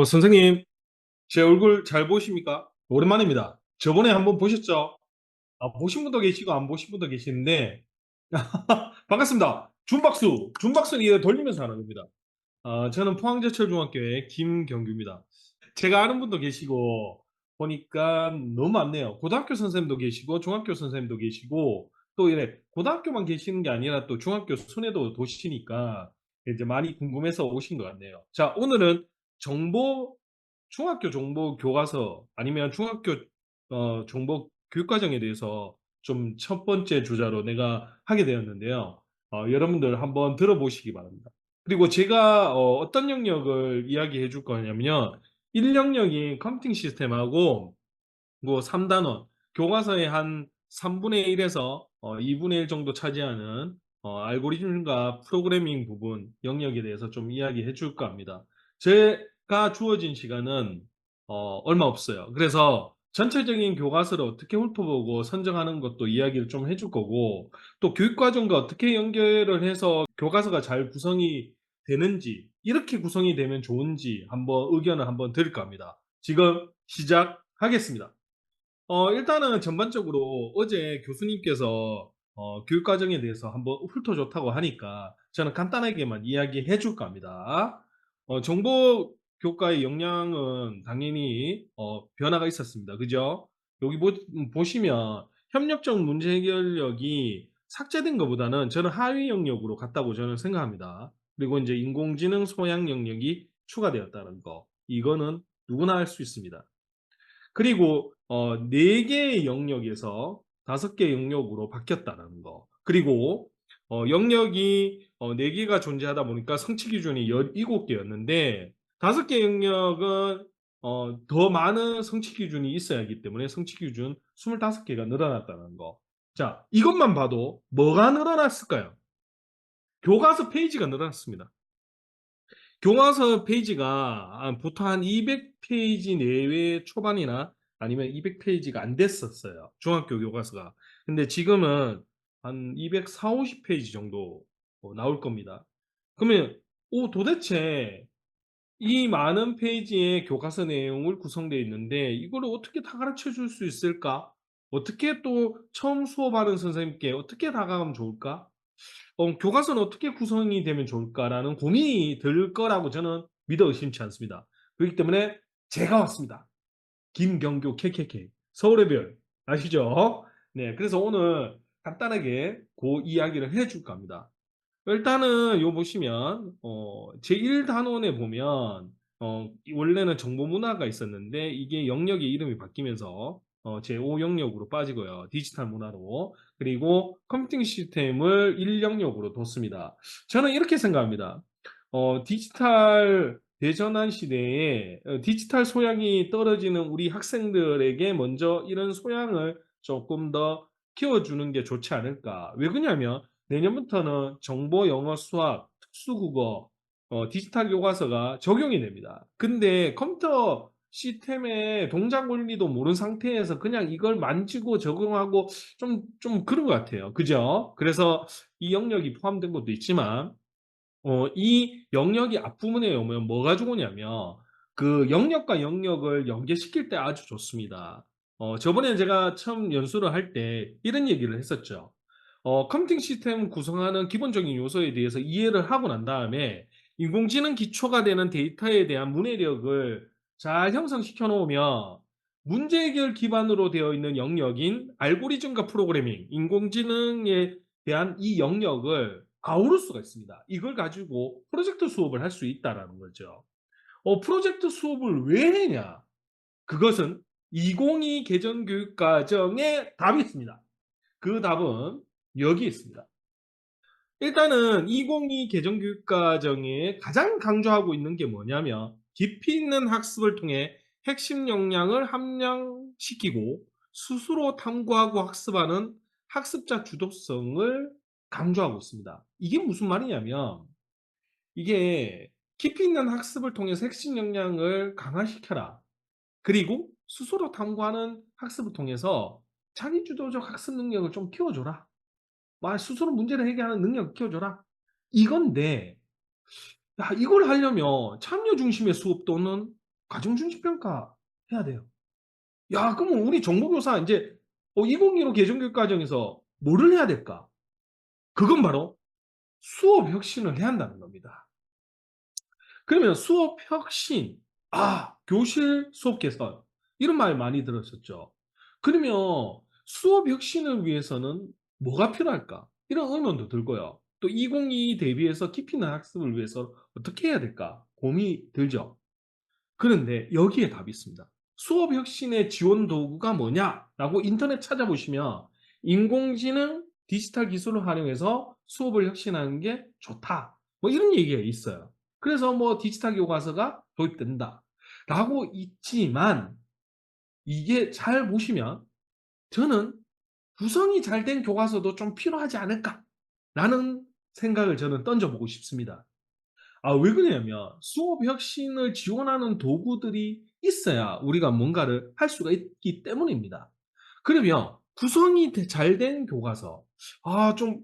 선생님, 제 얼굴 잘 보십니까? 오랜만입니다. 저번에 한번 보셨죠? 보신 분도 계시고 안 보신 분도 계시는데 반갑습니다. 준박수, 준박수는 이거 돌리면서 하는 겁니다. 저는 포항제철중학교의 김경규입니다. 제가 아는 분도 계시고 보니까 너무 많네요. 고등학교 선생님도 계시고 중학교 선생님도 계시고 또 이래 고등학교만 계시는 게 아니라 또 중학교 순회도 도시니까 이제 많이 궁금해서 오신 것 같네요. 자, 오늘은 정보 중학교 정보 교과서 아니면 중학교 정보 교육과정에 대해서 좀 첫 번째 주자로 내가 하게 되었는데요. 여러분들 한번 들어보시기 바랍니다. 그리고 제가 어떤 영역을 이야기해 줄 거냐면요. 1영역인 컴퓨팅 시스템하고 뭐 3단원, 교과서의 한 3분의 1에서 2분의 1 정도 차지하는 알고리즘과 프로그래밍 부분 영역에 대해서 좀 이야기해 줄까 합니다. 제가 주어진 시간은 얼마 없어요. 그래서 전체적인 교과서를 어떻게 훑어보고 선정하는 것도 이야기를 좀 해줄 거고 또 교육과정과 어떻게 연결을 해서 교과서가 잘 구성이 되는지 이렇게 구성이 되면 좋은지 한번 의견을 한번 드릴까 합니다. 지금 시작하겠습니다. 일단은 전반적으로 어제 교수님께서 교육 과정에 대해서 한번 훑어줬다고 하니까 저는 간단하게만 이야기해 줄까 합니다. 정보 교과의 역량은 당연히 변화가 있었습니다. 그죠? 여기 보시면 협력적 문제 해결력이 삭제된 것보다는 저는 하위 영역으로 갔다고 저는 생각합니다. 그리고 이제 인공지능 소양 영역이 추가되었다는 거. 이거는 누구나 할 수 있습니다. 그리고 4 개의 영역에서 5 개의 영역으로 바뀌었다는 거. 그리고 영역이 4 개가 존재하다 보니까 성취 기준이 17 개였는데 5개 영역은 더 많은 성취 기준이 있어야 하기 때문에 성취 기준 25 개가 늘어났다는 거. 자, 이것만 봐도 뭐가 늘어났을까요? 교과서 페이지가 늘어났습니다. 교과서 페이지가 보통 한 200페이지 내외 초반이나 아니면 200페이지가 안 됐었어요. 중학교 교과서가. 근데 지금은 한 240, 50페이지 정도 나올 겁니다. 그러면 도대체 이 많은 페이지의 교과서 내용을 구성되어 있는데 이거를 어떻게 다 가르쳐 줄 수 있을까? 어떻게 또 처음 수업하는 선생님께 어떻게 다가가면 좋을까? 교과서는 어떻게 구성이 되면 좋을까라는 고민이 들 거라고 저는 믿어 의심치 않습니다. 그렇기 때문에 제가 왔습니다. 김경규 KKK 서울의 별 아시죠? 네, 그래서 오늘 간단하게 그 이야기를 해줄까 합니다. 일단은 요 보시면 제1단원에 보면 원래는 정보문화가 있었는데 이게 영역의 이름이 바뀌면서 제5 영역으로 빠지고요. 디지털 문화로. 그리고 컴퓨팅 시스템을 1영역으로 뒀습니다. 저는 이렇게 생각합니다. 디지털 대전환 시대에 디지털 소양이 떨어지는 우리 학생들에게 먼저 이런 소양을 조금 더 키워주는 게 좋지 않을까. 왜 그러냐면 내년부터는 정보, 영어, 수학, 특수국어, 디지털 교과서가 적용이 됩니다. 근데 컴퓨터 시스템의 동작 원리도 모르는 상태에서 그냥 이걸 만지고 적용하고 좀 그런 것 같아요. 그죠? 그래서 이 영역이 포함된 것도 있지만, 이 영역이 앞부분에 오면 뭐가 좋으냐면, 그 영역과 영역을 연계시킬 때 아주 좋습니다. 저번에 제가 처음 연수를 할 때 이런 얘기를 했었죠. 컴퓨팅 시스템 구성하는 기본적인 요소에 대해서 이해를 하고 난 다음에 인공지능 기초가 되는 데이터에 대한 문해력을 잘 형성시켜 놓으면 문제 해결 기반으로 되어 있는 영역인 알고리즘과 프로그래밍, 인공지능에 대한 이 영역을 아우를 수가 있습니다. 이걸 가지고 프로젝트 수업을 할 수 있다라는 거죠. 프로젝트 수업을 왜 했냐? 그것은 2022 개정 교육 과정에 답이 있습니다. 그 답은 여기 있습니다. 일단은 2022 개정 교육 과정에 가장 강조하고 있는 게 뭐냐면 깊이 있는 학습을 통해 핵심 역량을 함량시키고 스스로 탐구하고 학습하는 학습자 주도성을 강조하고 있습니다. 이게 무슨 말이냐면 이게 깊이 있는 학습을 통해서 핵심 역량을 강화시켜라. 그리고 스스로 탐구하는 학습을 통해서 자기주도적 학습 능력을 좀 키워줘라. 스스로 문제를 해결하는 능력을 키워줘라. 이건데 야, 이걸 하려면 참여 중심의 수업 또는 과정 중심 평가 해야 돼요. 야, 그러면 우리 정보교사 인제 2025 개정교육 과정에서 뭐를 해야 될까? 그건 바로 수업 혁신을 해야 한다는 겁니다. 그러면 수업 혁신, 교실 수업 개선 이런 말 많이 들었었죠. 그러면 수업 혁신을 위해서는 뭐가 필요할까? 이런 의문도 들고요. 또 2022 대비해서 깊이 있는 학습을 위해서 어떻게 해야 될까? 고민이 들죠. 그런데 여기에 답이 있습니다. "수업 혁신의 지원 도구가 뭐냐?"라고 인터넷 찾아보시면 "인공지능, 디지털 기술을 활용해서 수업을 혁신하는 게 좋다." 뭐 이런 얘기가 있어요. 그래서 뭐 "디지털 교과서가 도입된다."라고 있지만 이게 잘 보시면 저는 '구성이 잘 된 교과서도 좀 필요하지 않을까?'라는 생각을 저는 던져 보고 싶습니다. 왜 그러냐면 수업 혁신을 지원하는 도구들이 있어야 우리가 뭔가를 할 수가 있기 때문입니다. 그러면 구성이 잘 된 교과서, 좀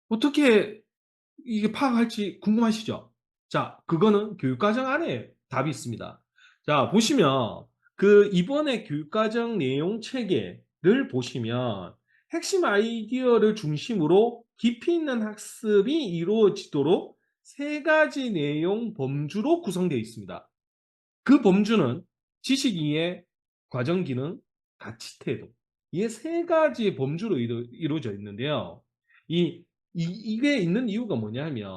어떻게 이게 파악할지 궁금하시죠? 자, 그거는 교육과정 안에 답이 있습니다. 자, 보시면 이번에 교육과정 내용 체계를 보시면 핵심 아이디어를 중심으로 깊이 있는 학습이 이루어지도록 세 가지 내용 범주로 구성되어 있습니다. 그 범주는 지식 이해, 과정 기능, 가치 태도. 이 세 가지 범주로 이루어져 있는데요. 이 이게 있는 이유가 뭐냐면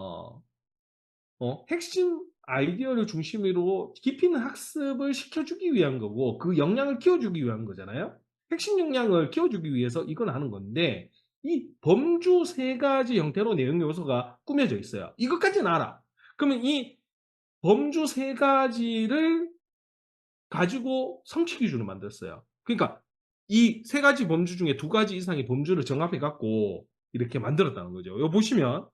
핵심 아이디어를 중심으로 깊이 있는 학습을 시켜주기 위한 거고 그 역량을 키워주기 위한 거잖아요. 핵심 역량을 키워주기 위해서 이걸 하는 건데 이 범주 세 가지 형태로 내용 요소가 꾸며져 있어요. 이것까지는 알아. 그러면 이 범주 세 가지를 가지고 성취 기준을 만들었어요. 그러니까 이 세 가지 범주 중에 두 가지 이상의 범주를 정합해 갖고 이렇게 만들었다는 거죠. 요 보시면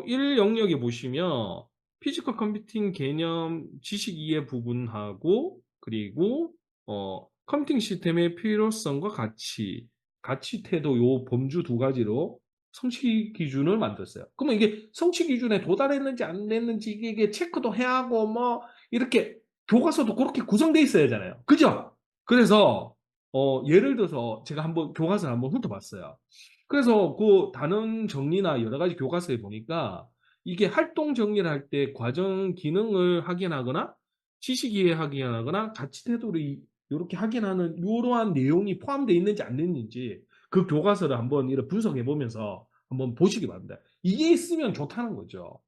1 영역에 보시면 피지컬 컴퓨팅 개념 지식 이해 부분하고 그리고 컴퓨팅 시스템의 필요성과 가치, 가치 태도 요 범주 두 가지로 성취 기준을 만들었어요. 그러면 이게 성취 기준에 도달했는지 안 됐는지 이게 체크도 해야 하고 뭐 이렇게 교과서도 그렇게 구성돼 있어야 하잖아요. 그죠? 그래서 예를 들어서 제가 한번 교과서를 한번 훑어봤어요. 그래서 그 단원 정리나 여러 가지 교과서에 보니까 이게 활동 정리를 할 때 과정 기능을 확인하거나 지식 이해 확인하거나 가치 태도를 요렇게 확인하는 요러한 내용이 포함되어 있는지 안 있는지 그 교과서를 한번 이렇게 분석해 보면서 한번 보시기 바랍니다. 이게 있으면 좋다는 거죠.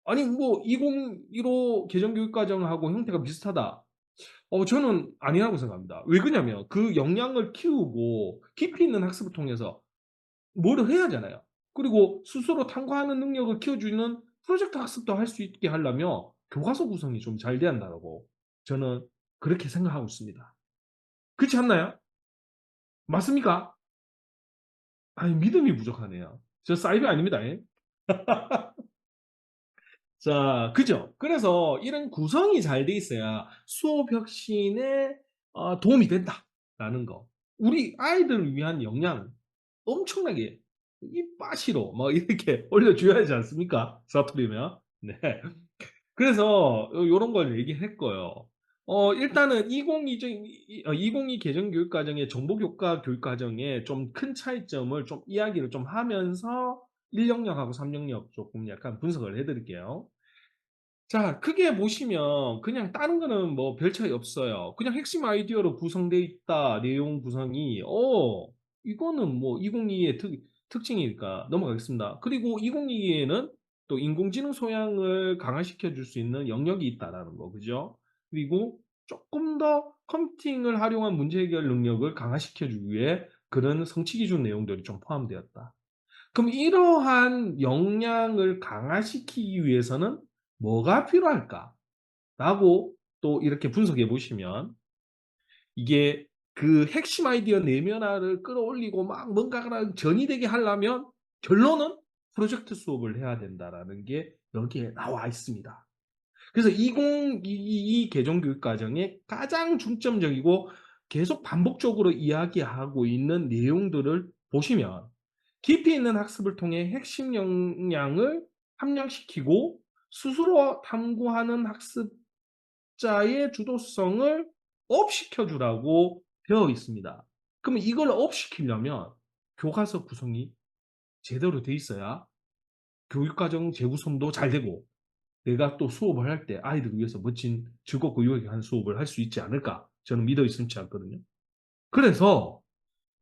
아니 뭐 "2015 개정교육과정하고 형태가 비슷하다." 저는 아니라고 생각합니다. 왜 그러냐면 그 역량을 키우고 깊이 있는 학습을 통해서 뭐를 해야 하잖아요. 그리고 스스로 탐구하는 능력을 키워주는 프로젝트 학습도 할 수 있게 하려면 교과서 구성이 좀 잘 돼야 한다고 저는 그렇게 생각하고 있습니다. 그렇지 않나요? 맞습니까? 아니 믿음이 부족하네요. 저 사이비 아닙니다. 예. 자, 그죠? 그래서 이런 구성이 잘 돼 있어야 수업 혁신에 도움이 된다라는 거. 우리 아이들을 위한 역량 엄청나게 이빠시로 뭐 이렇게 올려줘야 하지 않습니까? 사투리면. 네. 그래서 요런 걸 얘기했고요. 일단은 2022 개정 교육 과정의 정보 교과 교육 과정에 좀 큰 차이점을 좀 이야기를 좀 하면서 1 영역하고 3 영역 조금 약간 분석을 해 드릴게요. 자, 크게 보시면 그냥 다른 거는 뭐 별 차이 없어요. 그냥 핵심 아이디어로 구성되어 있다. 내용 구성이. 이거는 뭐 2022의 특징이니까 넘어가겠습니다. 그리고 2022에는 또 인공지능 소양을 강화시켜 줄 수 있는 영역이 있다라는 거. 그죠? 그리고 쪼끔 더 컴퓨팅을 활용한 문제 해결 능력을 강화시켜 주기 위해 그런 성취 기준 내용들이 좀 포함되었다. 그럼 이러한 역량을 강화시키기 위해서는 뭐가 필요할까?라고 또 이렇게 분석해 보시면 이게 그 핵심 아이디어 내면화를 끌어올리고 막 뭔가가 전이되게 하려면 결론은 프로젝트 수업을 해야 된다라는 게 여기에 나와 있습니다. 그래서 2022 개정 교육 과정에 가장 중점적이고 계속 반복적으로 이야기하고 있는 내용들을 보시면 깊이 있는 학습을 통해 핵심 역량을 함량시키고 스스로 탐구하는 학습자의 주도성을 업시켜 주라고 되어 있습니다. 그러면 이걸 업시키려면 교과서 구성이 제대로 돼 있어야 교육과정 재구성도 잘 되고 내가 또 수업을 할 때 아이들을 위해서 멋진 즐겁고 유익한 수업을 할 수 있지 않을까 저는 믿어 의심치 않거든요. 그래서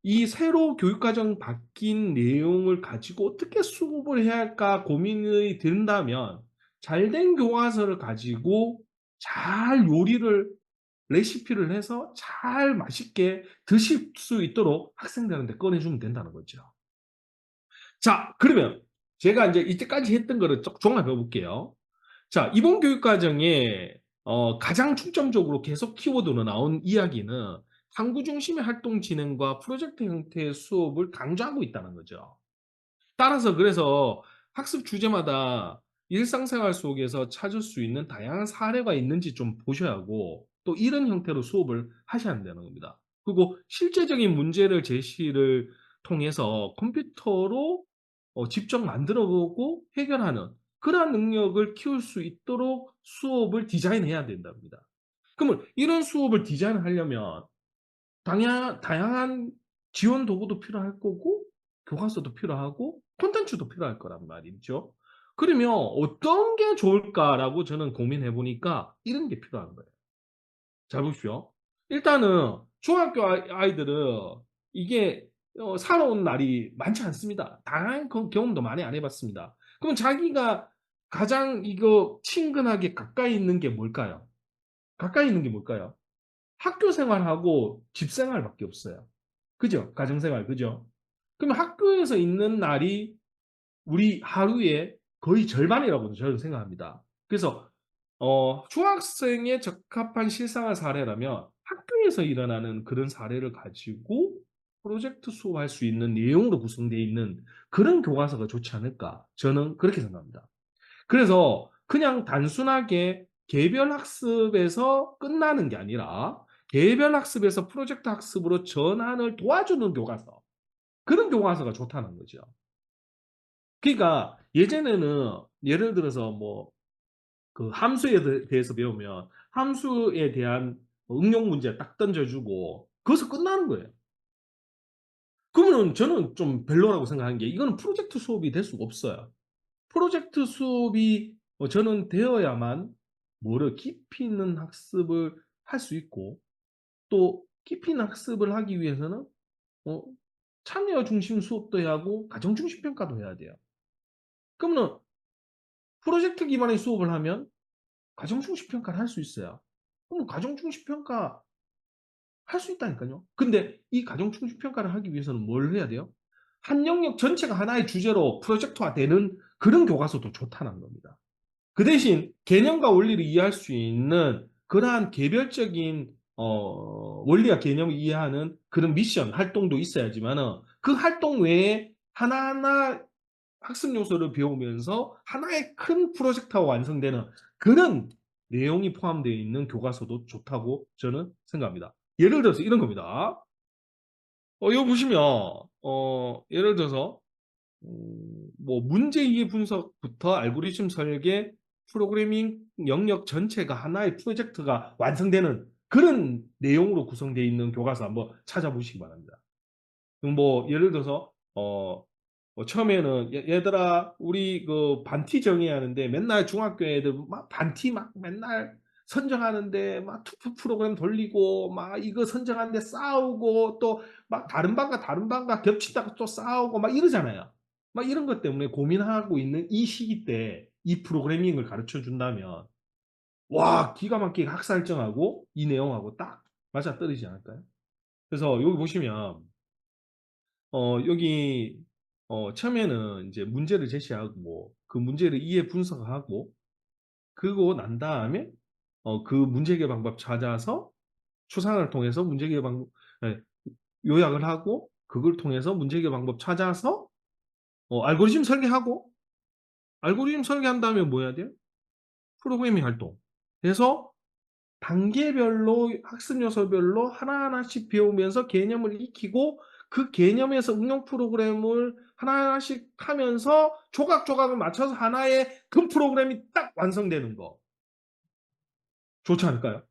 이 새로 교육과정 바뀐 내용을 가지고 어떻게 수업을 해야 할까 고민이 든다면 잘된 교과서를 가지고 잘 요리를 레시피를 해서 잘 맛있게 드실 수 있도록 학생들한테 꺼내주면 된다는 거죠. 자, 그러면 제가 이제 이때까지 했던 거를 쭉 종합해 볼게요. 자, 이번 교육과정에 가장 중점적으로 계속 키워드로 나온 이야기는 탐구 중심의 활동 진행과 프로젝트 형태의 수업을 강조하고 있다는 거죠. 따라서 그래서 학습 주제마다 일상생활 속에서 찾을 수 있는 다양한 사례가 있는지 좀 보셔야 하고 또 이런 형태로 수업을 하셔야 한다는 겁니다. 그리고 실제적인 문제를 제시를 통해서 컴퓨터로 직접 만들어 보고 해결하는 그러한 능력을 키울 수 있도록 수업을 디자인해야 된답니다. 그러면 이런 수업을 디자인하려면 다양한 지원 도구도 필요할 거고 교과서도 필요하고 콘텐츠도 필요할 거란 말이죠. 그러면 '어떤 게 좋을까?'라고 저는 고민해 보니까 이런 게 필요한 거예요. 잘 보십시오. 일단은 중학교 아이들은 이게 살아온 날이 많지 않습니다. 다양한 경험도 많이 안 해 봤습니다. 그럼 자기가 가장 이거 친근하게 가까이 있는 게 뭘까요? 가까이 있는 게 뭘까요? 학교 생활하고 집 생활밖에 없어요. 그죠? 가정 생활 그죠? 그러면 학교에서 있는 날이 우리 하루의 거의 절반이라고 저는 생각합니다. 그래서 중학생에 적합한 실생활 사례라면 학교에서 일어나는 그런 사례를 가지고 프로젝트 수업할 수 있는 내용으로 구성되어 있는 그런 교과서가 좋지 않을까 저는 그렇게 생각합니다. 그래서 그냥 단순하게 개별 학습에서 끝나는 게 아니라 개별 학습에서 프로젝트 학습으로 전환을 도와주는 교과서. 그런 교과서가 좋다는 거죠. 그러니까 예전에는 예를 들어서 뭐 그 함수에 대해서 배우면 함수에 대한 응용 문제 딱 던져 주고 거기서 끝나는 거예요. 그러면은 저는 좀 별로라고 생각하는 게 이거는 프로젝트 수업이 될 수가 없어요. 프로젝트 수업이 저는 되어야만 뭐를 깊이 있는 학습을 할 수 있고 또 깊이 있는 학습을 하기 위해서는 어 참여 중심 수업도 해야 하고 가정 중심 평가도 해야 돼요. 그러면은 프로젝트 기반의 수업을 하면 가정 중심 평가를 할 수 있어요. 그럼 가정 중심 평가 할 수 있다니깐요. 근데 이 가정 중심 평가를 하기 위해서는 뭘 해야 돼요? 한 영역 전체가 하나의 주제로 프로젝트화되는 그런 교과서도 좋다는 겁니다. 그 대신 개념과 원리를 이해할 수 있는 그러한 개별적인 원리와 개념을 이해하는 그런 미션, 활동도 있어야지만은 그 활동 외에 하나하나 학습 요소를 배우면서 하나의 큰 프로젝트가 완성되는 그런 내용이 포함되어 있는 교과서도 좋다고 저는 생각합니다. 예를 들어서 이런 겁니다. 이거 보시면 예를 들어서 뭐 문제 이해 분석부터 알고리즘 설계, 프로그래밍 영역 전체가 하나의 프로젝트가 완성되는 그런 내용으로 구성되어 있는 교과서 한번 찾아보시기 바랍니다. 뭐 예를 들어서 처음에는 얘들아 우리 그 반티 정해야 하는데 맨날 중학교 애들 막 반티 막 맨날 선정하는데 막 투표 프로그램 돌리고 막 이거 선정하는데 싸우고 또 막 다른 반과 겹친다고 또 싸우고 막 이러잖아요. 막 이런 것 때문에 고민하고 있는 이 시기 때 이 프로그래밍을 가르쳐 준다면 와 기가 막히게 학살정하고 이 내용하고 딱 맞아떨어지지 않을까요? 그래서 여기 보시면 여기 처음에는 인제 문제를 제시하고 그 문제를 이해 분석하고 그러고 난 다음에 그 문제 해결 방법 찾아서 추상을 통해서 문제 해결 방법 예 요약을 하고 그걸 통해서 문제 해결 방법 찾아서 알고리즘 설계하고 알고리즘 설계한 다음에 뭐 해야 돼요? 프로그래밍 활동. 해서 단계별로 학습 요소별로 하나하나씩 배우면서 개념을 익히고 그 개념에서 응용 프로그램을 하나하나씩 하면서 조각조각을 맞춰서 하나의 큰 프로그램이 딱 완성되는 거 좋지 않을까요?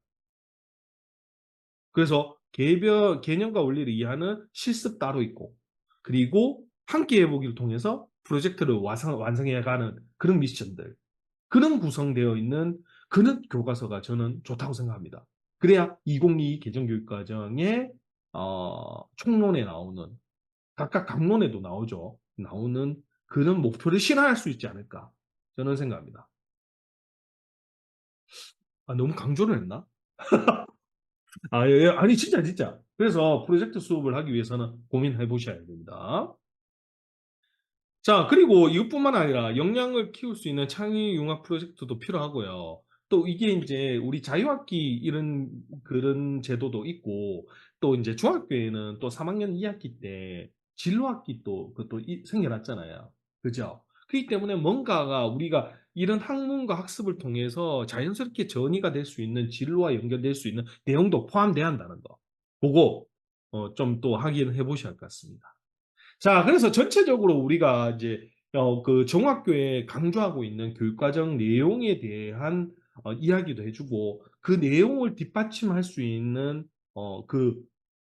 그래서 개념과 원리를 이해하는 실습 따로 있고 그리고 함께 해 보기를 통해서 프로젝트를 완성해 가는 그런 미션들 그런 구성되어 있는 그런 교과서가 저는 좋다고 생각합니다. 그래야 2022 개정교육과정의 총론에 나오는 각각 강론에도 나오죠. 나오는 그런 목표를 실현할 수 있지 않을까 저는 생각합니다. 아, 너무 강조를 했나? 아, 예, 예. 아니 진짜 진짜. 그래서 프로젝트 수업을 하기 위해서는 고민해 보셔야 됩니다. 자, 그리고 이것뿐만 아니라 역량을 키울 수 있는 창의 융합 프로젝트도 필요하고요. 또 이게 이제 우리 자유학기 이런 그런 제도도 있고 또 이제 중학교에는 또 3학년 2학기 때 진로학기 또 그것도 생겨났잖아요. 그죠? 그렇기 때문에 뭔가가 우리가 이런 학문과 학습을 통해서 자연스럽게 전이가 될 수 있는 진로와 연결될 수 있는 내용도 포함돼야 한다는 거. 그거 좀 또 확인을 해 보셔야 할 것 같습니다. 자, 그래서 전체적으로 우리가 이제 그 정학교에 강조하고 있는 교육과정 내용에 대한 이야기도 해주고 그 내용을 뒷받침할 수 있는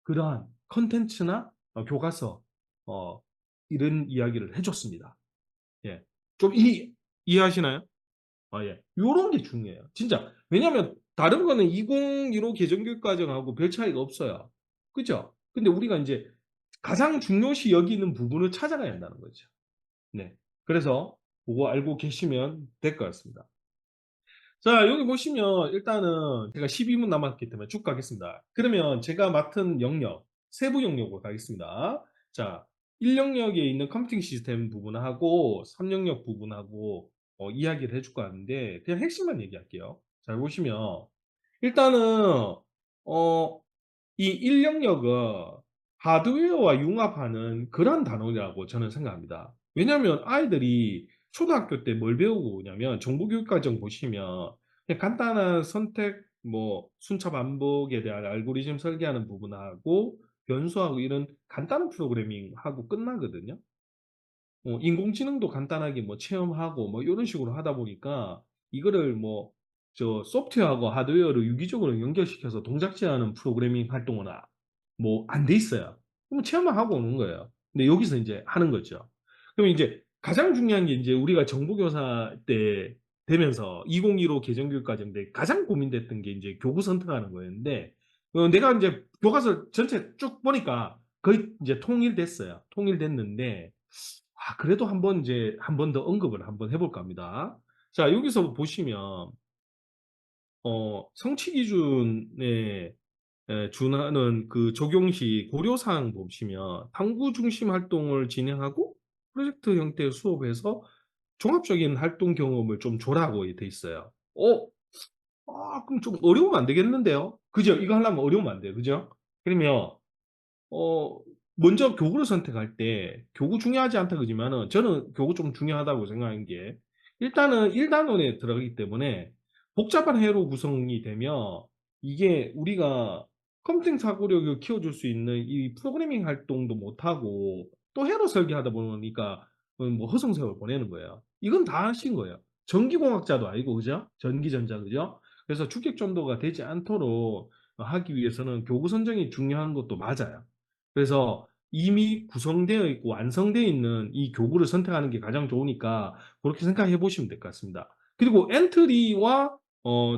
그러한 컨텐츠나 교과서 어, 이런 이야기를 해줬습니다. 예, 좀 이해하시나요? 아, 예, 요런 게 중요해요. 진짜 왜냐하면 다른 거는 2015 개정교육과정하고 별 차이가 없어요. 그죠? 근데 우리가 이제 가장 중요시 여기는 부분을 찾아가야 한다는 거죠. 네. 그래서 그거 알고 계시면 될 것 같습니다. 자, 여기 보시면 일단은 제가 12분 남았기 때문에 쭉 가겠습니다. 그러면 제가 맡은 영역, 세부 영역으로 가겠습니다. 자, 1영역에 있는 컴퓨팅 시스템 부분하고 3영역 부분하고 이야기를 해줄 거 같은데 그냥 핵심만 얘기할게요. 자, 보시면 일단은 이 1영역은 하드웨어와 융합하는 그런 단어라고 저는 생각합니다. 왜냐하면 아이들이 초등학교 때 뭘 배우고 오냐면 정보교육과정 보시면 그냥 간단한 선택, 뭐 순차 반복에 대한 알고리즘 설계하는 부분하고 변수하고 이런 간단한 프로그래밍 하고 끝나거든요. 인공지능도 간단하게 뭐 체험하고 뭐 이런 식으로 하다 보니까 이거를 뭐 저 소프트웨어하고 하드웨어를 유기적으로 연결시켜서 동작지하는 프로그래밍 활동은 뭐 안 돼 있어요. 그럼 체험만 하고 오는 거예요. 근데 여기서 이제 하는 거죠. 그럼 이제 가장 중요한 게 이제 우리가 정보교사 때 되면서 2015 개정교육과정 때 가장 고민됐던 게 이제 교구 선택하는 거였는데 내가 이제 교과서 전체 쭉 보니까 거의 이제 통일됐어요. 통일됐는데 그래도 한번 이제 한 번 더 언급을 한번 해 볼까 합니다. 자, 여기서 보시면 성취 기준에 준하는 그 적용 시 고려 사항 보시면 탐구 중심 활동을 진행하고 프로젝트 형태의 수업에서 종합적인 활동 경험을 좀 줘라고 돼 있어요. 그럼 좀 어려우면 안 되겠는데요? 그죠? 이거 하려면 어려우면 안 돼요. 그죠? 그러면 어, 먼저 교구를 선택할 때 교구 중요하지 않다 그러지만은 저는 교구 좀 중요하다고 생각하는 게 일단은 1단원에 들어가기 때문에 복잡한 회로 구성이 되면 이게 우리가 컴퓨팅 사고력을 키워줄 수 있는 이 프로그래밍 활동도 못하고 또 회로 설계하다 보니까 뭐 허송세월 보내는 거예요. 이건 다 하신 거예요. 전기공학자도 아니고 그죠? 전기전자 그죠? 그래서 주격 전도가 되지 않도록 하기 위해서는 교구 선정이 중요한 것도 맞아요. 그래서 이미 구성되어 있고 완성되어 있는 이 교구를 선택하는 게 가장 좋으니까 그렇게 생각해 보시면 될 것 같습니다. 그리고 엔트리와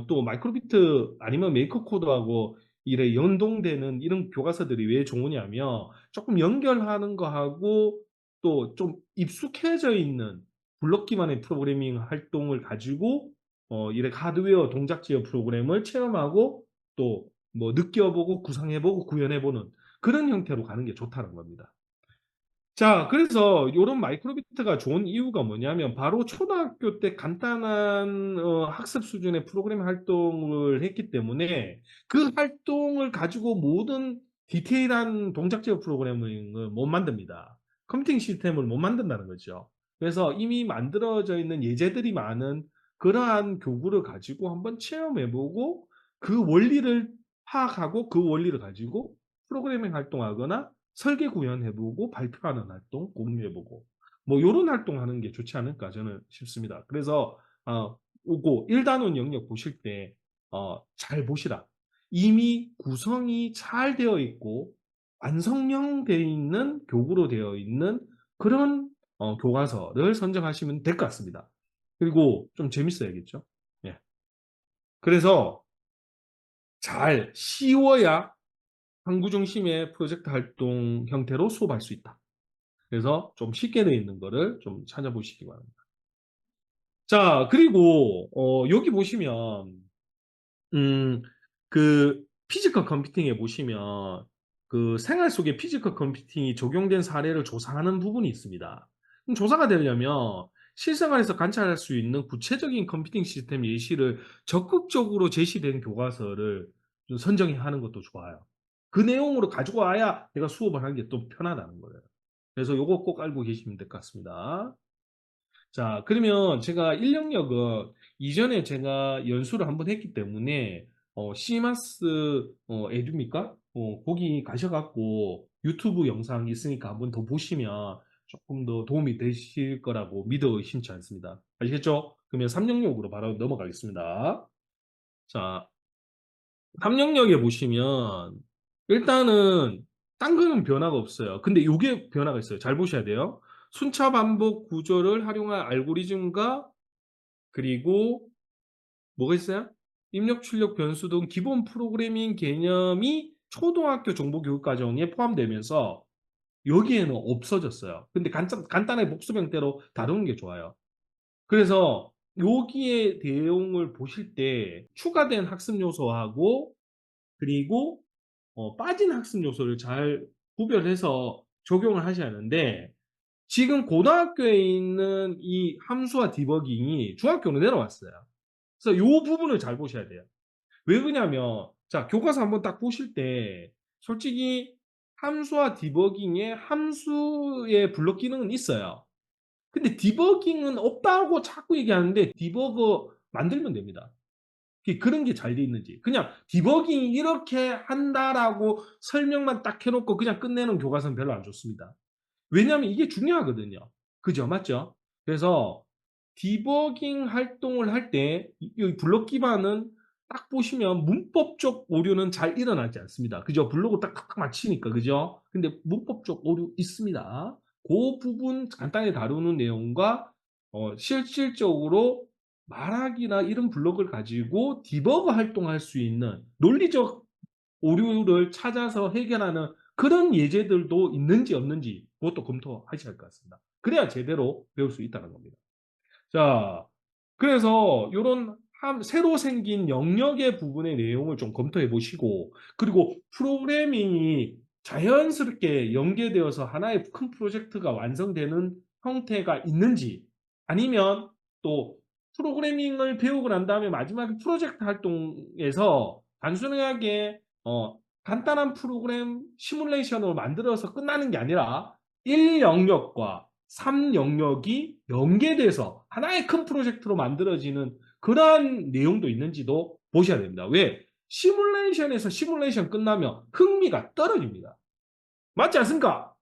또 마이크로비트 아니면 메이커 코드하고 이래 연동되는 이런 교과서들이 왜 좋으냐면 조금 연결하는 거하고 또 좀 익숙해져 있는 블록 기반의 프로그래밍 활동을 가지고 이래 하드웨어 동작지어 프로그램을 체험하고 또 뭐 느껴보고 구상해보고 구현해보는 그런 형태로 가는 게 좋다는 겁니다. 자, 그래서 이런 마이크로비트가 좋은 이유가 뭐냐면 바로 초등학교 때 간단한 학습 수준의 프로그램 활동을 했기 때문에 그 활동을 가지고 모든 디테일한 동작제어 프로그래밍을 못 만듭니다. 컴퓨팅 시스템을 못 만든다는 거죠. 그래서 이미 만들어져 있는 예제들이 많은 그러한 교구를 가지고 한번 체험해보고 그 원리를 파악하고 그 원리를 가지고 프로그래밍 활동하거나 설계 구현해보고 발표하는 활동 공유해보고 뭐 요런 활동하는 게 좋지 않을까 저는 싶습니다. 그래서 요거 1 단원 영역 보실 때 잘 보시라. 이미 구성이 잘 되어 있고 완성형 되어 있는 교구로 되어 있는 그런 교과서를 선정하시면 될 것 같습니다. 그리고 좀 재밌어야겠죠. 예. 그래서 잘 쉬워야 학구 중심의 프로젝트 활동 형태로 수업할 수 있다. 그래서 좀 쉽게 되어 있는 거를 좀 찾아보시기 바랍니다. 자, 그리고 여기 보시면 음 그 피지컬 컴퓨팅에 보시면 그 생활 속에 피지컬 컴퓨팅이 적용된 사례를 조사하는 부분이 있습니다. 그럼 조사가 되려면 실생활에서 관찰할 수 있는 구체적인 컴퓨팅 시스템 예시를 적극적으로 제시된 교과서를 좀 선정해 하는 것도 좋아요. 그 내용으로 가지고 와야 내가 수업을 하는 게 또 편하다는 거예요. 그래서 요거 꼭 알고 계시면 될 것 같습니다. 자, 그러면 제가 1 영역은 이전에 제가 연수를 한번 했기 때문에 시마스 에듀입니까? 거기 가셔 갖고 유튜브 영상 있으니까 한번 더 보시면 쪼끔 더 도움이 되실 거라고 믿어 의심치 않습니다. 아시겠죠? 그러면 3 영역으로 바로 넘어가겠습니다. 자, 3 영역에 보시면 일단은 딴 거는 변화가 없어요. 근데 요게 변화가 있어요. 잘 보셔야 돼요. 순차 반복 구조를 활용한 알고리즘과 그리고 뭐가 있어요? 입력, 출력, 변수 등 기본 프로그래밍 개념이 초등학교 정보 교육 과정에 포함되면서 여기에는 없어졌어요. 근데 간단하게 복습 형태로 다루는 게 좋아요. 그래서 여기에 내용을 보실 때 추가된 학습 요소하고 그리고 빠진 학습 요소를 잘 구별해서 적용을 하셔야 하는데 지금 고등학교에 있는 이 함수와 디버깅이 중학교로 내려왔어요. 그래서 요 부분을 잘 보셔야 돼요. 왜 그러냐면 자 교과서 한번 딱 보실 때 솔직히 함수와 디버깅에 함수의 블록 기능은 있어요. 근데 디버깅은 없다고 자꾸 얘기하는데 디버거 만들면 됩니다. 그런 게 잘 돼 있는지. 그냥 디버깅 이렇게 한다라고 설명만 딱 해 놓고 그냥 끝내는 교과서는 별로 안 좋습니다. 왜냐하면 이게 중요하거든요. 그죠? 맞죠? 그래서 디버깅 활동을 할 때 이 블록 기반은 딱 보시면 문법적 오류는 잘 일어나지 않습니다. 그죠? 블록을 딱딱딱 맞히니까. 그죠? 근데 문법적 오류 있습니다. 고 부분 간단히 다루는 내용과 실질적으로 말하기나 이런 블록을 가지고 디버그 활동할 수 있는 논리적 오류를 찾아서 해결하는 그런 예제들도 있는지 없는지 그것도 검토하셔야 할 것 같습니다. 그래야 제대로 배울 수 있다는 겁니다. 자, 그래서 요런 새로 생긴 영역의 부분의 내용을 좀 검토해 보시고 그리고 프로그래밍이 자연스럽게 연계되어서 하나의 큰 프로젝트가 완성되는 형태가 있는지 아니면 또 프로그래밍을 배우고 난 다음에 마지막에 프로젝트 활동에서 단순하게 간단한 프로그램 시뮬레이션으로 만들어서 끝나는 게 아니라 1 영역과 3 영역이 연계돼서 하나의 큰 프로젝트로 만들어지는 그러한 내용도 있는지도 보셔야 됩니다. 왜? 시뮬레이션에서 시뮬레이션 끝나면 흥미가 떨어집니다. 맞지 않습니까?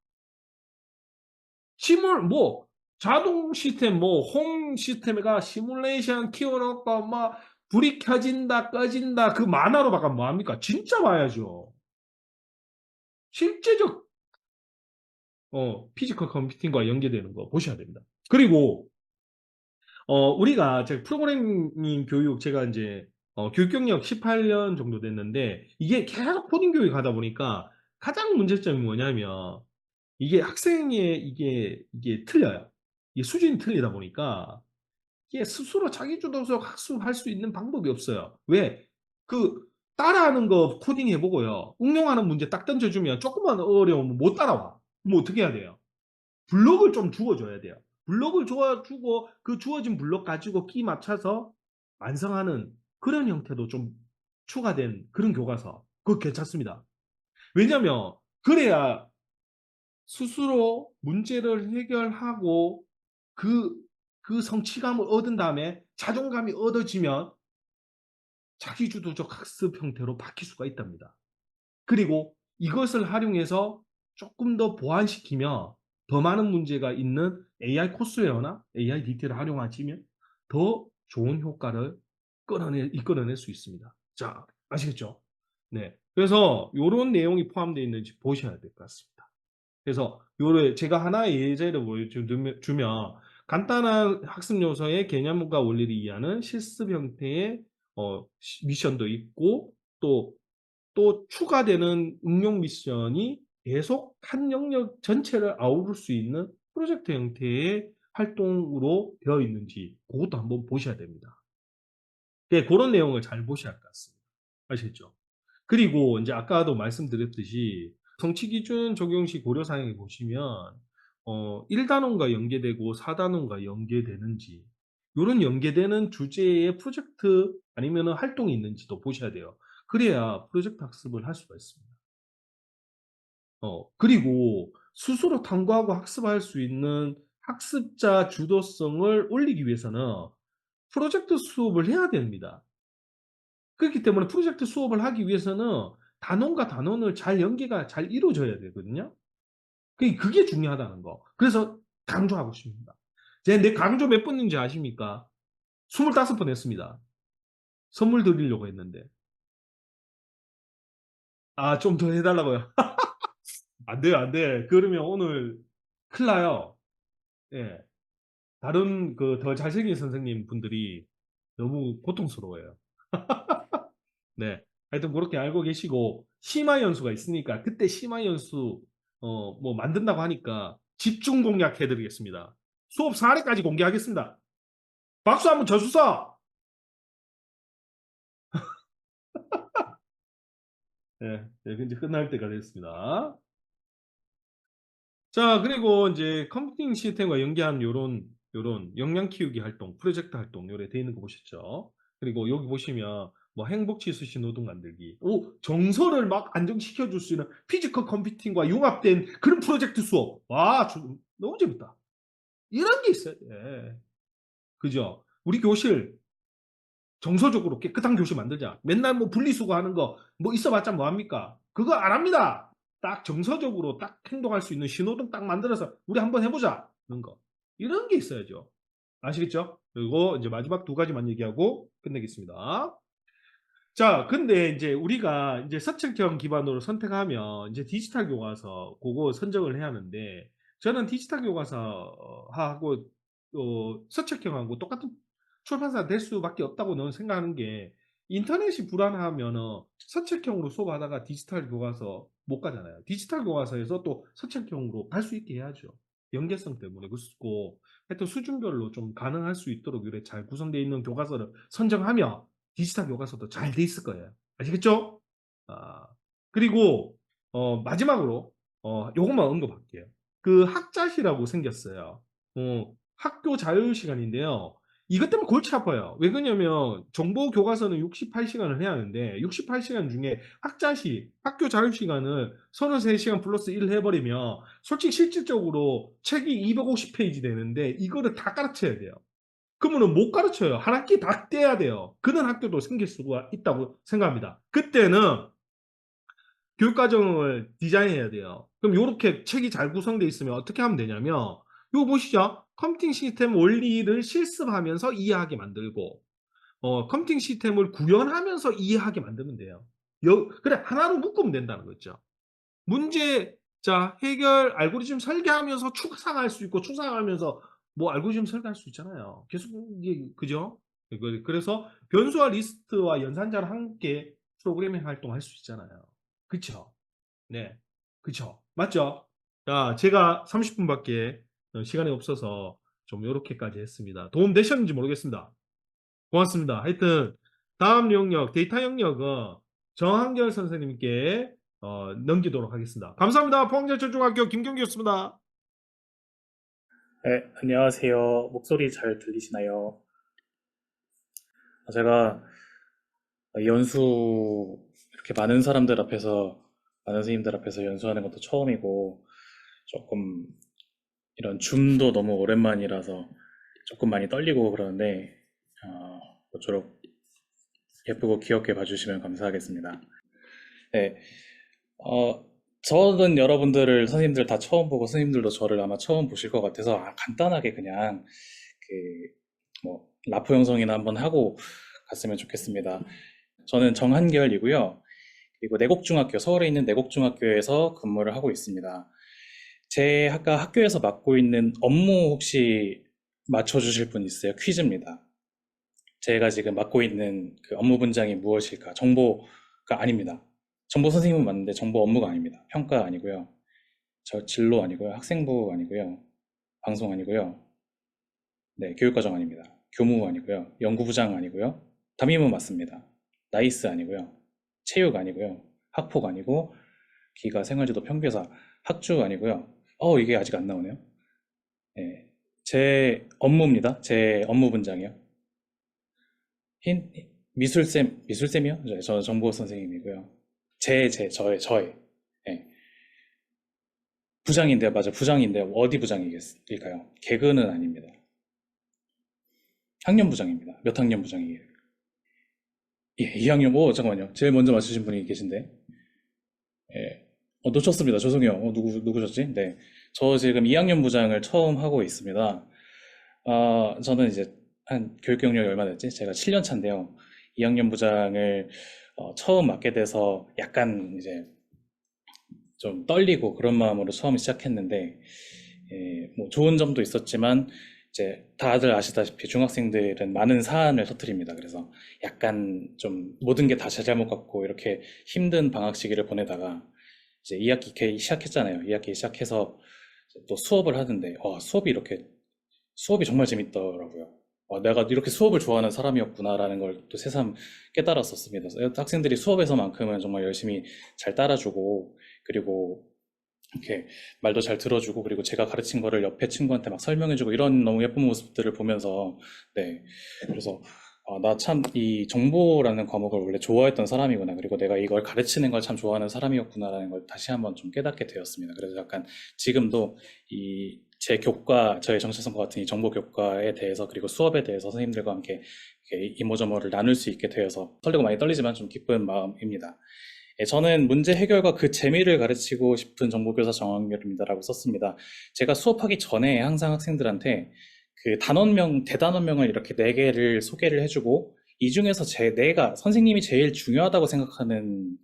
자동 시스템 홈 시스템에가 시뮬레이션 키워 놓고 막 불이 켜진다 꺼진다 그 만화로 봐가면 뭐 합니까? 진짜 봐야죠. 실제적 피지컬 컴퓨팅과 연계되는 거 보셔야 됩니다. 그리고 우리가 제가 프로그래밍 교육 제가 인제 교육 경력 18년 정도 됐는데 이게 계속 코딩 교육하다 보니까 가장 문제점이 뭐냐면 이게 학생의 이게 틀려요. 이게 수준이 틀리다 보니까 이게 스스로 자기 주도적 학습할 수 있는 방법이 없어요. 왜? 그 따라하는 거 코딩해 보고요. 응용하는 문제 딱 던져 주면 쪼끔만 어려우면 못 따라와. 그럼 어떻게 해야 돼요? 블록을 좀 주어 줘야 돼요. 블록을 주고 그 주어진 블록 가지고 끼 맞춰서 완성하는 그런 형태도 좀 추가된 그런 교과서. 그거 괜찮습니다. 왜냐면 그래야 스스로 문제를 해결하고 그 성취감을 얻은 다음에 자존감이 얻어지면 자기주도적 학습 형태로 바뀔 수가 있답니다. 그리고 이것을 활용해서 쪼끔 더 보완시키면 더 많은 문제가 있는 AI 코스웨어나 AI DT를 활용하시면 더 좋은 효과를 이끌어낼 수 있습니다. 자, 아시겠죠? 네. 그래서 이런 내용이 포함되어 있는지 보셔야 될 것 같습니다. 그래서 요래 제가 하나의 예제를 보여주면 간단한 학습 요소의 개념과 원리를 이해하는 실습 형태의 미션도 있고 또 추가되는 응용 미션이 계속 한 영역 전체를 아우를 수 있는 프로젝트 형태의 활동으로 되어 있는지 그것도 한번 보셔야 됩니다. 네, 그런 내용을 잘 보셔야 할 것 같습니다. 아시겠죠? 그리고 이제 아까도 말씀드렸듯이 성취 기준 적용 시 고려 사항에 보시면 1단원과 연계되고 4단원과 연계되는지 요런 연계되는 주제의 프로젝트 아니면은 활동이 있는지도 보셔야 돼요. 그래야 프로젝트 학습을 할 수가 있습니다. 그리고 스스로 탐구하고 학습할 수 있는 학습자 주도성을 올리기 위해서는 프로젝트 수업을 해야 됩니다. 그렇기 때문에 프로젝트 수업을 하기 위해서는 단원과 단원을 잘 연계가 잘 이루어져야 되거든요. 그게 중요하다는 거. 그래서 강조하고 싶습니다. 제가 내 강조 몇 번인지 아십니까? 25번 했습니다. 선물 드리려고 했는데. 아, 좀 더 해달라고요? 안 돼요, 안 돼. 그러면 오늘 큰일 나요. 예. 다른 그 더 잘생긴 선생님 분들이 너무 고통스러워요. 네. 하여튼 그렇게 알고 계시고, 심화 연수가 있으니까, 그때 심화 연수, 뭐 만든다고 하니까 집중 공략해 드리겠습니다. 수업 사례까지 공개하겠습니다. 박수 한번 쳐주소! 네. 네, 이제 끝날 때가 됐습니다. 자, 그리고 이제 컴퓨팅 시스템과 연계한 요런 역량 키우기 활동, 프로젝트 활동, 요래 돼 있는 거 보셨죠? 그리고 여기 보시면 뭐 행복지수 노동 만들기, 정서를 막 안정시켜 줄 수 있는 피지컬 컴퓨팅과 융합된 그런 프로젝트 수업. 와, 너무 재밌다. 이런 게 있어요. 예. 그죠? 우리 교실 정서적으로 깨끗한 교실 만들자. 맨날 뭐 분리수거하는 거 뭐 있어봤자 뭐합니까? 그거 안 합니다. 딱 정서적으로 딱 행동할 수 있는 신호등 딱 만들어서 우리 한번 해보자. 이런 거. 이런 게 있어야죠. 아시겠죠? 그리고 이제 마지막 두 가지만 얘기하고 끝내겠습니다. 자, 근데 이제 우리가 이제 서책형 기반으로 선택하면 이제 디지털 교과서 그거 선정을 해야 하는데 저는 디지털 교과서하고 서책형하고 똑같은 출판사 될 수밖에 없다고 생각하는 게 인터넷이 불안하면은 서책형으로 수업하다가 디지털 교과서 못 가잖아요. 디지털 교과서에서 또 서책형으로 갈 수 있게 해야죠. 연계성 때문에 그렇고 하여튼 수준별로 좀 가능할 수 있도록 이렇게 잘 구성되어 있는 교과서를 선정하면 디지털 교과서도 잘 돼 있을 거예요. 아시겠죠? 아, 그리고 마지막으로 요것만 언급할게요. 그 학자시라고 생겼어요. 학교 자유 시간인데요. 이것 때문에 골치 아파요. 왜 그러냐면 정보 교과서는 68시간을 해야 하는데 68시간 중에 학자시, 학교 자유 시간을 33시간 플러스 1 해버리면 솔직히 실질적으로 책이 250페이지 되는데 이거를 다 가르쳐야 돼요. 그러면은 못 가르쳐요. 한 학기 다 떼야 돼요. 그런 학교도 생길 수가 있다고 생각합니다. 그때는 교육과정을 디자인해야 돼요. 그럼 이렇게 책이 잘 구성되어 있으면 어떻게 하면 되냐면 이거 보시죠. 컴퓨팅 시스템 원리를 실습하면서 이해하게 만들고 컴퓨팅 시스템을 구현하면서 이해하게 만들면 돼요. 그래 하나로 묶으면 된다는 거죠. 문제 자 해결 알고리즘 설계하면서 추상화할 수 있고 추상화하면서 뭐 알고리즘 설계할 수 있잖아요. 계속 이게 그죠? 그래서 변수와 리스트와 연산자를 함께 프로그래밍 활동할 수 있잖아요. 그쵸? 네. 그쵸? 맞죠? 자, 제가 30분밖에 시간이 없어서 좀 요렇게까지 했습니다. 도움 되셨는지 모르겠습니다. 고맙습니다. 하여튼 다음 영역 데이터 영역은 정한결 선생님께 넘기도록 하겠습니다. 감사합니다. 포항제철중학교 김경기였습니다. 네, 안녕하세요. 목소리 잘 들리시나요? 제가 연수, 이렇게 많은 사람들 앞에서, 많은 선생님들 앞에서 연수하는 것도 처음이고, 조금 이런 줌도 너무 오랜만이라서 조금 많이 떨리고 그러는데, 모쪼록 예쁘고 귀엽게 봐주시면 감사하겠습니다. 네, 저는 여러분들을 선생님들 다 처음 보고 선생님들도 저를 아마 처음 보실 것 같아서 간단하게 그냥 뭐 라포 형성이나 한번 하고 갔으면 좋겠습니다. 저는 정한결이고요. 그리고 내곡중학교, 서울에 있는 내곡중학교에서 근무를 하고 있습니다. 제 아까 학교에서 맡고 있는 업무 혹시 맞춰주실 분 있어요? 퀴즈입니다. 제가 지금 맡고 있는 그 업무 분장이 무엇일까? 정보가 아닙니다. 정보 선생님은 맞는데 정보 업무가 아닙니다. 평가 아니고요. 저 진로 아니고요. 학생부 아니고요. 방송 아니고요. 네, 교육과정 아닙니다. 교무 아니고요. 연구부장 아니고요. 담임은 맞습니다. 나이스 아니고요. 체육 아니고요. 학폭 아니고 기가 생활지도 평교사 학주 아니고요. 이게 아직 안 나오네요. 네, 제 업무입니다. 제 업무 분장이요. 미술쌤이요? 저 정보 선생님이고요. 저의. 네. 부장인데요. 맞아, 부장인데요. 어디 부장일까요? 개그는 아닙니다. 학년 부장입니다. 몇 학년 부장이에요? 예, 2학년. 잠깐만요. 제일 먼저 맞추신 분이 계신데. 예. 놓쳤습니다. 죄송해요. 누구셨지? 네. 저 지금 2학년 부장을 처음 하고 있습니다. 저는 이제 한 교육 경력이 얼마 됐지? 제가 7년 차인데요. 2학년 부장을 처음 맡게 돼서 약간 이제 좀 떨리고 그런 마음으로 처음 시작했는데, 뭐 좋은 점도 있었지만, 이제 다들 아시다시피 중학생들은 많은 사안을 터뜨립니다. 그래서 약간 좀 모든 게 다 제 잘못 같고 이렇게 힘든 방학 시기를 보내다가 이제 2학기 시작했잖아요. 2학기 시작해서 또 수업을 하는데, 수업이 정말 재밌더라고요. 내가 이렇게 수업을 좋아하는 사람이었구나라는 걸 또 새삼 깨달았었습니다. 학생들이 수업에서만큼은 정말 열심히 잘 따라주고, 그리고 이렇게 말도 잘 들어주고, 그리고 제가 가르친 거를 옆에 친구한테 막 설명해주고, 이런 너무 예쁜 모습들을 보면서, 네. 그래서, 나 참 이 정보라는 과목을 원래 좋아했던 사람이구나. 그리고 내가 이걸 가르치는 걸 참 좋아하는 사람이었구나라는 걸 다시 한번 좀 깨닫게 되었습니다. 그래서 약간 지금도 제 교과, 저의 정체성과 같은 이 정보 교과에 대해서, 그리고 수업에 대해서 선생님들과 함께 이렇게 이모저모를 나눌 수 있게 되어서 설레고 많이 떨리지만 좀 기쁜 마음입니다. 저는 문제 해결과 그 재미를 가르치고 싶은 정보교사 정한결입니다라고 썼습니다. 제가 수업하기 전에 항상 학생들한테 그 대단원명을 이렇게 네 개를 소개를 해주고, 이 중에서 내가 선생님이 제일 중요하다고 생각하는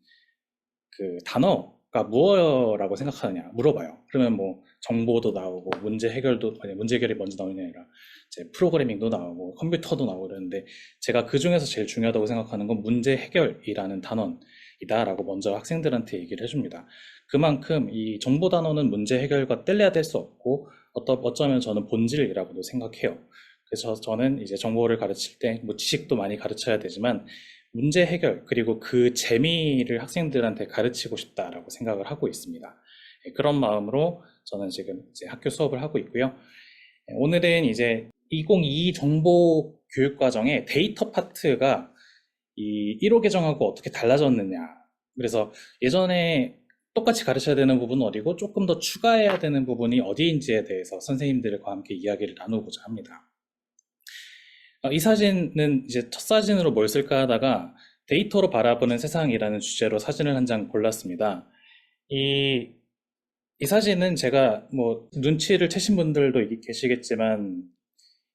그 단어가 무엇이라고 생각하느냐 물어봐요. 그러면 뭐 정보도 나오고 문제 해결이 먼저 나오는 게 아니라 이제 프로그래밍도 나오고 컴퓨터도 나오고 그러는데, 제가 그 중에서 제일 중요하다고 생각하는 건 문제 해결이라는 단원이다라고 먼저 학생들한테 얘기를 해줍니다. 그만큼 이 정보 단어는 문제 해결과 뗄래야 뗄 수 없고, 어쩌면 저는 본질이라고도 생각해요. 그래서 저는 이제 정보를 가르칠 때 뭐 지식도 많이 가르쳐야 되지만, 문제 해결, 그리고 그 재미를 학생들한테 가르치고 싶다라고 생각을 하고 있습니다. 그런 마음으로 저는 지금 이제 학교 수업을 하고 있고요. 오늘은 이제 2022 정보 교육 과정의 데이터 파트가 이 1호 개정하고 어떻게 달라졌느냐. 그래서 예전에 똑같이 가르쳐야 되는 부분은 어디고 조금 더 추가해야 되는 부분이 어디인지에 대해서 선생님들과 함께 이야기를 나누고자 합니다. 이 사진은 이제 첫 사진으로 뭘 쓸까 하다가 데이터로 바라보는 세상이라는 주제로 사진을 한 장 골랐습니다. 이 사진은 제가 뭐 눈치를 채신 분들도 계시겠지만,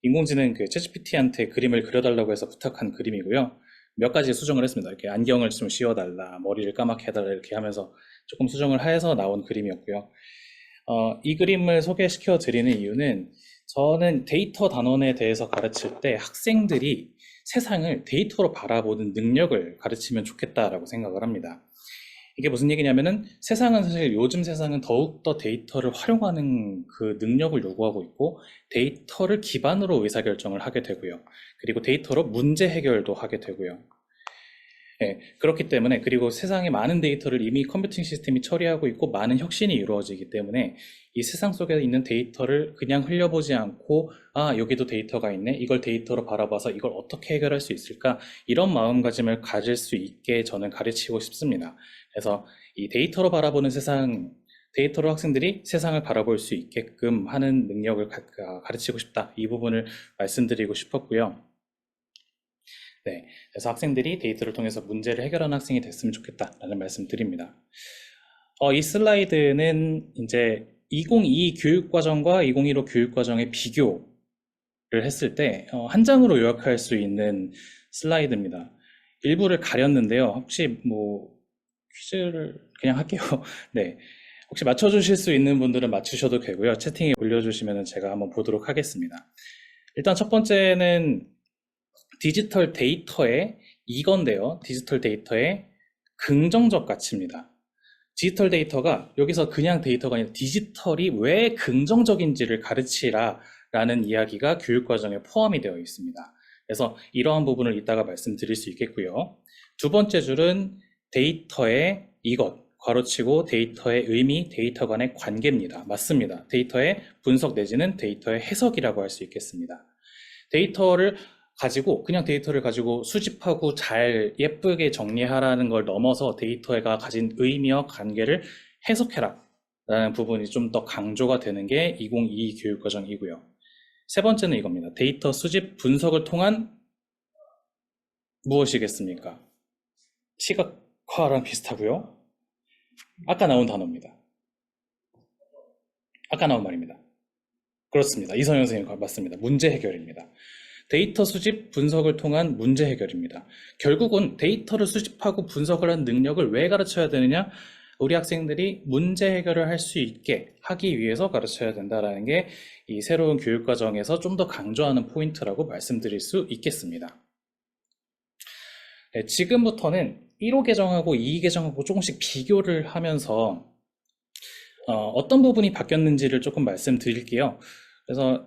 인공지능 그 챗GPT한테 그림을 그려달라고 해서 부탁한 그림이고요. 몇 가지 수정을 했습니다. 이렇게 안경을 좀 씌워달라, 머리를 까맣게 해달라 이렇게 하면서 조금 수정을 해서 나온 그림이었고요. 이 그림을 소개시켜 드리는 이유는, 저는 데이터 단원에 대해서 가르칠 때 학생들이 세상을 데이터로 바라보는 능력을 가르치면 좋겠다라고 생각을 합니다. 이게 무슨 얘기냐면은, 요즘 세상은 더욱더 데이터를 활용하는 그 능력을 요구하고 있고, 데이터를 기반으로 의사결정을 하게 되고요. 그리고 데이터로 문제 해결도 하게 되고요. 그렇기 때문에, 그리고 세상에 많은 데이터를 이미 컴퓨팅 시스템이 처리하고 있고 많은 혁신이 이루어지기 때문에, 이 세상 속에 있는 데이터를 그냥 흘려보지 않고, 여기도 데이터가 있네, 이걸 데이터로 바라봐서 이걸 어떻게 해결할 수 있을까, 이런 마음가짐을 가질 수 있게 저는 가르치고 싶습니다. 그래서 이 데이터로 바라보는 세상, 데이터로 학생들이 세상을 바라볼 수 있게끔 하는 능력을 가르치고 싶다, 이 부분을 말씀드리고 싶었고요. 네, 그래서 학생들이 데이터를 통해서 문제를 해결하는 학생이 됐으면 좋겠다라는 말씀 드립니다. 이 슬라이드는 이제 2022 교육과정과 2015 교육과정의 비교를 했을 때 한 장으로 요약할 수 있는 슬라이드입니다. 일부를 가렸는데요. 혹시 뭐 퀴즈를 그냥 할게요. 네. 혹시 맞춰주실 수 있는 분들은 맞추셔도 되고요. 채팅에 올려주시면 제가 한번 보도록 하겠습니다. 일단 첫 번째는 디지털 데이터의 이건데요. 디지털 데이터의 긍정적 가치입니다. 디지털 데이터가 여기서 그냥 데이터가 아니라 디지털이 왜 긍정적인지를 가르치라 라는 이야기가 교육과정에 포함이 되어 있습니다. 그래서 이러한 부분을 이따가 말씀드릴 수 있겠고요. 두 번째 줄은 데이터의 이것, 괄호치고 데이터의 의미, 데이터 간의 관계입니다. 맞습니다. 데이터의 분석 내지는 데이터의 해석이라고 할 수 있겠습니다. 데이터를 가지고 그냥 데이터를 가지고 수집하고 잘 예쁘게 정리하라는 걸 넘어서 데이터가 가진 의미와 관계를 해석해라 라는 부분이 좀 더 강조가 되는 게 2022 교육과정이고요. 세 번째는 이겁니다. 데이터 수집 분석을 통한 무엇이겠습니까? 시각화랑 비슷하고요. 아까 나온 단어입니다. 아까 나온 말입니다. 그렇습니다. 이성현 선생님 맞습니다. 문제 해결입니다. 데이터 수집 분석을 통한 문제 해결입니다. 결국은 데이터를 수집하고 분석을 한 능력을 왜 가르쳐야 되느냐? 우리 학생들이 문제 해결을 할 수 있게 하기 위해서 가르쳐야 된다는 게 이 새로운 교육과정에서 좀 더 강조하는 포인트라고 말씀드릴 수 있겠습니다. 네, 지금부터는 1호 개정하고 2호 개정하고 조금씩 비교를 하면서 어떤 부분이 바뀌었는지를 조금 말씀드릴게요. 그래서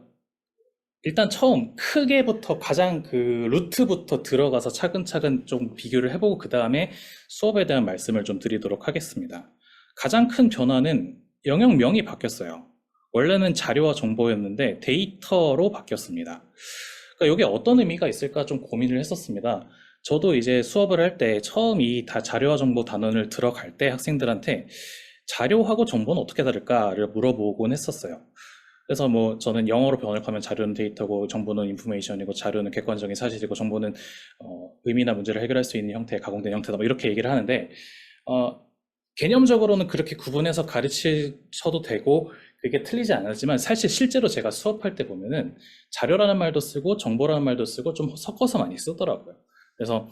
일단 처음 크게부터 가장 그 루트부터 들어가서 차근차근 좀 비교를 해보고 그 다음에 수업에 대한 말씀을 좀 드리도록 하겠습니다. 가장 큰 변화는 영역명이 바뀌었어요. 원래는 자료와 정보였는데 데이터로 바뀌었습니다. 그러니까 이게 어떤 의미가 있을까 좀 고민을 했었습니다. 저도 이제 수업을 할 때 처음 이 자료와 정보 단원을 들어갈 때 학생들한테 자료하고 정보는 어떻게 다를까를 물어보곤 했었어요. 그래서 뭐 저는 영어로 번역하면 자료는 데이터고 정보는 인포메이션이고 자료는 객관적인 사실이고 정보는 의미나 문제를 해결할 수 있는 형태의 가공된 형태다 뭐 이렇게 얘기를 하는데 개념적으로는 그렇게 구분해서 가르치셔도 되고 그게 틀리지 않았지만 사실 실제로 제가 수업할 때 보면은 자료라는 말도 쓰고 정보라는 말도 쓰고 좀 섞어서 많이 쓰더라고요. 그래서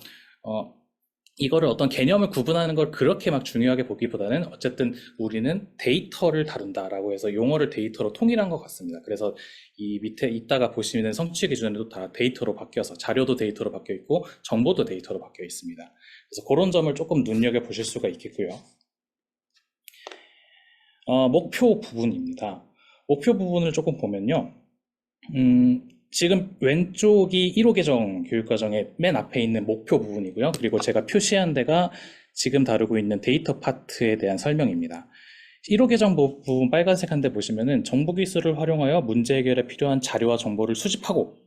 이거를 어떤 개념을 구분하는 걸 그렇게 막 중요하게 보기보다는 어쨌든 우리는 데이터를 다룬다라고 해서 용어를 데이터로 통일한 것 같습니다. 그래서 이 밑에 이따가 보시는 성취 기준에도 다 데이터로 바뀌어서 자료도 데이터로 바뀌어 있고 정보도 데이터로 바뀌어 있습니다. 그래서 그런 점을 조금 눈여겨보실 수가 있겠고요. 목표 부분입니다. 목표 부분을 조금 보면요. 지금 왼쪽이 1호 개정 교육과정의 맨 앞에 있는 목표 부분이고요. 그리고 제가 표시한 데가 지금 다루고 있는 데이터 파트에 대한 설명입니다. 1호 개정 부분 빨간색 한 데 보시면은 정보기술을 활용하여 문제 해결에 필요한 자료와 정보를 수집하고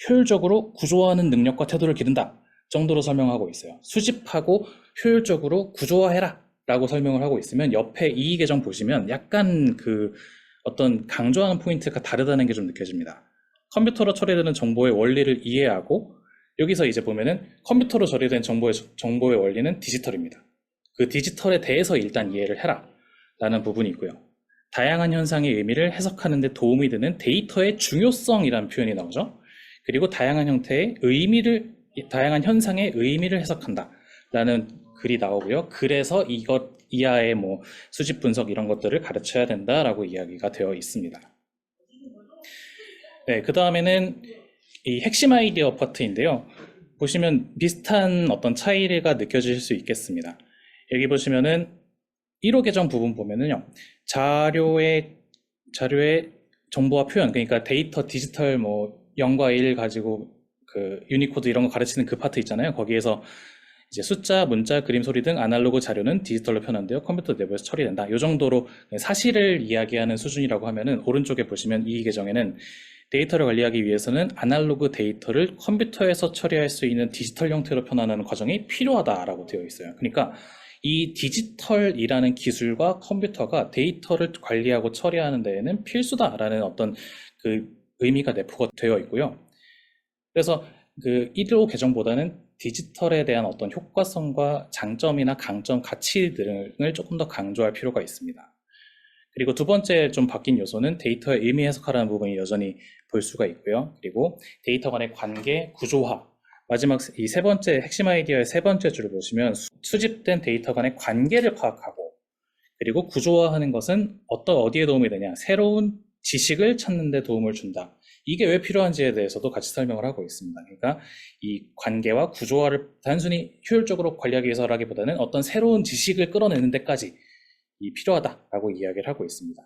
효율적으로 구조화하는 능력과 태도를 기른다 정도로 설명하고 있어요. 수집하고 효율적으로 구조화해라 라고 설명을 하고 있으면 옆에 2 개정 보시면 약간 그 어떤 강조하는 포인트가 다르다는 게 좀 느껴집니다. 컴퓨터로 처리되는 정보의 원리를 이해하고 여기서 이제 보면은 컴퓨터로 처리된 정보의 원리는 디지털입니다. 그 디지털에 대해서 일단 이해를 해라 라는 부분이 있고요. 다양한 현상의 의미를 해석하는 데 도움이 되는 데이터의 중요성이라는 표현이 나오죠. 그리고 다양한 현상의 의미를 해석한다 라는 글이 나오고요. 그래서 이것 이하의 뭐 수집 분석 이런 것들을 가르쳐야 된다라고 이야기가 되어 있습니다. 네, 그 다음에는 이 핵심 아이디어 파트인데요. 보시면 비슷한 어떤 차이가 느껴질 수 있겠습니다. 여기 보시면은 1호 개정 부분 보면은요. 자료의 정보와 표현, 그러니까 데이터 디지털 뭐 0과 1 가지고 그 유니코드 이런 거 가르치는 그 파트 있잖아요. 거기에서 이제 숫자, 문자, 그림, 소리 등 아날로그 자료는 디지털로 표현되어 컴퓨터 내부에서 처리된다. 이 정도로 사실을 이야기하는 수준이라고 하면은 오른쪽에 보시면 이 개정에는 데이터를 관리하기 위해서는 아날로그 데이터를 컴퓨터에서 처리할 수 있는 디지털 형태로 변환하는 과정이 필요하다라고 되어 있어요. 그러니까 이 디지털이라는 기술과 컴퓨터가 데이터를 관리하고 처리하는 데에는 필수다라는 어떤 그 의미가 내포가 되어 있고요. 그래서 그 1호 계정보다는 디지털에 대한 어떤 효과성과 장점이나 강점, 가치 등을 조금 더 강조할 필요가 있습니다. 그리고 두 번째 좀 바뀐 요소는 데이터의 의미 해석하라는 부분이 여전히 볼 수가 있고요. 그리고 데이터 간의 관계, 구조화. 마지막 이 세 번째 핵심 아이디어의 세 번째 줄을 보시면 수집된 데이터 간의 관계를 파악하고 그리고 구조화하는 것은 어디에 도움이 되냐? 새로운 지식을 찾는 데 도움을 준다. 이게 왜 필요한지에 대해서도 같이 설명을 하고 있습니다. 그러니까 이 관계와 구조화를 단순히 효율적으로 관리하기 위해서라기보다는 어떤 새로운 지식을 끌어내는 데까지 필요하다라고 이야기를 하고 있습니다.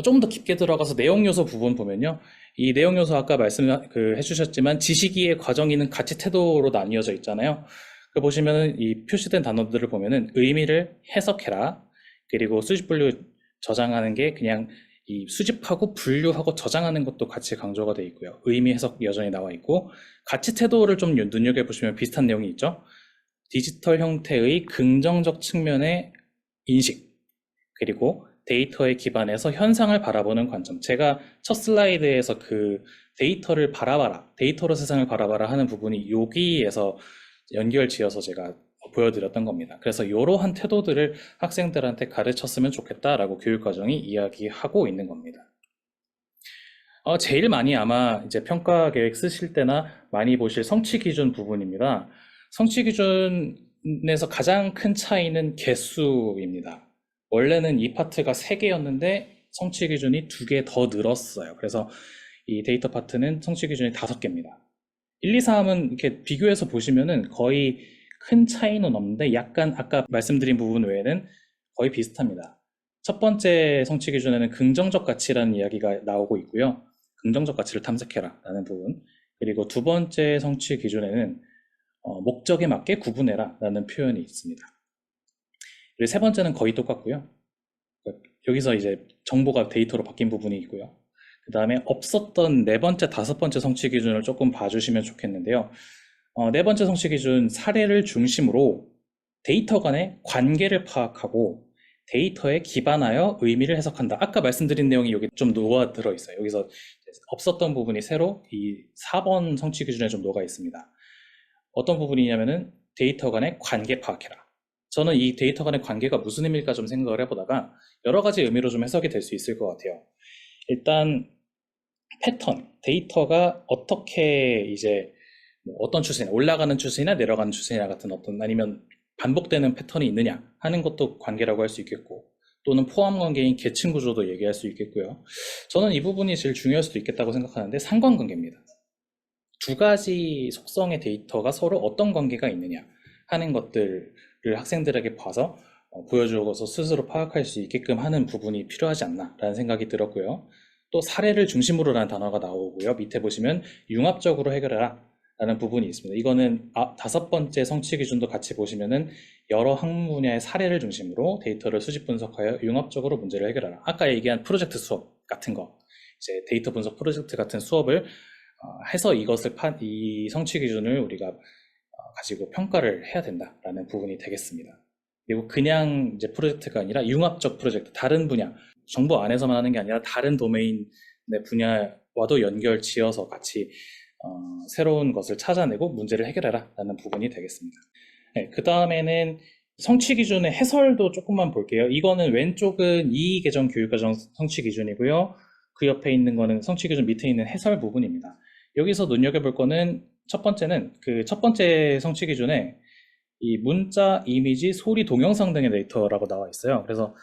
좀 더 깊게 들어가서 내용 요소 부분 보면요. 이 내용 요소 아까 해주셨지만 지식이의 과정이는 가치 태도로 나뉘어져 있잖아요. 그 보시면은 이 표시된 단어들을 보면은 의미를 해석해라. 그리고 수집 분류 저장하는 게 그냥 이 수집하고 분류하고 저장하는 것도 같이 강조가 되어 있고요. 의미 해석 여전히 나와 있고 가치 태도를 좀 눈여겨보시면 비슷한 내용이 있죠. 디지털 형태의 긍정적 측면의 인식 그리고 데이터에 기반해서 현상을 바라보는 관점. 제가 첫 슬라이드에서 그 데이터를 바라봐라, 데이터로 세상을 바라봐라 하는 부분이 여기에서 연결 지어서 제가 보여드렸던 겁니다. 그래서 이러한 태도들을 학생들한테 가르쳤으면 좋겠다라고 교육과정이 이야기하고 있는 겁니다. 제일 많이 아마 이제 평가 계획 쓰실 때나 많이 보실 성취 기준 부분입니다. 성취 기준에서 가장 큰 차이는 개수입니다. 원래는 이 파트가 3개였는데 성취 기준이 2개 더 늘었어요. 그래서 이 데이터 파트는 성취 기준이 5개입니다. 1, 2, 3은 이렇게 비교해서 보시면은 거의 큰 차이는 없는데 약간 아까 말씀드린 부분 외에는 거의 비슷합니다. 첫 번째 성취 기준에는 긍정적 가치라는 이야기가 나오고 있고요. 긍정적 가치를 탐색해라 라는 부분. 그리고 두 번째 성취 기준에는 목적에 맞게 구분해라 라는 표현이 있습니다. 그리고 세 번째는 거의 똑같고요. 여기서 이제 정보가 데이터로 바뀐 부분이 있고요. 그 다음에 없었던 네 번째, 다섯 번째 성취 기준을 조금 봐주시면 좋겠는데요. 네 번째 성취 기준 사례를 중심으로 데이터 간의 관계를 파악하고 데이터에 기반하여 의미를 해석한다. 아까 말씀드린 내용이 여기 좀 녹아 들어 있어요. 여기서 없었던 부분이 새로 이 4번 성취 기준에 좀 녹아 있습니다. 어떤 부분이냐면은 데이터 간의 관계 파악해라. 저는 이 데이터 간의 관계가 무슨 의미일까 좀 생각을 해보다가 여러 가지 의미로 좀 해석이 될 수 있을 것 같아요. 일단 패턴, 데이터가 어떻게 이제 어떤 추세나 올라가는 추세나 내려가는 추세나 같은 어떤 아니면 반복되는 패턴이 있느냐 하는 것도 관계라고 할 수 있겠고 또는 포함 관계인 계층 구조도 얘기할 수 있겠고요. 저는 이 부분이 제일 중요할 수도 있겠다고 생각하는데 상관관계입니다. 두 가지 속성의 데이터가 서로 어떤 관계가 있느냐 하는 것들을 학생들에게 봐서 보여주어서 스스로 파악할 수 있게끔 하는 부분이 필요하지 않나라는 생각이 들었고요. 또 사례를 중심으로라는 단어가 나오고요. 밑에 보시면 융합적으로 해결해라 라는 부분이 있습니다. 이거는 다섯 번째 성취 기준도 같이 보시면은 여러 학문 분야의 사례를 중심으로 데이터를 수집 분석하여 융합적으로 문제를 해결하라. 아까 얘기한 프로젝트 수업 같은 거, 이제 데이터 분석 프로젝트 같은 수업을 해서 이 성취 기준을 우리가 가지고 평가를 해야 된다라는 부분이 되겠습니다. 그리고 그냥 이제 프로젝트가 아니라 융합적 프로젝트, 다른 분야, 정부 안에서만 하는 게 아니라 다른 도메인의 분야와도 연결 지어서 같이 새로운 것을 찾아내고 문제를 해결해라 라는 부분이 되겠습니다. 네, 그 다음에는 성취 기준의 해설도 조금만 볼게요. 이거는 왼쪽은 이계정 교육과정 성취 기준이고요. 그 옆에 있는 거는 성취 기준 밑에 있는 해설 부분입니다. 여기서 눈여겨볼 거는 첫 번째는 그 첫 번째 성취 기준에 이 문자, 이미지, 소리, 동영상 등의 데이터라고 나와 있어요. 그래서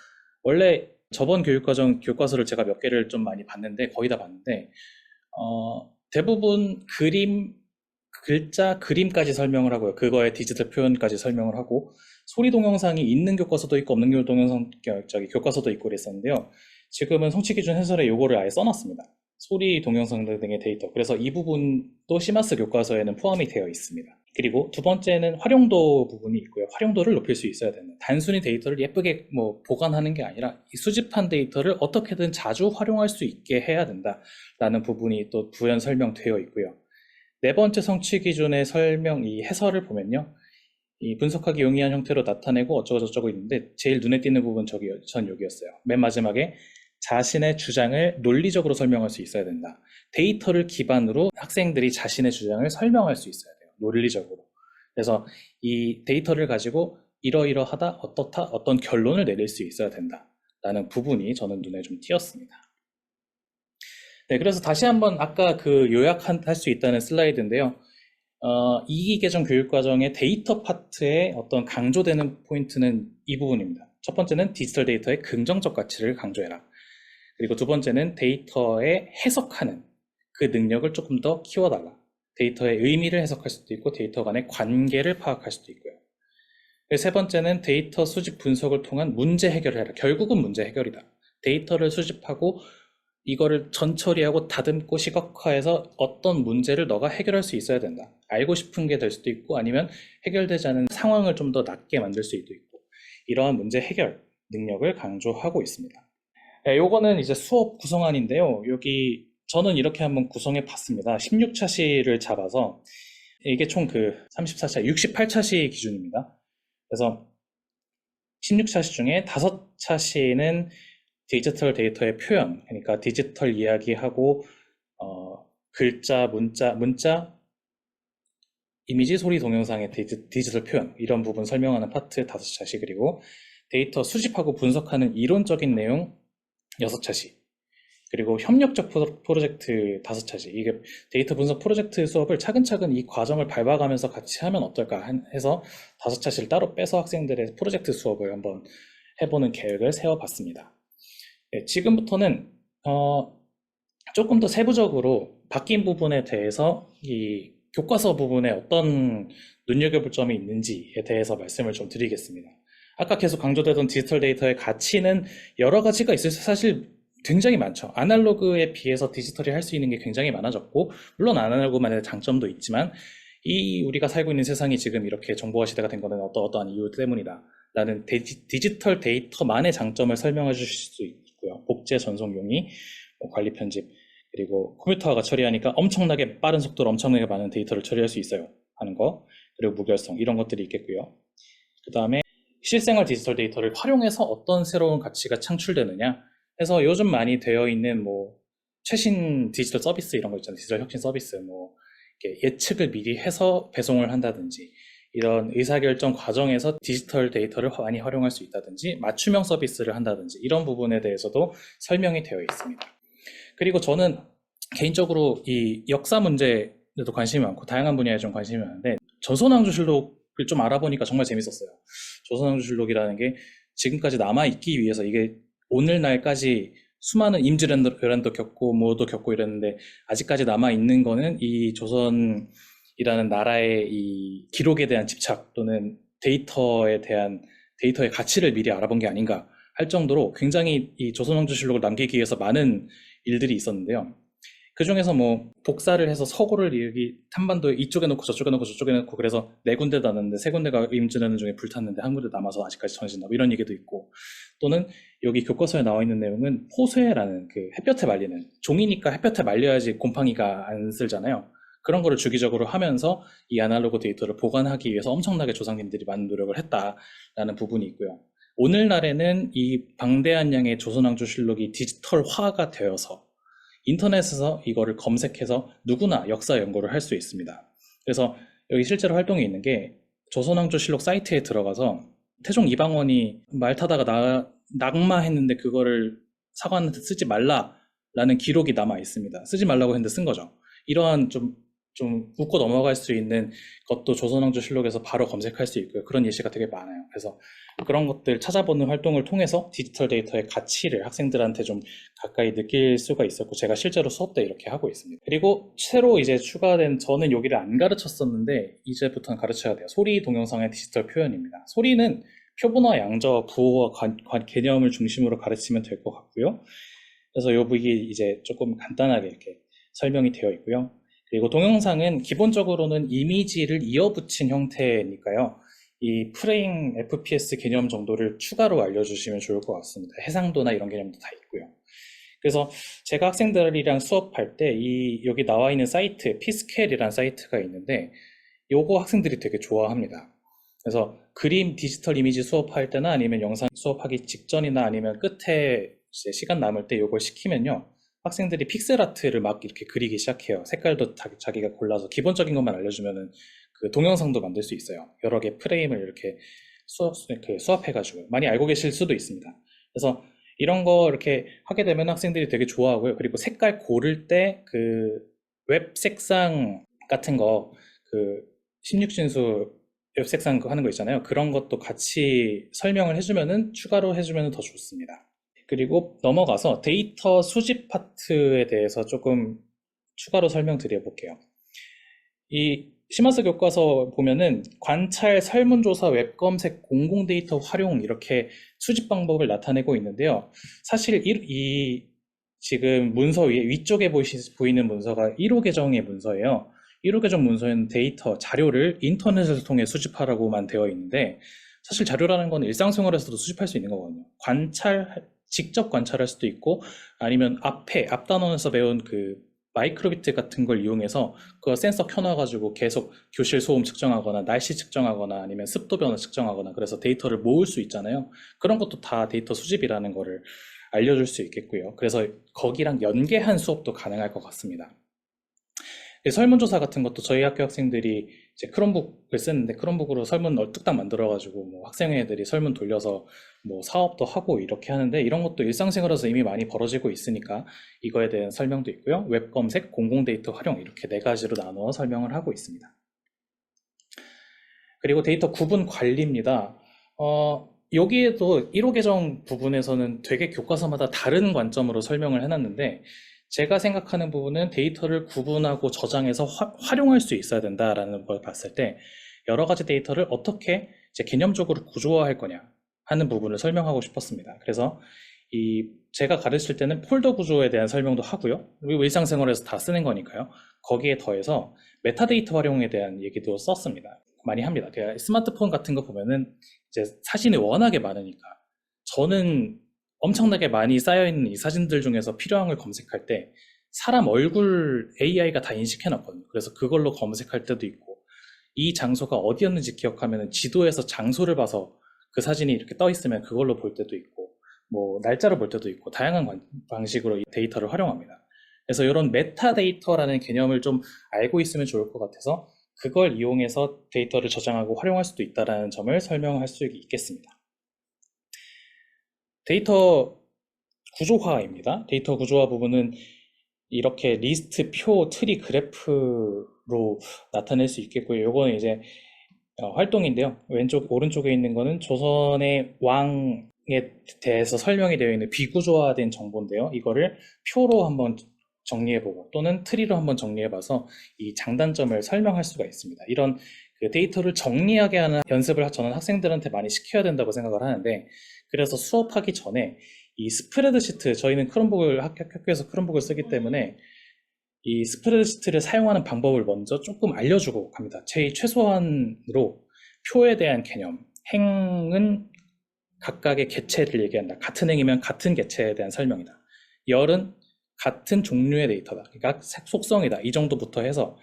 원래 저번 교육과정 교과서를 제가 몇 개를 좀 많이 봤는데 거의 다 봤는데 대부분 그림, 글자, 그림까지 설명을 하고요. 그거의 디지털 표현까지 설명을 하고 소리 동영상이 있는 교과서도 있고 없는 동영상 교과서도 있고 그랬었는데요. 지금은 성취 기준 해설에 요거를 아예 써놨습니다. 소리 동영상 등의 데이터. 그래서 이 부분도 시마스 교과서에는 포함이 되어 있습니다. 그리고 두 번째는 활용도 부분이 있고요. 활용도를 높일 수 있어야 된다. 단순히 데이터를 예쁘게 보관하는 게 아니라 이 수집한 데이터를 어떻게든 자주 활용할 수 있게 해야 된다라는 부분이 또 부연 설명되어 있고요. 네 번째 성취 기준의 설명, 이 해설을 보면요. 이 분석하기 용이한 형태로 나타내고 어쩌고저쩌고 있는데 제일 눈에 띄는 부분 전 여기였어요. 맨 마지막에 자신의 주장을 논리적으로 설명할 수 있어야 된다. 데이터를 기반으로 학생들이 자신의 주장을 설명할 수 있어야 돼요. 논리적으로. 그래서 이 데이터를 가지고 이러이러하다, 어떻다, 어떤 결론을 내릴 수 있어야 된다. 라는 부분이 저는 눈에 좀 띄었습니다. 네, 그래서 다시 한번 아까 그 요약할 수 있다는 슬라이드인데요. 이기계정 교육과정의 데이터 파트에 어떤 강조되는 포인트는 이 부분입니다. 첫 번째는 디지털 데이터의 긍정적 가치를 강조해라. 그리고 두 번째는 데이터에 해석하는 그 능력을 조금 더 키워달라. 데이터의 의미를 해석할 수도 있고 데이터 간의 관계를 파악할 수도 있고요. 세 번째는 데이터 수집 분석을 통한 문제 해결을 해라. 결국은 문제 해결이다. 데이터를 수집하고 이거를 전처리하고 다듬고 시각화해서 어떤 문제를 너가 해결할 수 있어야 된다. 알고 싶은 게 될 수도 있고 아니면 해결되지 않은 상황을 좀 더 낫게 만들 수도 있고 이러한 문제 해결 능력을 강조하고 있습니다. 네, 요거는 이제 수업 구성안인데요. 여기 저는 이렇게 한번 구성해 봤습니다. 16차시를 잡아서 이게 총 그 34차, 68차시 기준입니다. 그래서 16차시 중에 5차시는 디지털 데이터의 표현, 그러니까 디지털 이야기하고 글자, 문자, 이미지, 소리, 동영상의 디지털 표현 이런 부분 설명하는 파트 5차시 그리고 데이터 수집하고 분석하는 이론적인 내용 6차시 그리고 협력적 프로젝트 5차시 이게 데이터 분석 프로젝트 수업을 차근차근 이 과정을 밟아가면서 같이 하면 어떨까 해서 5차시를 따로 빼서 학생들의 프로젝트 수업을 한번 해보는 계획을 세워봤습니다. 네, 지금부터는 조금 더 세부적으로 바뀐 부분에 대해서 이 교과서 부분에 어떤 눈여겨볼 점이 있는지에 대해서 말씀을 좀 드리겠습니다. 아까 계속 강조되던 디지털 데이터의 가치는 여러 가지가 있어서 사실 굉장히 많죠. 아날로그에 비해서 디지털이 할 수 있는 게 굉장히 많아졌고 물론 아날로그만의 장점도 있지만 우리가 살고 있는 세상이 지금 이렇게 정보화 시대가 된 거는 어떠한 이유 때문이다 라는 디지털 데이터만의 장점을 설명해 주실 수 있고요. 복제 전송 용이, 관리 편집 그리고 컴퓨터화가 처리하니까 엄청나게 빠른 속도로 엄청나게 많은 데이터를 처리할 수 있어요 하는 거 그리고 무결성 이런 것들이 있겠고요. 그 다음에 실생활 디지털 데이터를 활용해서 어떤 새로운 가치가 창출되느냐 해서 요즘 많이 되어 있는 뭐 최신 디지털 서비스 이런 거 있잖아요. 디지털 혁신 서비스 뭐 예측을 미리 해서 배송을 한다든지 이런 의사결정 과정에서 디지털 데이터를 많이 활용할 수 있다든지 맞춤형 서비스를 한다든지 이런 부분에 대해서도 설명이 되어 있습니다. 그리고 저는 개인적으로 이 역사 문제에도 관심이 많고 다양한 분야에 좀 관심이 많은데 조선왕조실록을 좀 알아보니까 정말 재밌었어요. 조선왕조실록이라는 게 지금까지 남아있기 위해서 이게 오늘날까지 수많은 임진왜란도 겪고 뭐도 겪고 이랬는데 아직까지 남아있는 거는 이 조선이라는 나라의 이 기록에 대한 집착 또는 데이터의 가치를 미리 알아본 게 아닌가 할 정도로 굉장히 이 조선왕조실록을 남기기 위해서 많은 일들이 있었는데요. 그 중에서 뭐 복사를 해서 서고를 여기 한반도에 이쪽에 놓고 저쪽에 놓고 저쪽에 놓고 그래서 4군데 놨는데 3군데가 임진왜란 중에 불탔는데 한 군데 남아서 아직까지 전신나고 이런 얘기도 있고 또는 여기 교과서에 나와 있는 내용은 포쇄라는 그 햇볕에 말리는 종이니까 햇볕에 말려야지 곰팡이가 안 쓸잖아요. 그런 거를 주기적으로 하면서 이 아날로그 데이터를 보관하기 위해서 엄청나게 조상님들이 많은 노력을 했다라는 부분이 있고요. 오늘날에는 이 방대한 양의 조선왕조실록이 디지털화가 되어서 인터넷에서 이거를 검색해서 누구나 역사 연구를 할 수 있습니다. 그래서 여기 실제로 활동이 있는 게 조선왕조실록 사이트에 들어가서 태종 이방원이 말 타다가 낙마했는데 그거를 사관한테 쓰지 말라라는 기록이 남아 있습니다. 쓰지 말라고 했는데 쓴 거죠. 이러한 좀 웃고 넘어갈 수 있는 것도 조선왕조실록에서 바로 검색할 수 있고요. 그런 예시가 되게 많아요. 그래서 그런 것들 찾아보는 활동을 통해서 디지털 데이터의 가치를 학생들한테 좀 가까이 느낄 수가 있었고 제가 실제로 수업 때 이렇게 하고 있습니다. 그리고 새로 이제 추가된 저는 여기를 안 가르쳤었는데 이제부터는 가르쳐야 돼요. 소리 동영상의 디지털 표현입니다. 소리는 표본화, 양저, 부호와 개념을 중심으로 가르치면 될 것 같고요. 그래서 요 부분이 이제 조금 간단하게 이렇게 설명이 되어 있고요. 그리고 동영상은 기본적으로는 이미지를 이어붙인 형태니까요. 이 프레임 FPS 개념 정도를 추가로 알려주시면 좋을 것 같습니다. 해상도나 이런 개념도 다 있고요. 그래서 제가 학생들이랑 수업할 때 여기 나와 있는 사이트, 피스켈이라는 사이트가 있는데 요거 학생들이 되게 좋아합니다. 그래서 그림 디지털 이미지 수업할 때나 아니면 영상 수업하기 직전이나 아니면 끝에 이제 시간 남을 때 이걸 시키면요. 학생들이 픽셀 아트를 막 이렇게 그리기 시작해요. 색깔도 자기가 골라서 기본적인 것만 알려주면은 그 동영상도 만들 수 있어요. 여러 개 프레임을 이렇게 수합해가지고 많이 알고 계실 수도 있습니다. 그래서 이런 거 이렇게 하게 되면 학생들이 되게 좋아하고요. 그리고 색깔 고를 때 그 웹 색상 같은 거, 그 16진수 웹 색상 하는 거 있잖아요. 그런 것도 같이 설명을 해주면은, 추가로 해주면은 더 좋습니다. 그리고 넘어가서 데이터 수집 파트에 대해서 조금 추가로 설명드려 볼게요. 이 시마스 교과서 보면은 관찰, 설문조사, 웹검색, 공공 데이터 활용 이렇게 수집 방법을 나타내고 있는데요. 사실 지금 문서 위쪽에 보이는 문서가 1호 계정의 문서예요. 1호 계정 문서에는 데이터, 자료를 인터넷을 통해 수집하라고만 되어 있는데, 사실 자료라는 건 일상생활에서도 수집할 수 있는 거거든요. 직접 관찰할 수도 있고, 아니면 앞 단원에서 배운 그 마이크로비트 같은 걸 이용해서 그 센서 켜놔가지고 계속 교실 소음 측정하거나 날씨 측정하거나 아니면 습도 변화 측정하거나, 그래서 데이터를 모을 수 있잖아요. 그런 것도 다 데이터 수집이라는 거를 알려줄 수 있겠고요. 그래서 거기랑 연계한 수업도 가능할 것 같습니다. 설문조사 같은 것도 저희 학교 학생들이 이제 크롬북을 쓰는데, 크롬북으로 설문 뚝딱 만들어가지고 뭐 학생회들이 설문 돌려서 뭐 사업도 하고 이렇게 하는데, 이런 것도 일상생활에서 이미 많이 벌어지고 있으니까 이거에 대한 설명도 있고요. 웹 검색, 공공 데이터 활용, 이렇게 네 가지로 나누어 설명을 하고 있습니다. 그리고 데이터 구분 관리입니다. 여기에도 1호 계정 부분에서는 되게 교과서마다 다른 관점으로 설명을 해놨는데, 제가 생각하는 부분은 데이터를 구분하고 저장해서 활용할 수 있어야 된다라는 걸 봤을 때, 여러 가지 데이터를 어떻게 이제 개념적으로 구조화할 거냐 하는 부분을 설명하고 싶었습니다. 그래서 제가 가르칠 때는 폴더 구조에 대한 설명도 하고요. 그리고 일상생활에서 다 쓰는 거니까요. 거기에 더해서 메타데이터 활용에 대한 얘기도 썼습니다. 많이 합니다. 스마트폰 같은 거 보면은 이제 사진이 워낙에 많으니까, 저는 엄청나게 많이 쌓여있는 이 사진들 중에서 필요한 걸 검색할 때 사람 얼굴 AI가 다 인식해놨거든요. 그래서 그걸로 검색할 때도 있고, 이 장소가 어디였는지 기억하면 지도에서 장소를 봐서 그 사진이 이렇게 떠 있으면 그걸로 볼 때도 있고, 뭐 날짜로 볼 때도 있고, 다양한 방식으로 이 데이터를 활용합니다. 그래서 이런 메타데이터라는 개념을 좀 알고 있으면 좋을 것 같아서, 그걸 이용해서 데이터를 저장하고 활용할 수도 있다는 점을 설명할 수 있겠습니다. 데이터 구조화입니다. 데이터 구조화 부분은 이렇게 리스트, 표, 트리, 그래프로 나타낼 수 있겠고요. 요거는 이제 활동인데요. 오른쪽에 있는 거는 조선의 왕에 대해서 설명이 되어 있는 비구조화된 정보인데요. 이거를 표로 한번 정리해보고 또는 트리로 한번 정리해봐서 이 장단점을 설명할 수가 있습니다. 이런 그 데이터를 정리하게 하는 연습을 저는 학생들한테 많이 시켜야 된다고 생각을 하는데, 그래서 수업하기 전에 이 스프레드시트, 저희는 학교에서 크롬북을 쓰기 때문에 이 스프레드시트를 사용하는 방법을 먼저 조금 알려주고 갑니다. 최소한으로 표에 대한 개념, 행은 각각의 개체를 얘기한다. 같은 행이면 같은 개체에 대한 설명이다. 열은 같은 종류의 데이터다. 그러니까 속성이다. 이 정도부터 해서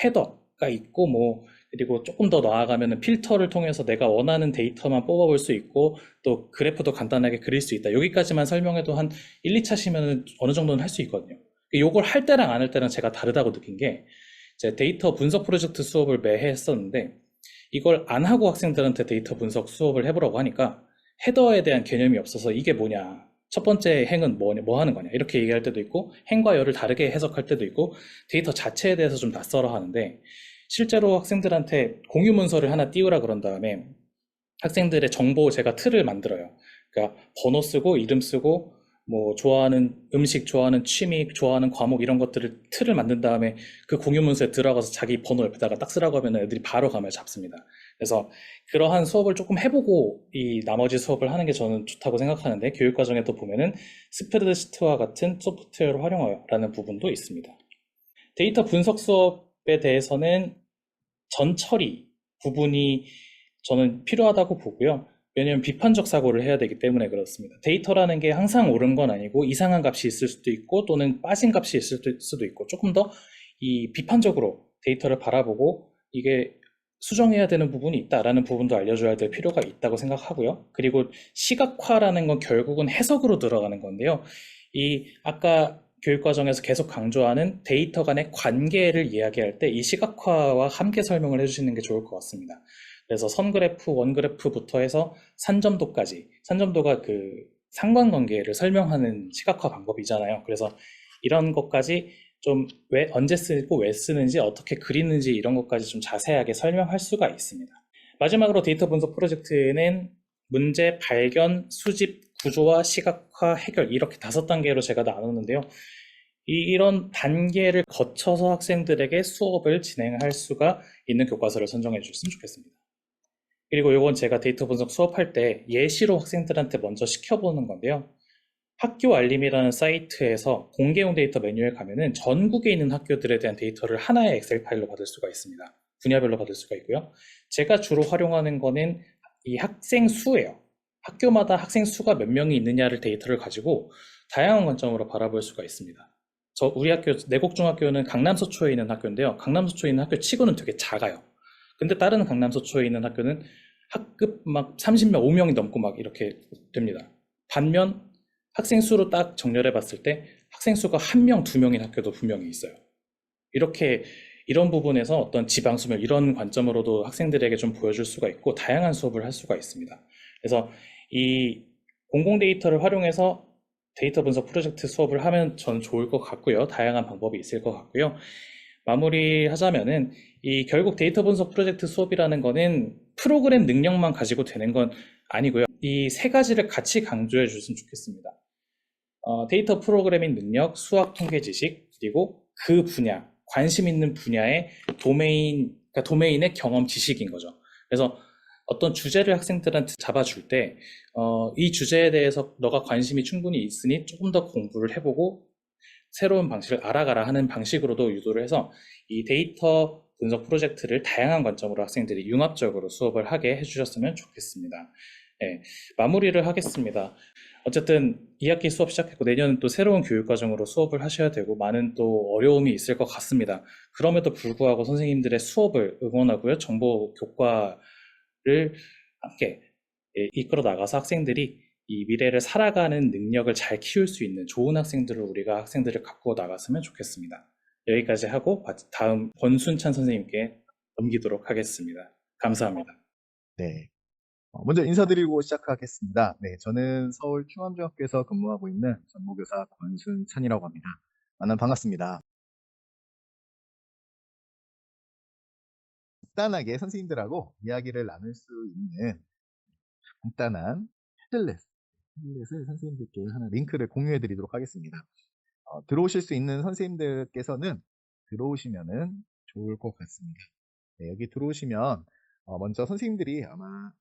헤더가 있고, 뭐 그리고 조금 더 나아가면 필터를 통해서 내가 원하는 데이터만 뽑아볼 수 있고, 또 그래프도 간단하게 그릴 수 있다. 여기까지만 설명해도 한 1, 2차시면 어느 정도는 할 수 있거든요. 요걸 할 때랑 안 할 때랑 제가 다르다고 느낀 게, 이제 데이터 분석 프로젝트 수업을 매해 했었는데, 이걸 안 하고 학생들한테 데이터 분석 수업을 해보라고 하니까 헤더에 대한 개념이 없어서 이게 뭐냐, 첫 번째 행은 뭐 하는 거냐 이렇게 얘기할 때도 있고, 행과 열을 다르게 해석할 때도 있고, 데이터 자체에 대해서 좀 낯설어 하는데, 실제로 학생들한테 공유 문서를 하나 띄우라 그런 다음에 학생들의 정보 제가 틀을 만들어요. 그러니까 번호 쓰고 이름 쓰고 뭐 좋아하는 음식, 좋아하는 취미, 좋아하는 과목 이런 것들을 틀을 만든 다음에 그 공유 문서에 들어가서 자기 번호 옆에다가 딱 쓰라고 하면 애들이 바로 감을 잡습니다. 그래서 그러한 수업을 조금 해보고 이 나머지 수업을 하는 게 저는 좋다고 생각하는데, 교육과정에도 보면은 스프레드시트와 같은 소프트웨어를 활용하라는 부분도 있습니다. 데이터 분석 수업에 대해서는 전처리 부분이 저는 필요하다고 보고요. 왜냐하면 비판적 사고를 해야 되기 때문에 그렇습니다. 데이터라는 게 항상 옳은 건 아니고 이상한 값이 있을 수도 있고 또는 빠진 값이 있을 수도 있고, 조금 더 이 비판적으로 데이터를 바라보고 이게 수정해야 되는 부분이 있다라는 부분도 알려줘야 될 필요가 있다고 생각하고요. 그리고 시각화라는 건 결국은 해석으로 들어가는 건데요. 이 아까 교육과정에서 계속 강조하는 데이터 간의 관계를 이야기할 때 이 시각화와 함께 설명을 해주시는 게 좋을 것 같습니다. 그래서 선그래프, 원그래프부터 해서 산점도까지, 산점도가 그 상관관계를 설명하는 시각화 방법이잖아요. 그래서 이런 것까지 좀 왜, 언제 쓰고 왜 쓰는지, 어떻게 그리는지 이런 것까지 좀 자세하게 설명할 수가 있습니다. 마지막으로 데이터 분석 프로젝트는 문제 발견, 수집, 구조화, 시각화, 해결 이렇게 5단계로 제가 나누는데요. 이런 단계를 거쳐서 학생들에게 수업을 진행할 수가 있는 교과서를 선정해 주셨으면 좋겠습니다. 그리고 이건 제가 데이터 분석 수업할 때 예시로 학생들한테 먼저 시켜보는 건데요. 학교 알림이라는 사이트에서 공개용 데이터 메뉴에 가면은 전국에 있는 학교들에 대한 데이터를 하나의 엑셀 파일로 받을 수가 있습니다. 분야별로 받을 수가 있고요. 제가 주로 활용하는 거는 이 학생 수예요. 학교마다 학생 수가 몇 명이 있느냐를 데이터를 가지고 다양한 관점으로 바라볼 수가 있습니다. 우리 학교, 내곡중학교는 강남 서초에 있는 학교인데요. 강남 서초에 있는 학교 치고는 되게 작아요. 근데 다른 강남 서초에 있는 학교는 학급 막 30명, 5명이 넘고 막 이렇게 됩니다. 반면 학생 수로 딱 정렬해 봤을 때 학생 수가 1명, 2명인 학교도 분명히 있어요. 이렇게 이런 부분에서 어떤 지방 수면 이런 관점으로도 학생들에게 좀 보여줄 수가 있고 다양한 수업을 할 수가 있습니다. 그래서 이 공공 데이터를 활용해서 데이터 분석 프로젝트 수업을 하면 저는 좋을 것 같고요. 다양한 방법이 있을 것 같고요. 마무리하자면은 이 결국 데이터 분석 프로젝트 수업이라는 거는 프로그램 능력만 가지고 되는 건 아니고요. 이 3가지를 같이 강조해 주셨으면 좋겠습니다. 데이터 프로그래밍 능력, 수학 통계 지식, 그리고 그 분야, 관심 있는 분야의 그러니까 도메인의 경험 지식인 거죠. 그래서 어떤 주제를 학생들한테 잡아줄 때, 이 주제에 대해서 너가 관심이 충분히 있으니 조금 더 공부를 해보고 새로운 방식을 알아가라 하는 방식으로도 유도를 해서 이 데이터 분석 프로젝트를 다양한 관점으로 학생들이 융합적으로 수업을 하게 해주셨으면 좋겠습니다. 네, 마무리를 하겠습니다. 어쨌든 2학기 수업 시작했고 내년은 또 새로운 교육과정으로 수업을 하셔야 되고 많은 또 어려움이 있을 것 같습니다. 그럼에도 불구하고 선생님들의 수업을 응원하고요. 정보 교과를 함께 이끌어 나가서 학생들이 이 미래를 살아가는 능력을 잘 키울 수 있는 좋은 학생들을 우리가 학생들을 갖고 나갔으면 좋겠습니다. 여기까지 하고 다음 권순찬 선생님께 넘기도록 하겠습니다. 감사합니다. 네. 먼저 인사드리고 시작하겠습니다. 네, 저는 서울 충암중학교에서 근무하고 있는 전무교사 권순찬이라고 합니다. 만나 반갑습니다. 간단하게 선생님들하고 이야기를 나눌 수 있는 간단한 패들렛을 선생님들께 하나 링크를 공유해 드리도록 하겠습니다. 들어오실 수 있는 선생님들께서는 들어오시면은 좋을 것 같습니다. 네, 여기 들어오시면 먼저 선생님들이 아마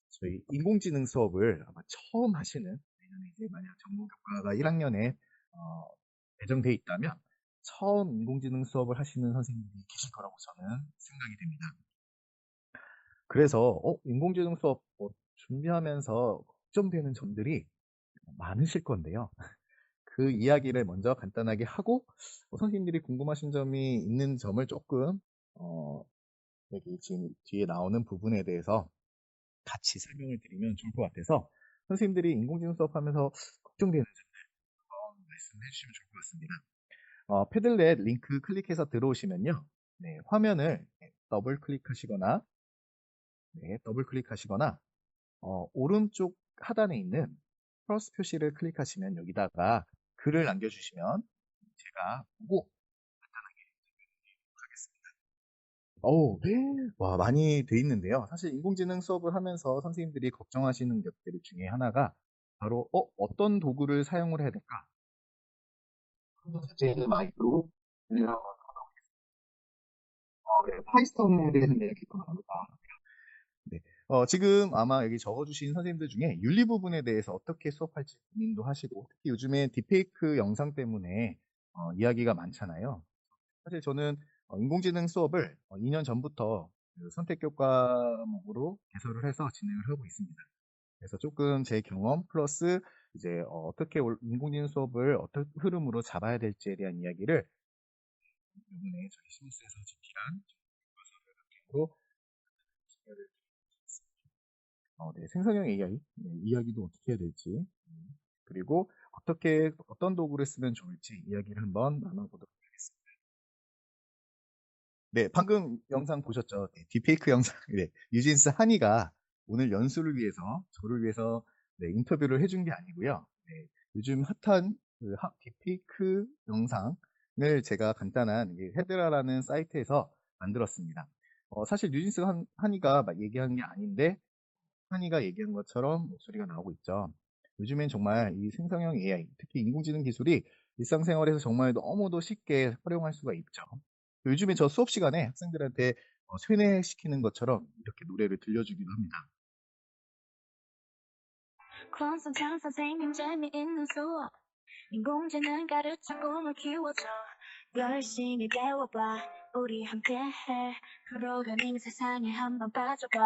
저희 인공지능 수업을 아마 처음 하시는 내년에 이제 만약 정보교과가 1학년에 배정돼 있다면 처음 인공지능 수업을 하시는 선생님들이 계실 거라고 저는 생각이 됩니다. 그래서 인공지능 수업 준비하면서 걱정되는 점들이 많으실 건데요. 그 이야기를 먼저 간단하게 하고 선생님들이 궁금하신 점이 있는 점을 조금 여기 지금 뒤에 나오는 부분에 대해서 같이 설명을 드리면 좋을 것 같아서 선생님들이 인공지능 수업하면서 걱정되는 점을 말씀해 주시면 좋을 것 같습니다. 패들렛 링크 클릭해서 들어오시면요. 네, 화면을 더블 클릭하시거나 오른쪽 하단에 있는 플러스 표시를 클릭하시면 여기다가 글을 남겨주시면 제가 보고 간단하게 설명드리도록 하겠습니다. 네. 와, 많이 돼 있는데요. 사실 인공지능 수업을 하면서 선생님들이 걱정하시는 것들 중에 하나가 바로 어떤 도구를 사용을 해야 될까? 첫 번째는 마이크로 파이썬에 대한 이야기가 나옵니다. 네. 지금 아마 여기 적어주신 선생님들 중에 윤리 부분에 대해서 어떻게 수업할지 고민도 하시고 특히 요즘에 딥페이크 영상 때문에 이야기가 많잖아요. 사실 저는 인공지능 수업을 2년 전부터 그 선택교과 과목으로 개설을 해서 진행을 하고 있습니다. 그래서 조금 제 경험 플러스 이제 어떻게 인공지능 수업을 어떤 흐름으로 잡아야 될지에 대한 이야기를 이번에 저희 시무스에서 집필한 교과서를 바탕으로 네, 생성형 AI 이야기도 어떻게 해야 될지 그리고 어떤 도구를 쓰면 좋을지 이야기를 한번 나눠보도록 하겠습니다. 네, 방금 영상 보셨죠? 네, 딥페이크 영상. 네, 뉴진스 한이가 오늘 연수를 위해서 저를 위해서 인터뷰를 해준 게 아니고요. 네, 요즘 핫한 딥페이크 영상을 제가 간단한 헤드라라는 사이트에서 만들었습니다. 사실 뉴진스 한이가 막 얘기한 게 아닌데 한이가 얘기한 것처럼 목소리가 나오고 있죠. 요즘엔 정말 이 생성형 AI, 특히 인공지능 기술이 일상생활에서 정말 너무도 쉽게 활용할 수가 있죠. 요즘에 저 수업 시간에 학생들한테 세뇌시키는 것처럼 이렇게 노래를 들려주기도 합니다. 권선창 선생님 재미있는 수업 인공지능 가르쳐 꿈을 키워줘 열심히 배워봐 우리 함께해 프로그래밍 세상에 한번 빠져봐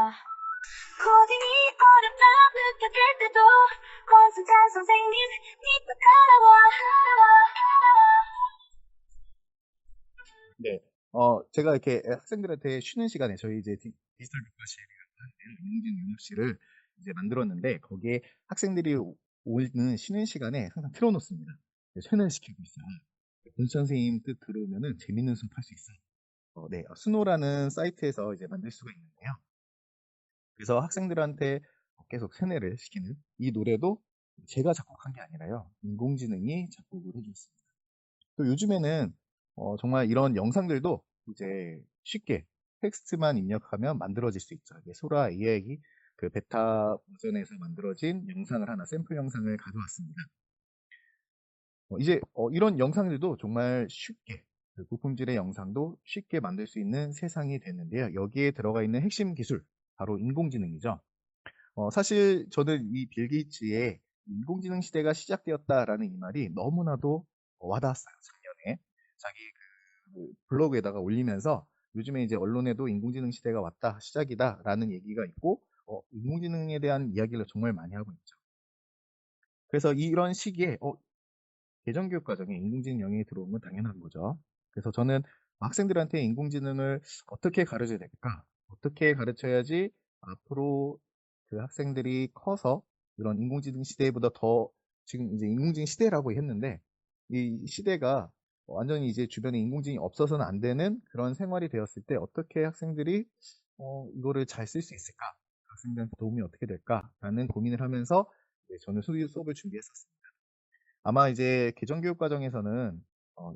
코딩이 어렵다 느껴질 때도 권선창 선생님 믿고 따라와 네. 제가 이렇게 학생들한테 쉬는 시간에 저희 이제 디지털 교과실이라고 하는 인공지능 응급실을 이제 만들었는데 거기에 학생들이 오는 쉬는 시간에 항상 틀어놓습니다. 세뇌를 시키고 있어요. 권 선생님 뜻 들으면은 재밌는 수업 할 수 있어요. 네, 스노라는 사이트에서 이제 만들 수가 있는데요. 그래서 학생들한테 계속 세뇌를 시키는 이 노래도 제가 작곡한 게 아니라요. 인공지능이 작곡을 해줬습니다. 또 요즘에는 정말 이런 영상들도 이제 쉽게 텍스트만 입력하면 만들어질 수 있죠. 이게 소라 AI 그 베타 버전에서 만들어진 영상을 하나 샘플 영상을 가져왔습니다. 이제 이런 영상들도 정말 쉽게 그 고품질의 영상도 쉽게 만들 수 있는 세상이 됐는데요. 여기에 들어가 있는 핵심 기술 바로 인공지능이죠. 사실 저는 이 빌 게이츠의 인공지능 시대가 시작되었다라는 이 말이 너무나도 와닿았어요. 작년에 자기 그 블로그에다가 올리면서 요즘에 이제 언론에도 인공지능 시대가 왔다, 시작이다라는 얘기가 있고 인공지능에 대한 이야기를 정말 많이 하고 있죠. 그래서 이런 시기에 개정교육 과정에 인공지능 영역이 들어오는 건 당연한 거죠. 그래서 저는 학생들한테 인공지능을 어떻게 가르쳐야 될까? 어떻게 가르쳐야지 앞으로 그 학생들이 커서 이런 인공지능 시대보다 더 지금 이제 인공지능 시대라고 했는데 이 시대가 완전히 이제 주변에 인공지능이 없어서는 안 되는 그런 생활이 되었을 때 어떻게 학생들이 이거를 잘 쓸 수 있을까? 학생들한테 도움이 어떻게 될까라는 고민을 하면서 저는 수업을 준비했었습니다. 아마 이제 개정교육 과정에서는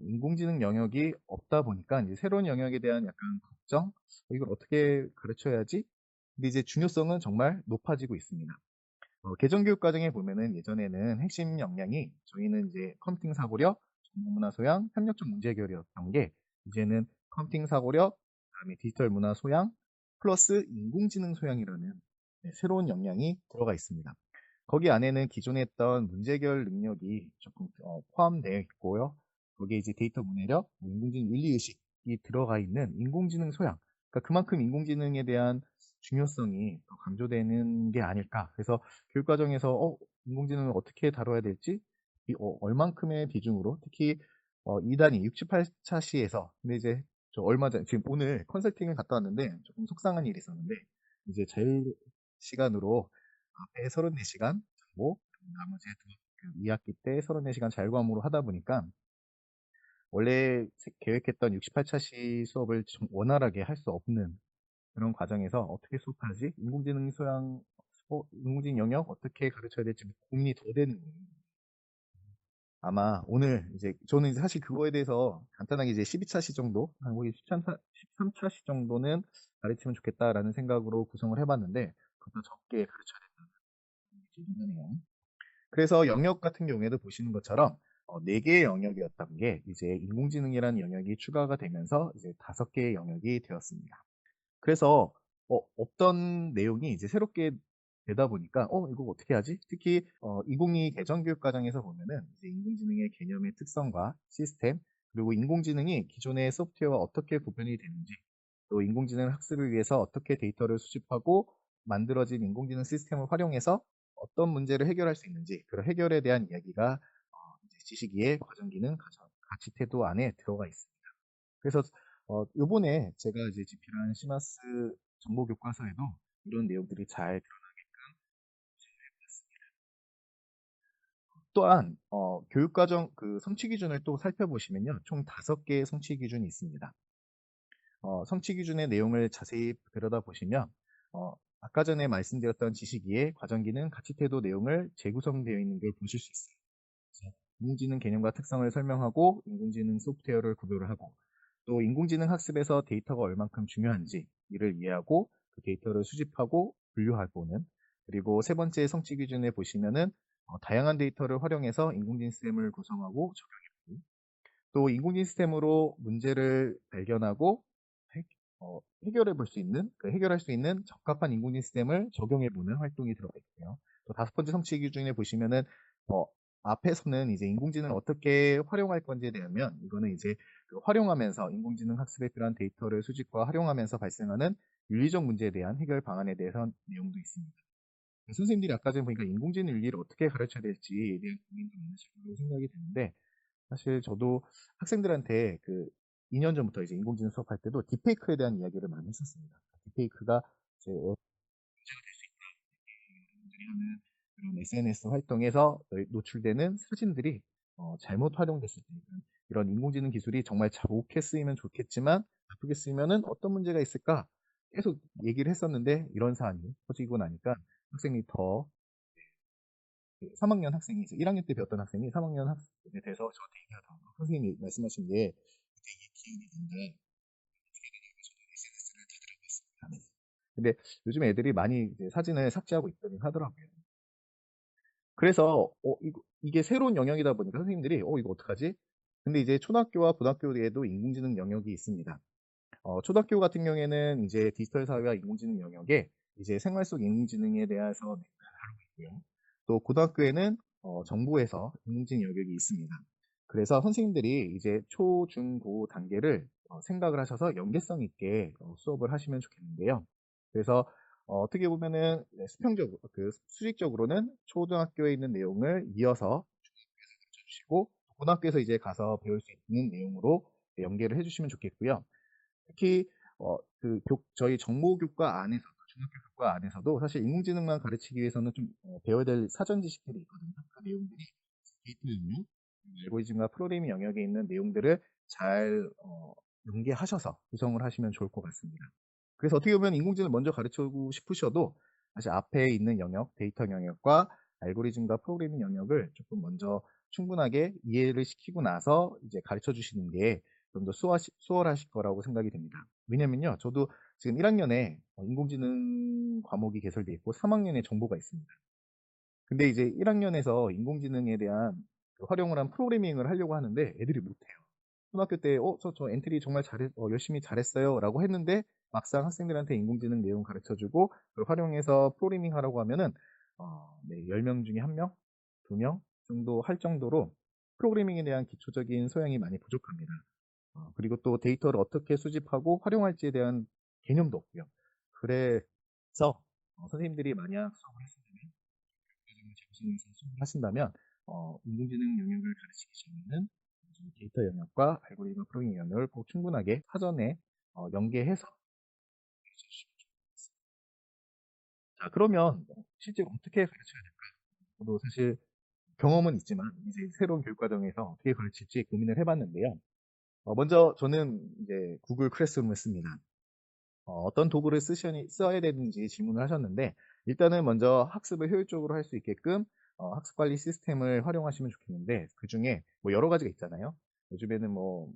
인공지능 영역이 없다 보니까 이제 새로운 영역에 대한 약간 걱정, 이걸 어떻게 가르쳐야지? 근데 이제 중요성은 정말 높아지고 있습니다. 개정교육 과정에 보면은 예전에는 핵심 역량이 저희는 이제 컴퓨팅 사고력, 정보문화 소양, 협력적 문제 해결이었던 게 이제는 컴퓨팅 사고력, 그다음에 디지털 문화 소양, 플러스 인공지능 소양이라는 새로운 역량이 들어가 있습니다. 거기 안에는 기존에 했던 문제 해결 능력이 조금 포함되어 있고요. 거기에 이제 데이터 문해력, 인공지능 윤리의식이 들어가 있는 인공지능 소양. 그러니까 그만큼 인공지능에 대한 중요성이 더 강조되는 게 아닐까. 그래서 교육과정에서 인공지능을 어떻게 다뤄야 될지, 얼만큼의 비중으로, 특히 2단위 68차 시에서, 근데 이제 저 얼마 전, 지금 오늘 컨설팅을 갔다 왔는데 조금 속상한 일이 있었는데, 이제 자유 시간으로 앞에 34시간 정보, 나머지 2학기 때 34시간 자율과목으로 하다 보니까 원래 계획했던 68차 시 수업을 좀 원활하게 할 수 없는 그런 과정에서 어떻게 수업하지? 인공지능 소양, 인공지능 영역 어떻게 가르쳐야 될지 고민이 더 되는 거예요. 아마 오늘 이제 저는 이제 사실 그거에 대해서 간단하게 이제 12차 시 정도, 한 13차 시 정도는 가르치면 좋겠다라는 생각으로 구성을 해봤는데 그보다 적게 가르쳐야 된다는 얘기를 하네요. 그래서 영역 같은 경우에도 보시는 것처럼 4개의 영역이었던 게 이제 인공지능이라는 영역이 추가가 되면서 이제 5개의 영역이 되었습니다. 그래서 없던 내용이 이제 새롭게 되다 보니까 이거 어떻게 하지? 특히 2022 개정교육 과정에서 보면은 이제 인공지능의 개념의 특성과 시스템 그리고 인공지능이 기존의 소프트웨어와 어떻게 구별이 되는지 또 인공지능 학습을 위해서 어떻게 데이터를 수집하고 만들어진 인공지능 시스템을 활용해서 어떤 문제를 해결할 수 있는지 그런 해결에 대한 이야기가 이제 지식이의 과정기능 가치 태도 안에 들어가 있습니다. 그래서 요번에 제가 이제 집필한 시마스 정보 교과서에도 이런 내용들이 잘 또한 교육과정 그 성취 기준을 또 살펴보시면요. 총 5개의 성취 기준이 있습니다. 성취 기준의 내용을 자세히 들여다보시면 아까 전에 말씀드렸던 지식위에 과정기능, 가치태도 내용을 재구성되어 있는 걸 보실 수 있어요. 그래서 인공지능 개념과 특성을 설명하고 인공지능 소프트웨어를 구별을 하고 또 인공지능 학습에서 데이터가 얼만큼 중요한지 이를 이해하고 그 데이터를 수집하고 분류하고는 그리고 세 번째 성취 기준에 보시면은 다양한 데이터를 활용해서 인공지능 시스템을 구성하고 적용해보고 또 인공지능 시스템으로 문제를 발견하고 해결해 볼 수 있는, 해결할 수 있는 적합한 인공지능 시스템을 적용해 보는 활동이 들어가 있고요. 또 5번째 성취 기준에 보시면은 어, 앞에서는 이제 인공지능을 어떻게 활용할 건지에 대하면 이거는 이제 그 활용하면서 인공지능 학습에 필요한 데이터를 수집과 활용하면서 발생하는 윤리적 문제에 대한 해결 방안에 대해서 내용도 있습니다. 선생님들이 아까 전에 보니까 인공지능 윤리를 어떻게 가르쳐야 될지에 대한 고민도 많으실 거라고 생각이 드는데 사실 저도 학생들한테 그 2년 전부터 이제 인공지능 수업할 때도 딥페이크에 대한 이야기를 많이 했었습니다. 딥페이크가 이제 문제가 될 수 있다. 여러분들이 하는 그런 SNS 활동에서 노출되는 사진들이 잘못 활용됐을 때 이런 인공지능 기술이 정말 좋게 쓰이면 좋겠지만 나쁘게 쓰이면은 어떤 문제가 있을까 계속 얘기를 했었는데 이런 사안이 터지고 나니까 학생이 더 3학년 학생이 이제 1학년 때 배웠던 학생이 3학년 학생에 대해서 저한테 얘기하더라고요. 선생님이 말씀하신 게 되게 기억이 난다. SNS를 다 들어봤습니다. 네. 근데 요즘 애들이 많이 이제 사진을 삭제하고 있다고 하더라고요. 그래서 이게 새로운 영역이다 보니까 선생님들이 이거 어떡하지? 근데 이제 초등학교와 고등학교에도 인공지능 영역이 있습니다. 초등학교 같은 경우에는 이제 디지털 사회와 인공지능 영역에 이제 생활 속 인공지능에 대해서 다루고 있고요. 또 고등학교에는 정부에서 인공지능 영역이 있습니다. 그래서 선생님들이 이제 초, 중, 고 단계를 생각을 하셔서 연계성 있게 수업을 하시면 좋겠는데요. 그래서 어떻게 보면은 수평적으로, 수직적으로는 초등학교에 있는 내용을 이어서 중학교에서 가르쳐 주시고 고등학교에서 이제 가서 배울 수 있는 내용으로 연계를 해주시면 좋겠고요. 특히 저희 정보교과 안에서도 중학교 교과 안에서도 사실 인공지능만 가르치기 위해서는 좀 배워야 될 사전 지식들이 있거든요. 그 내용들이 데이터 영역, 알고리즘과 프로그래밍 영역에 있는 내용들을 잘 연계하셔서 구성을 하시면 좋을 것 같습니다. 그래서 어떻게 보면 인공지능을 먼저 가르치고 싶으셔도 사실 앞에 있는 영역, 데이터 영역과 알고리즘과 프로그래밍 영역을 조금 먼저 충분하게 이해를 시키고 나서 이제 가르쳐 주시는 게 좀 더 수월하실 거라고 생각이 됩니다. 왜냐면요, 저도 지금 1학년에 인공지능 과목이 개설되어 있고 3학년에 정보가 있습니다. 근데 이제 1학년에서 인공지능에 대한 그 활용을 한 프로그래밍을 하려고 하는데 애들이 못해요. 초등학교 때, 저 엔트리 정말 열심히 잘했어요. 라고 했는데, 막상 학생들한테 인공지능 내용 가르쳐 주고, 그걸 활용해서 프로그래밍 하라고 하면은, 네, 10명 중에 1명, 2명 정도 할 정도로 프로그래밍에 대한 기초적인 소양이 많이 부족합니다. 그리고 또 데이터를 어떻게 수집하고 활용할지에 대한 개념도 없고요. 그래서 선생님들이 만약 수업을 하신다면, 과정을 재구성해서 수업을 하신다면, 인공지능 영역을 가르치기 전에는 데이터 영역과 알고리즘 프로그래밍 영역을 꼭 충분하게 사전에 연계해서 가르쳐주시면 좋겠습니다. 자, 그러면 실제 어떻게 가르쳐야 될까? 저도 사실 경험은 있지만 이제 새로운 교육과정에서 어떻게 가르칠지 고민을 해봤는데요. 먼저 저는 이제 구글 클래스룸을 씁니다. 어떤 도구를 써야 되는지 질문을 하셨는데 일단은 먼저 학습을 효율적으로 할 수 있게끔 학습관리 시스템을 활용하시면 좋겠는데 그 중에 뭐 여러 가지가 있잖아요. 요즘에는 뭐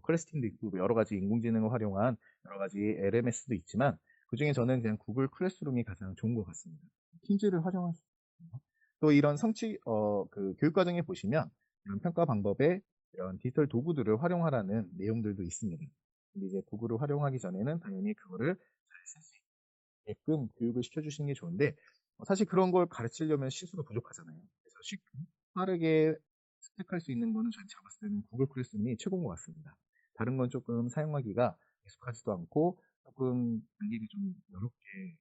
클래스팅도 있고 뭐 여러 가지 인공지능을 활용한 여러 가지 LMS도 있지만 그 중에 저는 그냥 구글 클래스룸이 가장 좋은 것 같습니다. 팀즈를 활용할 수 있고요. 또 이런 그 교육과정에 보시면 이런 평가 방법에 이런 디지털 도구들을 활용하라는 내용들도 있습니다. 근데 이제 도구를 활용하기 전에는 당연히 그거를 잘 쓸 수 있게끔 교육을 시켜주시는 게 좋은데 사실 그런 걸 가르치려면 시수가 부족하잖아요. 그래서 쉽고 빠르게 습득할 수 있는 거는 제가 봤을 때는 구글 클래스룸이 최고인 것 같습니다. 다른 건 조금 사용하기가 익숙하지도 않고 조금 단계가 좀 어렵게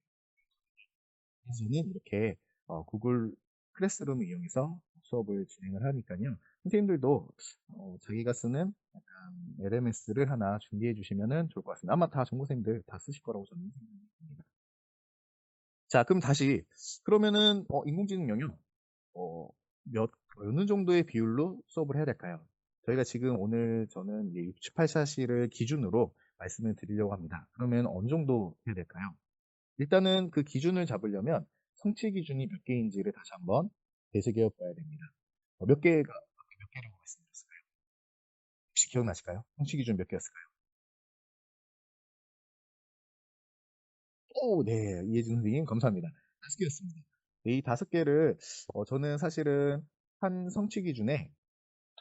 해서는 이렇게 구글 클래스룸을 이용해서 수업을 진행을 하니까요. 선생님들도 자기가 쓰는 약간 LMS를 하나 준비해 주시면 좋을 것 같습니다. 아마 다 전공생들 다 쓰실 거라고 저는 생각합니다. 자, 그럼 다시 그러면은 인공지능 영역 어느 정도의 비율로 수업을 해야 될까요? 저희가 지금 오늘 저는 이제 68샷을 기준으로 말씀을 드리려고 합니다. 그러면 어느 정도 해야 될까요? 일단은 그 기준을 잡으려면 성취 기준이 몇 개인지를 다시 한번 되새겨 봐야 됩니다. 몇 개가 아까 몇 개라고 말씀드렸을까요? 혹시 기억나실까요? 성취 기준 몇 개였을까요? 오, 네, 이혜진 선생님 감사합니다. 5개였습니다. 이 5개를 저는 사실은 한 성취 기준에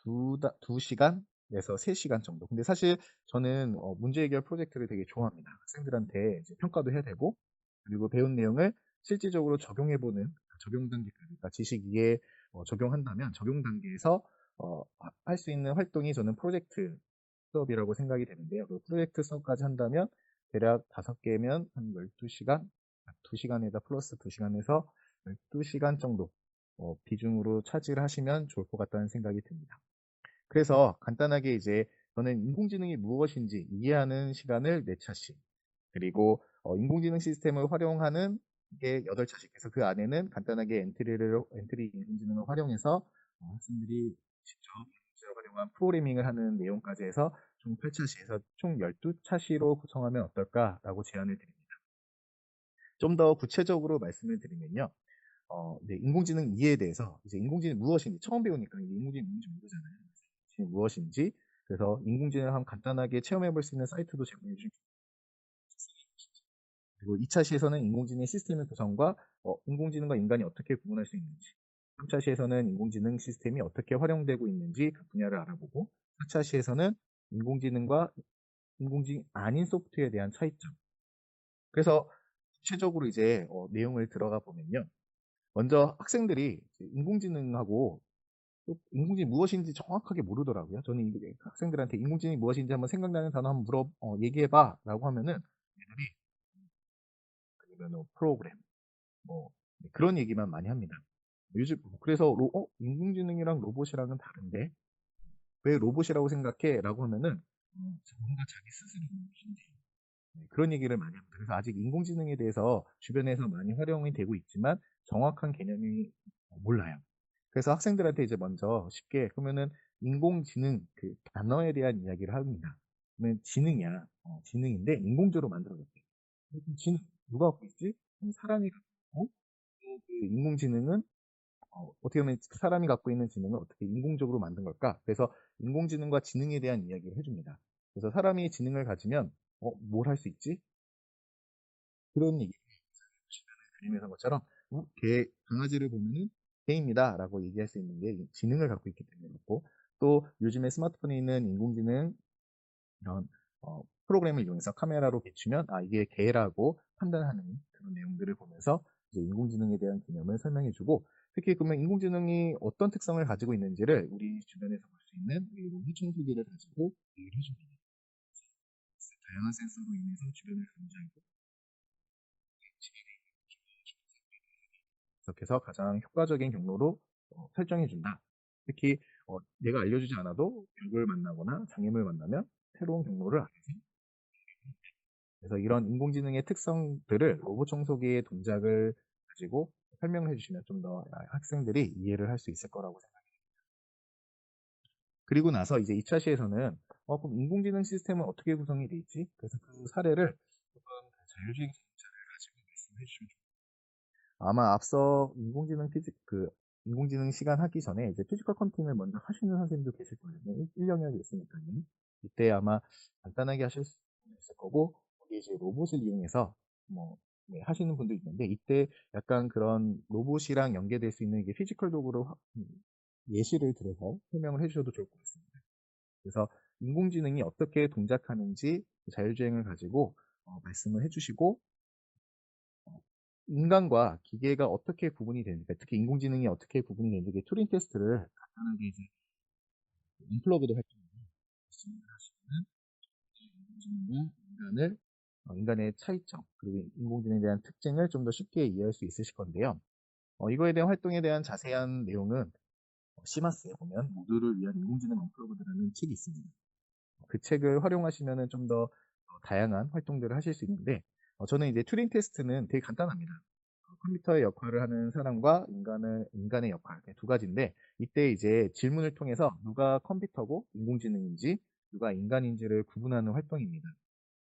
2시간에서 3시간 정도. 근데 사실 저는 문제 해결 프로젝트를 되게 좋아합니다. 학생들한테 이제 평가도 해야 되고, 그리고 배운 내용을 실질적으로 적용해보는 적용 단계까지, 그러니까 지식 위에 적용한다면 적용 단계에서 할 수 있는 활동이 저는 프로젝트 수업이라고 생각이 되는데요. 그 프로젝트 수업까지 한다면 대략 5개면 한 12시간, 2시간에다 플러스 2시간에서 12시간 정도 비중으로 차지를 하시면 좋을 것 같다는 생각이 듭니다. 그래서 간단하게 이제 저는 인공지능이 무엇인지 이해하는 시간을 4차씩, 그리고 인공지능 시스템을 활용하는 게 8차씩, 그래서 그 안에는 간단하게 엔트리 인공지능을 활용해서 학생들이 직접 인공지능을 활용한 프로그래밍을 하는 내용까지 해서 총 8차시에서 총 12차시로 구성하면 어떨까라고 제안을 드립니다. 좀 더 구체적으로 말씀을 드리면요. 이제 인공지능 이해에 대해서 이제 인공지능이 무엇인지 처음 배우니까 이제 인공지능이 뭔지 모르잖아요. 인공지능이 무엇인지, 그래서 인공지능을 한번 간단하게 체험해 볼 수 있는 사이트도 제공해 주고, 그리고 2차 시에서는 인공지능 시스템의 구성과 인공지능과 인간이 어떻게 구분할 수 있는지, 3차 시에서는 인공지능 시스템이 어떻게 활용되고 있는지 그 분야를 알아보고, 4차 시에서는 인공지능과 인공지능 아닌 소프트웨어에 대한 차이점. 그래서 구체적으로 이제 내용을 들어가 보면요. 먼저 학생들이 인공지능하고 인공지능이 무엇인지 정확하게 모르더라고요. 저는 학생들한테 인공지능이 무엇인지 한번 생각나는 단어 한번 얘기해봐 라고 하면은 얘들이 그러면 프로그램 뭐 그런 얘기만 많이 합니다. 요즘 그래서 인공지능이랑 로봇이랑은 다른데 왜 로봇이라고 생각해? 라고 하면은 뭔가 자기 스스로 힘들어. 그런 얘기를 많이 합니다. 그래서 아직 인공지능에 대해서 주변에서 많이 활용이 되고 있지만 정확한 개념이 몰라요. 그래서 학생들한테 이제 먼저 쉽게 그러면은 인공지능 그 단어에 대한 이야기를 합니다. 그러면 지능이야. 지능인데 인공적으로 만들어졌대. 지능 누가 갖고 있지? 사람이 갖고 있고 그 인공지능은 어떻게 보면 사람이 갖고 있는 지능을 어떻게 인공적으로 만든 걸까? 그래서 인공지능과 지능에 대한 이야기를 해줍니다. 그래서 사람이 지능을 가지면 뭘 할 수 있지? 그런 얘기 보시면 그림에서 것처럼 강아지를 보면은 개입니다 라고 얘기할 수 있는 게 지능을 갖고 있기 때문에 그렇고, 또 요즘에 스마트폰에 있는 인공지능 이런 프로그램을 이용해서 카메라로 비추면 이게 개라고 판단하는 그런 내용들을 보면서 이제 인공지능에 대한 개념을 설명해주고, 특히 그러면 인공지능이 어떤 특성을 가지고 있는지를 우리 주변에서 볼 수 있는 이 로봇 청소기를 가지고 얘기를 해줍니다. 다양한 센서로 인해서 주변을 감지하고 계속해서 가장 효과적인 경로로 설정해준다. 특히 내가 알려주지 않아도 벽을 만나거나 장애물을 만나면 새로운 경로를 알려서, 그래서 이런 인공지능의 특성들을 로봇 청소기의 동작을 가지고 설명해 주시면 좀 더 학생들이 이해를 할 수 있을 거라고 생각합니다. 그리고 나서 이제 2차 시에서는 그럼 인공지능 시스템은 어떻게 구성이 되어 있지? 그래서 그 사례를 조금 자율주행 자동차를 가지고 말씀해 주시면 좋겠습니다. 아마 앞서 인공지능 시간 하기 전에 이제 피지컬 컨팅을 먼저 하시는 선생님도 계실 거예요. 1영역이 있으니까요. 이때 아마 간단하게 하실 수 있을 거고, 거기 이제 로봇을 이용해서 하시는 분도 있는데, 이때 약간 그런 로봇이랑 연계될 수 있는 이게 피지컬 도구로 예시를 들어서 설명을 해주셔도 좋을 것 같습니다. 그래서 인공지능이 어떻게 동작하는지 자율주행을 가지고 말씀을 해주시고, 인간과 기계가 어떻게 구분이 되는지, 특히 인공지능이 어떻게 구분이 되는지 튜링 테스트를 간단하게 이제 언플러그드 활동을 하시면 인공지능과 인간의 차이점, 그리고 인공지능에 대한 특징을 좀 더 쉽게 이해할 수 있으실 건데요. 이거에 대한 활동에 대한 자세한 내용은 시마스에 보면 모두를 위한 인공지능 언플러그드라는 책이 있습니다. 그 책을 활용하시면 좀 더 다양한 활동들을 하실 수 있는데 저는 이제 튜링 테스트는 되게 간단합니다. 컴퓨터의 역할을 하는 사람과 인간의 역할 두 가지인데 이때 이제 질문을 통해서 누가 컴퓨터고 인공지능인지 누가 인간인지를 구분하는 활동입니다.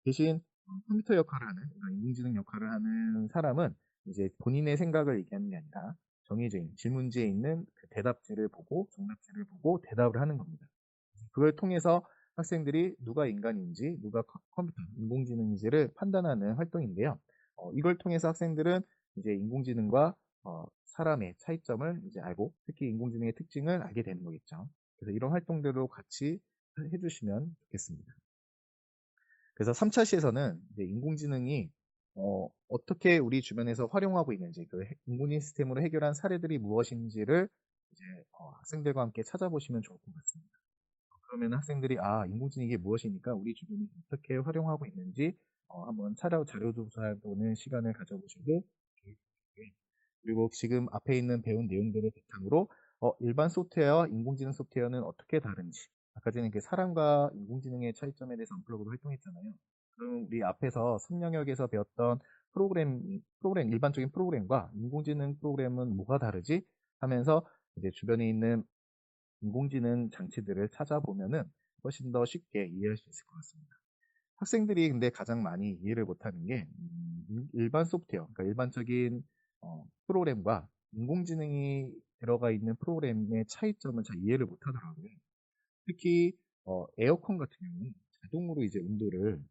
대신 컴퓨터 역할을 하는 그러니까 인공지능 역할을 하는 사람은 이제 본인의 생각을 얘기하는 게 아니라 정해진 질문지에 있는 그 대답지를 보고 정답지를 보고 대답을 하는 겁니다. 그걸 통해서 학생들이 누가 인간인지 누가 컴퓨터, 인공지능인지를 판단하는 활동인데요. 이걸 통해서 학생들은 이제 인공지능과 사람의 차이점을 이제 알고 특히 인공지능의 특징을 알게 되는 거겠죠. 그래서 이런 활동들로 같이 해주시면 좋겠습니다. 그래서 3차 시에서는 이제 인공지능이 어떻게 우리 주변에서 활용하고 있는지, 그 인공지능 시스템으로 해결한 사례들이 무엇인지를 이제 학생들과 함께 찾아보시면 좋을 것 같습니다. 그러면 학생들이 인공지능이 이게 무엇이니까 우리 주변에 어떻게 활용하고 있는지 한번 자료조사해 보는 시간을 가져보시고 좋을 것 같고요. 그리고 지금 앞에 있는 배운 내용들을 바탕으로 일반 소프트웨어와 인공지능 소프트웨어는 어떻게 다른지 아까 전에 그 사람과 인공지능의 차이점에 대해서 언플러그도 활동했잖아요. 그럼 우리 앞에서 3영역에서 배웠던 일반적인 프로그램과 인공지능 프로그램은 뭐가 다르지? 하면서 이제 주변에 있는 인공지능 장치들을 찾아보면은 훨씬 더 쉽게 이해할 수 있을 것 같습니다. 학생들이 근데 가장 많이 이해를 못하는 게 일반 소프트웨어, 그러니까 일반적인 프로그램과 인공지능이 들어가 있는 프로그램의 차이점을 잘 이해를 못하더라고요. 특히 에어컨 같은 경우는 자동으로 이제 온도를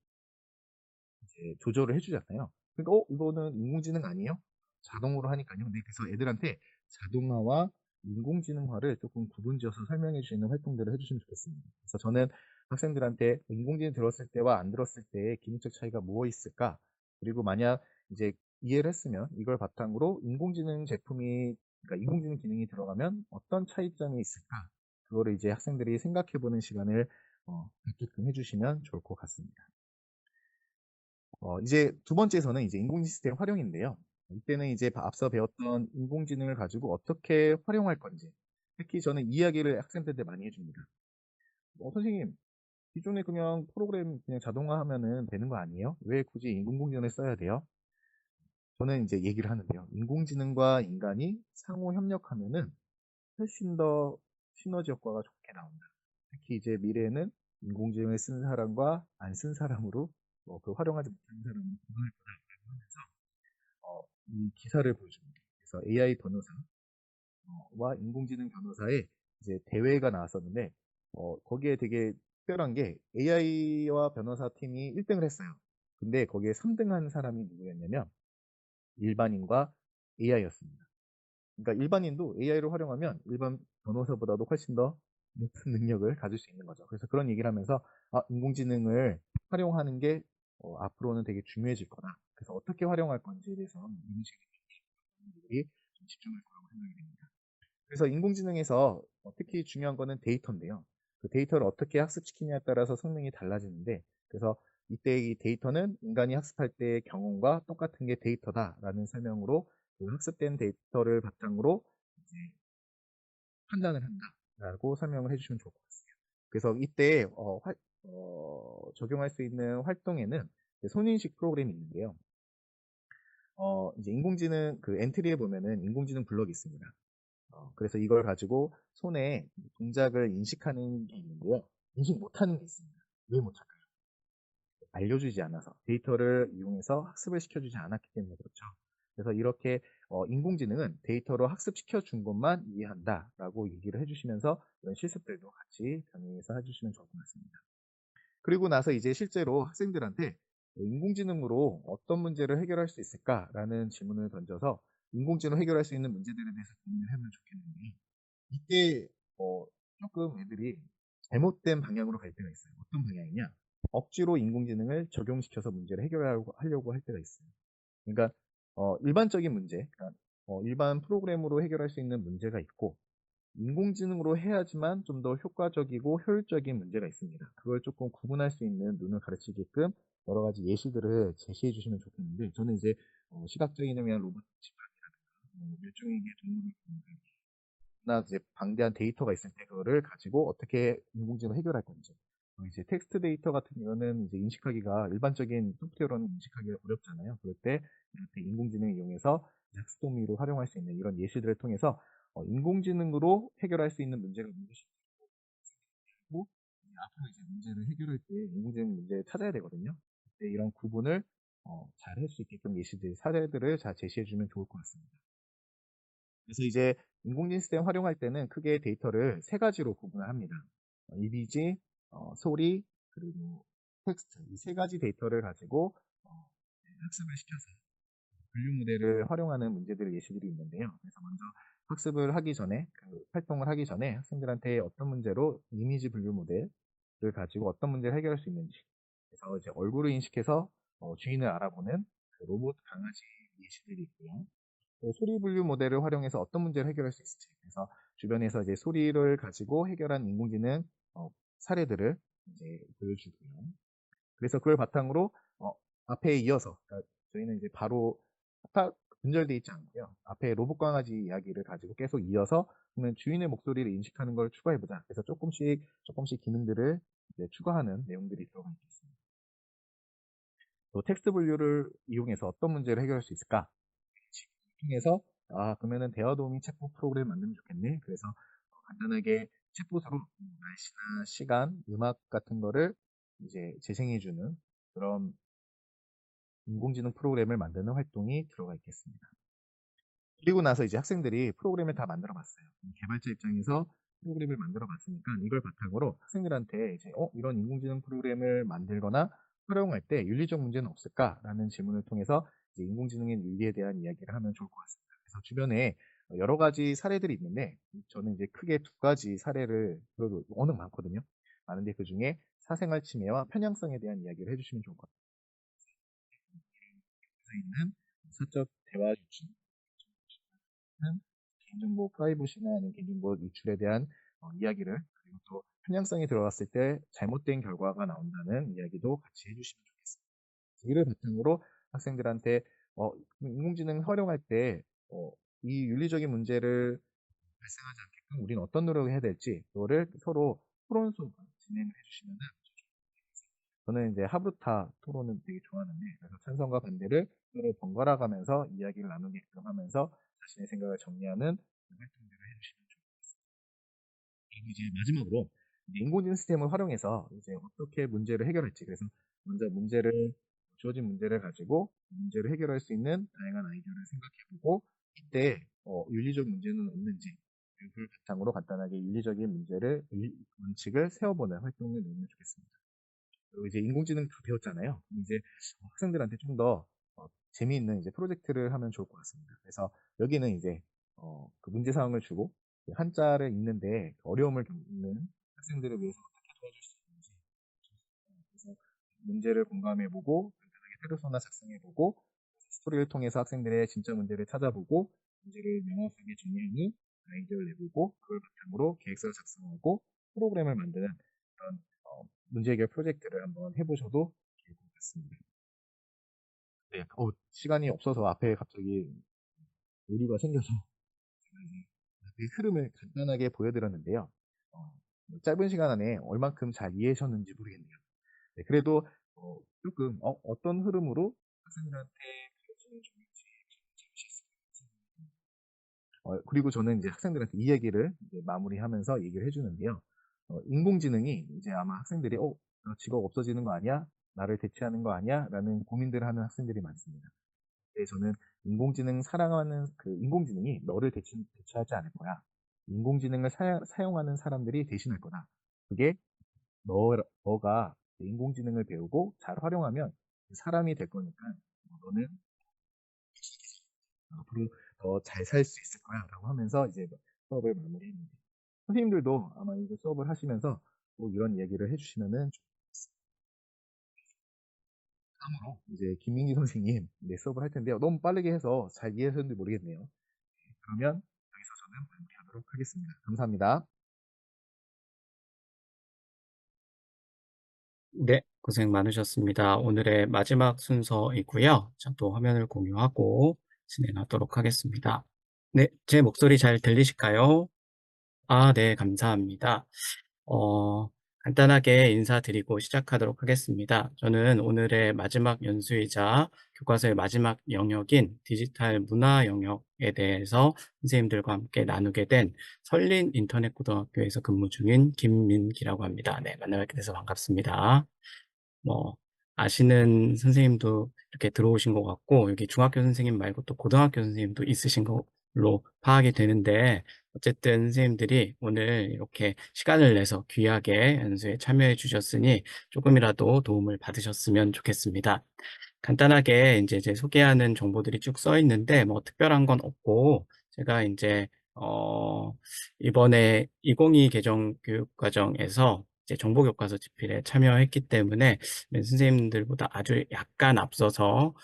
이제 조절을 해주잖아요. 그러니까 이거는 인공지능 아니에요? 자동으로 하니까요. 근데 그래서 애들한테 자동화와 인공지능화를 조금 구분지어서 설명해 주시는 활동들을 해주시면 좋겠습니다. 그래서 저는 학생들한테 인공지능 들었을 때와 안 들었을 때의 기능적 차이가 무엇 있을까? 그리고 만약 이제 이해를 했으면 이걸 바탕으로 인공지능 제품이, 그러니까 인공지능 기능이 들어가면 어떤 차이점이 있을까? 그거를 이제 학생들이 생각해 보는 시간을 갖게끔 해주시면 좋을 것 같습니다. 이제 두 번째에서는 이제 인공지능 시스템 활용인데요. 이때는 이제 앞서 배웠던 인공지능을 가지고 어떻게 활용할 건지, 특히 저는 이야기를 학생들한테 많이 해줍니다. 선생님, 기존에 그냥 프로그램 그냥 자동화하면은 되는 거 아니에요? 왜 굳이 인공지능을 써야 돼요? 저는 이제 얘기를 하는데요. 인공지능과 인간이 상호 협력하면은 훨씬 더 시너지 효과가 좋게 나온다. 특히 이제 미래에는 인공지능을 쓴 사람과 안 쓴 사람으로 그 활용하지 못하는 사람은 구분할 거다라고 하면서 이 기사를 보여줍니다. 그래서 AI 변호사와 인공지능 변호사의 이제 대회가 나왔었는데 거기에 되게 특별한 게 AI와 변호사 팀이 1등을 했어요. 근데 거기에 3등한 사람이 누구였냐면 일반인과 AI였습니다. 그러니까 일반인도 AI를 활용하면 일반 변호사보다도 훨씬 더 높은 능력을 가질 수 있는 거죠. 그래서 그런 얘기를 하면서 인공지능을 활용하는 게 앞으로는 되게 중요해질 거다. 그래서 어떻게 활용할 건지에 대해서 인식이 좀 집중할 거라고 생각이 됩니다. 그래서 인공지능에서 특히 중요한 거는 데이터인데요. 그 데이터를 어떻게 학습시키냐에 따라서 성능이 달라지는데, 그래서 이때 이 데이터는 인간이 학습할 때의 경험과 똑같은 게 데이터다라는 설명으로 그 학습된 데이터를 바탕으로 이제 판단을 한다라고 설명을 해주시면 좋을 것 같습니다. 그래서 이때 적용할 수 있는 활동에는 손인식 프로그램이 있는데요. 이제 인공지능 그 엔트리에 보면은 인공지능 블럭이 있습니다. 그래서 이걸 가지고 손에 동작을 인식하는 게 있는데요. 인식 못하는 게 있습니다. 왜 못할까요? 알려주지 않아서 데이터를 이용해서 학습을 시켜주지 않았기 때문에 그렇죠. 그래서 이렇게 인공지능은 데이터로 학습시켜 준 것만 이해한다라고 얘기를 해주시면서 이런 실습들도 같이 병행해서 해주시면 좋을 것 같습니다. 그리고 나서 이제 실제로 학생들한테 인공지능으로 어떤 문제를 해결할 수 있을까라는 질문을 던져서 인공지능으로 해결할 수 있는 문제들에 대해서 고민을 해보면 좋겠는데 이때 조금 애들이 잘못된 방향으로 갈 때가 있어요. 어떤 방향이냐? 억지로 인공지능을 적용시켜서 문제를 해결하려고 할 때가 있어요. 그러니까 일반적인 문제, 그러니까 일반 프로그램으로 해결할 수 있는 문제가 있고 인공지능으로 해야지만 좀 더 효과적이고 효율적인 문제가 있습니다. 그걸 조금 구분할 수 있는 눈을 가르치게끔 여러 가지 예시들을 제시해 주시면 좋겠는데 저는 이제 시각장애인을 위한 로봇 집합이라든가 멸종위기의 동물을 나 이제 방대한 데이터가 있을 때 그거를 가지고 어떻게 인공지능을 해결할 건지. 이제 텍스트 데이터 같은 경우는 이제 인식하기가 일반적인 소프트웨어로는 인식하기가 어렵잖아요. 그럴 때 이렇게 인공지능을 이용해서 학습 도우미로 활용할 수 있는 이런 예시들을 통해서 인공지능으로 해결할 수 있는 문제가 무엇인지 고 앞으로 이제 문제를 해결할 때 인공지능 문제를 찾아야 되거든요. 그때 이런 구분을 잘 할 수 있게끔 예시들, 사례들을 잘 제시해주면 좋을 것 같습니다. 그래서 이제 인공지능 시스템 활용할 때는 크게 데이터를 세 가지로 구분을 합니다. 이미지, 소리, 그리고 텍스트 이 세 가지 데이터를 가지고 학습을 시켜서 분류 모델을 활용하는 문제들의 예시들이 있는데요. 그래서 먼저 학습을 하기 전에 활동을 하기 전에 학생들한테 어떤 문제로 이미지 분류 모델을 가지고 어떤 문제를 해결할 수 있는지 그래서 이제 얼굴을 인식해서 주인을 알아보는 그 로봇 강아지 예시들이 있고요. 또 소리 분류 모델을 활용해서 어떤 문제를 해결할 수 있을지 그래서 주변에서 이제 소리를 가지고 해결한 인공지능 사례들을 이제 보여주고요. 그래서 그걸 바탕으로 앞에 이어서 그러니까 저희는 이제 바로 분절돼 있지 않고요. 앞에 로봇 강아지 이야기를 가지고 계속 이어서 그러면 주인의 목소리를 인식하는 걸 추가해보자. 그래서 조금씩 기능들을 이제 추가하는 내용들이 들어가 있겠습니다. 또 텍스트 분류를 이용해서 어떤 문제를 해결할 수 있을까? 통해서 그러면은 대화 도우미 챗봇 프로그램 만들면 좋겠네. 그래서 간단하게 챗봇으로 날씨나 시간, 음악 같은 거를 이제 재생해주는 그런 인공지능 프로그램을 만드는 활동이 들어가 있겠습니다. 그리고 나서 이제 학생들이 프로그램을 다 만들어 봤어요. 개발자 입장에서 프로그램을 만들어 봤으니까 이걸 바탕으로 학생들한테 이제 이런 인공지능 프로그램을 만들거나 활용할 때 윤리적 문제는 없을까라는 질문을 통해서 이제 인공지능의 윤리에 대한 이야기를 하면 좋을 것 같습니다. 그래서 주변에 여러 가지 사례들이 있는데 저는 이제 크게 두 가지 사례를 그래도 워낙 많거든요. 많은데 그 중에 사생활 침해와 편향성에 대한 이야기를 해주시면 좋을 것 같아요. 있는 사적 대화 유출, 개인정보 프라이버시나 아니면 개인정보 유출에 대한 이야기를 그리고 또 편향성이 들어갔을 때 잘못된 결과가 나온다는 이야기도 같이 해주시면 좋겠습니다. 이를 바탕으로 학생들한테 인공지능 활용할 때 이 윤리적인 문제를 발생하지 않게끔 우리는 어떤 노력을 해야 될지 그거를 서로 토론 수업을 진행을 해주시면 저는 이제 하브루타 토론은 되게 좋아하는데 그래서 찬성과 반대를 서로 번갈아 가면서 이야기를 나누게끔 하면서 자신의 생각을 정리하는 활동들을 해주시면 좋겠습니다. 그리고 이제 마지막으로 이제 인공지능 시스템을 활용해서 이제 어떻게 문제를 해결할지 그래서 먼저 주어진 문제를 가지고 문제를 해결할 수 있는 다양한 아이디어를 생각해보고 이때 윤리적 문제는 없는지 그걸 바탕으로 간단하게 윤리적인 원칙을 세워보는 활동을 넣으면 좋겠습니다. 그리고 이제 인공지능 다 배웠잖아요. 이제 학생들한테 좀 더 재미있는 이제 프로젝트를 하면 좋을 것 같습니다. 그래서 여기는 이제 그 문제 사항을 주고 한자를 읽는데 어려움을 겪는 학생들을 위해서 어떻게 도와줄 수 있는지 그래서 문제를 공감해보고 간단하게 페르소나 작성해보고 스토리를 통해서 학생들의 진짜 문제를 찾아보고 문제를 명확하게 정리하는 아이디어를 내보고 그걸 바탕으로 계획서를 작성하고 프로그램을 만드는 그런 문제 해결 프로젝트를 한번 해보셔도 좋을 것 같습니다. 네, 시간이 없어서 앞에 갑자기 오류가 생겨서 제가 이제 그 흐름을 간단하게 보여드렸는데요. 짧은 시간 안에 얼만큼 잘 이해하셨는지 모르겠네요. 네, 그래도 조금 어떤 흐름으로 학생들한테 가르치면 좋을지 그리고 저는 이제 학생들한테 이 얘기를 이제 마무리하면서 얘기를 해주는데요. 인공지능이 이제 아마 학생들이 나 직업 없어지는 거 아니야? 나를 대체하는 거 아니야? 라는 고민들을 하는 학생들이 많습니다. 근데 저는 인공지능 사랑하는 그 인공지능이 너를 대체하지 않을 거야. 인공지능을 사용하는 사람들이 대신할 거다. 그게 너가 인공지능을 배우고 잘 활용하면 사람이 될 거니까 너는 앞으로 더 잘 살 수 있을 거야 라고 하면서 이제 수업을 마무리했는데 선생님들도 아마 이제 수업을 하시면서 또 이런 얘기를 해주시면은 좋겠습니다. 다음으로 이제 김민기 선생님 수업을 할 텐데요. 너무 빠르게 해서 잘 이해하셨는지 모르겠네요. 그러면 여기서 저는 마무리하도록 하겠습니다. 감사합니다. 네, 고생 많으셨습니다. 오늘의 마지막 순서이고요. 자, 또 화면을 공유하고 진행하도록 하겠습니다. 네, 제 목소리 잘 들리실까요? 아, 네, 감사합니다. 어, 간단하게 인사드리고 시작하도록 하겠습니다. 저는 오늘의 마지막 연수이자 교과서의 마지막 영역인 디지털 문화 영역에 대해서 선생님들과 함께 나누게 된 설린 인터넷고등학교에서 근무 중인 김민기라고 합니다. 네, 만나뵙게 돼서 반갑습니다. 뭐 아시는 선생님도 이렇게 들어오신 것 같고, 여기 중학교 선생님 말고 또 고등학교 선생님도 있으신 걸로 파악이 되는데, 어쨌든 선생님들이 오늘 이렇게 시간을 내서 귀하게 연수에 참여해 주셨으니 조금이라도 도움을 받으셨으면 좋겠습니다. 간단하게 이제 제 소개하는 정보들이 쭉 써 있는데 뭐 특별한 건 없고, 제가 이제 이번에 2022 개정 교육과정에서 이제 정보교과서 집필에 참여했기 때문에 선생님들보다 아주 약간 앞서서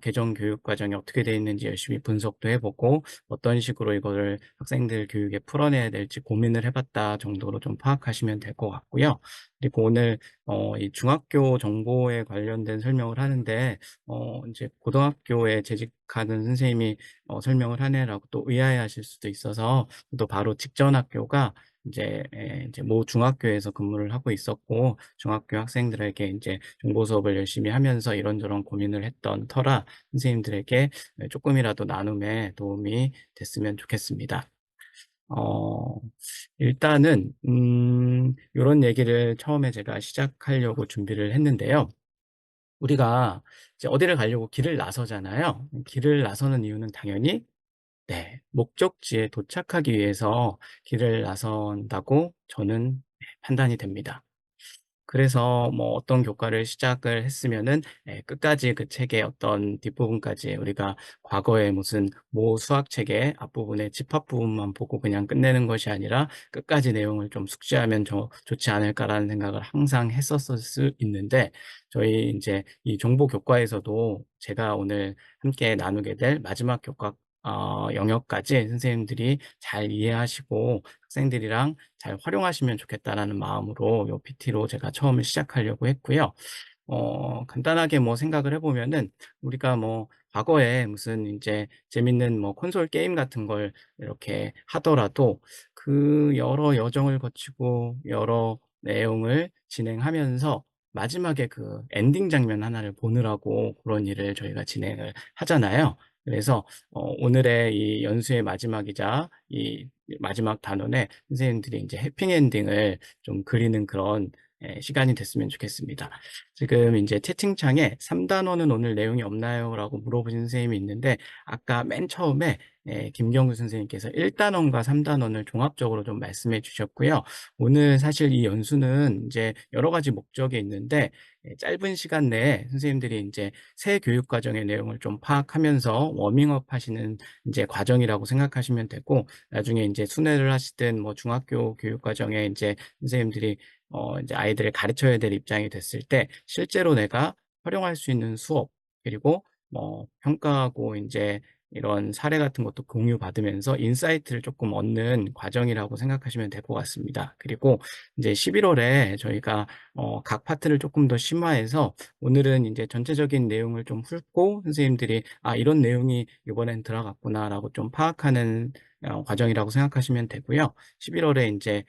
개정 교육과정이 어떻게 되어 있는지 열심히 분석도 해보고 어떤 식으로 이거를 학생들 교육에 풀어내야 될지 고민을 해봤다 정도로 좀 파악하시면 될 것 같고요. 그리고 오늘 이 중학교 정보에 관련된 설명을 하는데 이제 고등학교에 재직하는 선생님이 설명을 하네라고 또 의아해하실 수도 있어서, 또 바로 직전 학교가 이제 모 중학교에서 근무를 하고 있었고, 중학교 학생들에게 이제 정보 수업을 열심히 하면서 이런저런 고민을 했던 터라 선생님들에게 조금이라도 나눔에 도움이 됐으면 좋겠습니다. 어, 일단은, 요런 얘기를 처음에 제가 시작하려고 준비를 했는데요. 우리가 이제 어디를 가려고 길을 나서잖아요. 길을 나서는 이유는 당연히, 네, 목적지에 도착하기 위해서 길을 나선다고 저는 판단이 됩니다. 그래서 뭐 어떤 교과를 시작을 했으면은 끝까지 그 책의 어떤 뒷부분까지 우리가 과거에 무슨 모 수학 책의 앞부분의 집합 부분만 보고 그냥 끝내는 것이 아니라 끝까지 내용을 좀 숙지하면 좋지 않을까라는 생각을 항상 했었을 수 있는데, 저희 이제 이 정보 교과에서도 제가 오늘 함께 나누게 될 마지막 교과 영역까지 선생님들이 잘 이해하시고 학생들이랑 잘 활용하시면 좋겠다라는 마음으로 요 PT로 제가 처음에 시작하려고 했고요. 간단하게 뭐 생각을 해보면은, 우리가 뭐 과거에 무슨 이제 재밌는 뭐 콘솔 게임 같은 걸 이렇게 하더라도 그 여러 여정을 거치고 여러 내용을 진행하면서 마지막에 그 엔딩 장면 하나를 보느라고 그런 일을 저희가 진행을 하잖아요. 그래서 오늘의 이 연수의 마지막이자 이 마지막 단원에 선생님들이 이제 해피엔딩을 좀 그리는 그런 시간이 됐으면 좋겠습니다. 지금 이제 채팅창에 3단원은 오늘 내용이 없나요? 라고 물어보신 선생님이 있는데, 아까 맨 처음에 김경수 선생님께서 1단원과 3단원을 종합적으로 좀 말씀해 주셨고요. 오늘 사실 이 연수는 이제 여러 가지 목적이 있는데, 짧은 시간 내에 선생님들이 이제 새 교육 과정의 내용을 좀 파악하면서 워밍업 하시는 이제 과정이라고 생각하시면 되고, 나중에 이제 순회를 하시든 뭐 중학교 교육 과정에 이제 선생님들이 이제 아이들을 가르쳐야 될 입장이 됐을 때 실제로 내가 활용할 수 있는 수업, 그리고 뭐 평가하고 이제 이런 사례 같은 것도 공유받으면서 인사이트를 조금 얻는 과정이라고 생각하시면 될 것 같습니다. 그리고 이제 11월에 저희가 각 파트를 조금 더 심화해서, 오늘은 이제 전체적인 내용을 좀 훑고 선생님들이 이런 내용이 이번엔 들어갔구나라고 좀 파악하는 과정이라고 생각하시면 되고요. 11월에 이제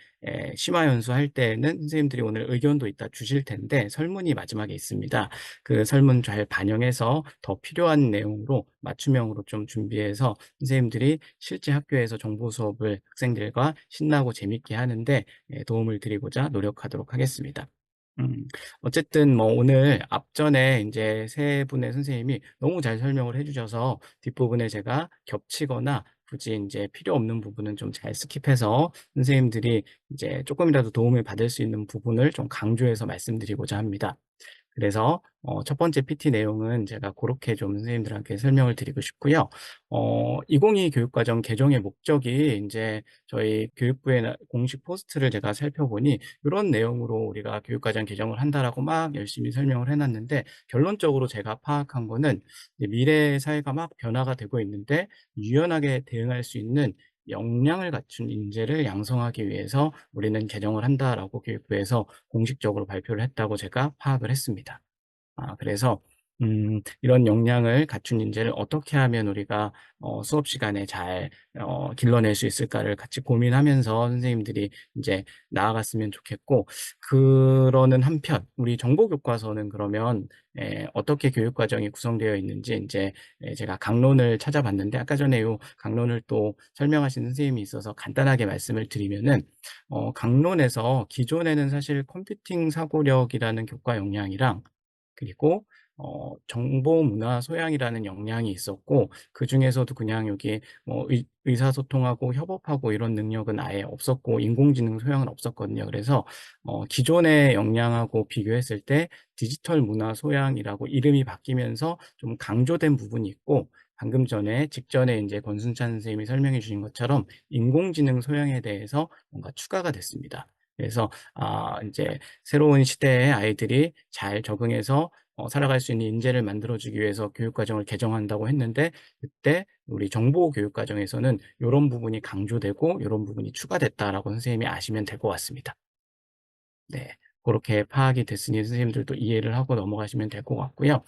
심화 연수할 때는 선생님들이 오늘 의견도 이따 주실 텐데 설문이 마지막에 있습니다. 그 설문 잘 반영해서 더 필요한 내용으로 맞춤형으로 좀 준비해서 선생님들이 실제 학교에서 정보 수업을 학생들과 신나고 재밌게 하는데 도움을 드리고자 노력하도록 하겠습니다. 어쨌든 뭐 오늘 앞전에 이제 세 분의 선생님이 너무 잘 설명을 해주셔서 뒷부분에 제가 겹치거나 굳이 이제 필요 없는 부분은 좀 잘 스킵해서 선생님들이 이제 조금이라도 도움을 받을 수 있는 부분을 좀 강조해서 말씀드리고자 합니다. 그래서 첫 번째 PT 내용은 제가 그렇게 좀 선생님들한테 설명을 드리고 싶고요. 2022 교육과정 개정의 목적이 이제 저희 교육부의 공식 포스트를 제가 살펴보니 이런 내용으로 우리가 교육과정 개정을 한다라고 막 열심히 설명을 해놨는데, 결론적으로 제가 파악한 거는 이제 미래의 사회가 막 변화가 되고 있는데 유연하게 대응할 수 있는 역량을 갖춘 인재를 양성하기 위해서 우리는 개정을 한다라고 교육부에서 공식적으로 발표를 했다고 제가 파악을 했습니다. 그래서 이런 역량을 갖춘 인재를 어떻게 하면 우리가 수업 시간에 잘 길러낼 수 있을까를 같이 고민하면서 선생님들이 이제 나아갔으면 좋겠고, 그러는 한편 우리 정보교과서는 그러면 어떻게 교육 과정이 구성되어 있는지 이제 제가 강론을 찾아봤는데, 아까 전에 요 강론을 또 설명하신 선생님이 있어서 간단하게 말씀을 드리면은, 강론에서 기존에는 사실 컴퓨팅 사고력이라는 교과 역량이랑, 그리고 정보 문화 소양이라는 역량이 있었고, 그중에서도 그냥 여기 뭐 의사소통하고 협업하고 이런 능력은 아예 없었고, 인공지능 소양은 없었거든요. 그래서 기존의 역량하고 비교했을 때 디지털 문화 소양이라고 이름이 바뀌면서 좀 강조된 부분이 있고, 방금 전에 직전에 이제 권순찬 선생님이 설명해 주신 것처럼 인공지능 소양에 대해서 뭔가 추가가 됐습니다. 그래서 이제 새로운 시대의 아이들이 잘 적응해서 살아갈 수 있는 인재를 만들어주기 위해서 교육과정을 개정한다고 했는데, 그때 우리 정보교육과정에서는 요런 부분이 강조되고 요런 부분이 추가됐다라고 선생님이 아시면 될 것 같습니다. 네. 고렇게 파악이 됐으니 선생님들도 이해를 하고 넘어가시면 될 것 같고요.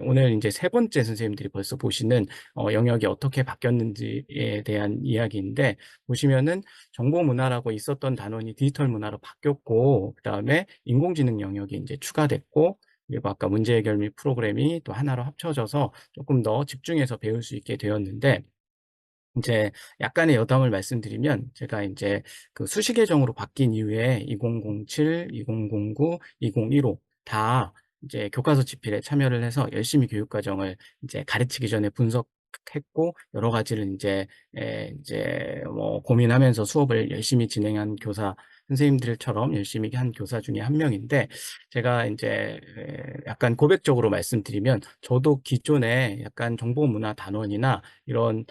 오늘 인제 세 번째 선생님들이 벌써 보시는 영역이 어떻게 바뀌었는지에 대한 이야기인데, 보시면은 정보 문화라고 있었던 단원이 디지털 문화로 바뀌었고, 그다음에 인공지능 영역이 인제 추가됐고, 그리고 아까 문제 해결 및 프로그램이 또 하나로 합쳐져서 쪼끔 더 집중해서 배울 수 있게 되었는데, 인제 약간의 여담을 말씀드리면, 제가 인제 그 수시 계정으로 바뀐 이후에 2007, 2009, 2015 다 이제 교과서 집필에 참여를 해서 열심히 교육 과정을 이제 가르치기 전에 분석했고, 여러 가지를 인제 뭐 고민하면서 수업을 열심히 진행한 교사 선생님들처럼 열심히 한 교사 중에 한 명인데, 제가 인제 약간 고백적으로 말씀드리면, 저도 기존에 약간 정보 문화 단원이나 이런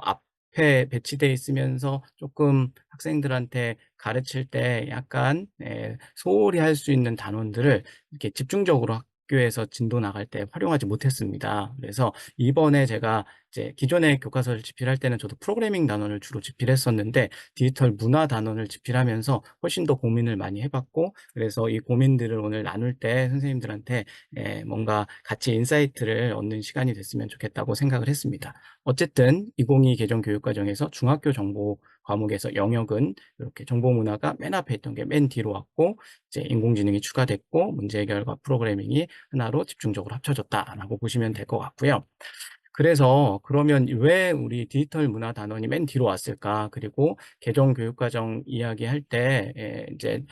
앞에 배치돼 있으면서 조금 학생들한테 가르칠 때 약간 소홀히 할 수 있는 단원들을 이렇게 집중적으로 학교에서 진도 나갈 때 활용하지 못했습니다. 그래서 이번에 제가 이제 기존에 교과서를 집필할 때는 저도 프로그래밍 단원을 주로 집필했었는데, 디지털 문화 단원을 집필하면서 훨씬 더 고민을 많이 해 봤고, 그래서 이 고민들을 오늘 나눌 때 선생님들한테 뭔가 같이 인사이트를 얻는 시간이 됐으면 좋겠다고 생각을 했습니다. 어쨌든 2022 개정 교육과정에서 중학교 정보 과목에서 영역은 이렇게 정보 문화가 맨 앞에 있던 게 맨 뒤로 왔고, 이제 인공지능이 추가됐고, 문제 해결과 프로그래밍이 하나로 집중적으로 합쳐졌다라고 보시면 될 것 같고요. 그래서 그러면 왜 우리 디지털 문화 단원이 맨 뒤로 왔을까? 그리고 개정 교육과정 이야기할 때 인제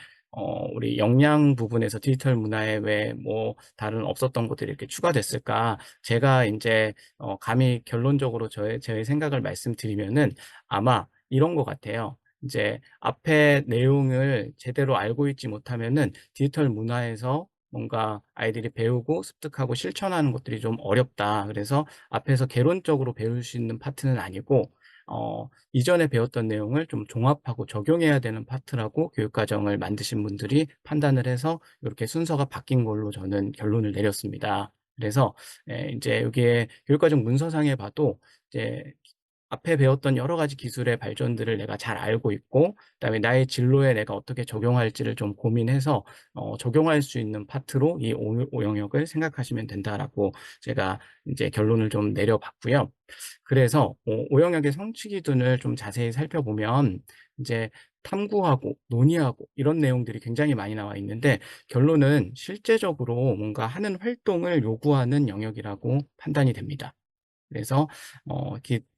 우리 역량 부분에서 디지털 문화에 왜 뭐 다른 없었던 것들이 이렇게 추가됐을까? 제가 인제 감히 결론적으로 제 생각을 말씀드리면은, 아마 이런 것 같아요. 인제 앞에 내용을 제대로 알고 있지 못하면은 디지털 문화에서 뭔가 아이들이 배우고 습득하고 실천하는 것들이 좀 어렵다. 그래서 앞에서 개론적으로 배울 수 있는 파트는 아니고, 이전에 배웠던 내용을 좀 종합하고 적용해야 되는 파트라고 교육과정을 만드신 분들이 판단을 해서 이렇게 순서가 바뀐 걸로 저는 결론을 내렸습니다. 그래서 인제 여기에 교육과정 문서상에 봐도 이제 앞에 배웠던 여러 가지 기술의 발전들을 내가 잘 알고 있고, 그다음에 나의 진로에 내가 어떻게 적용할지를 좀 고민해서 적용할 수 있는 파트로 이 영역을 생각하시면 된다라고 제가 인제 결론을 좀 내려 봤고요. 그래서 영역의 성취 기준을 좀 자세히 살펴보면, 인제 탐구하고 논의하고 이런 내용들이 굉장히 많이 나와 있는데, 결론은 실제적으로 뭔가 하는 활동을 요구하는 영역이라고 판단이 됩니다. 그래서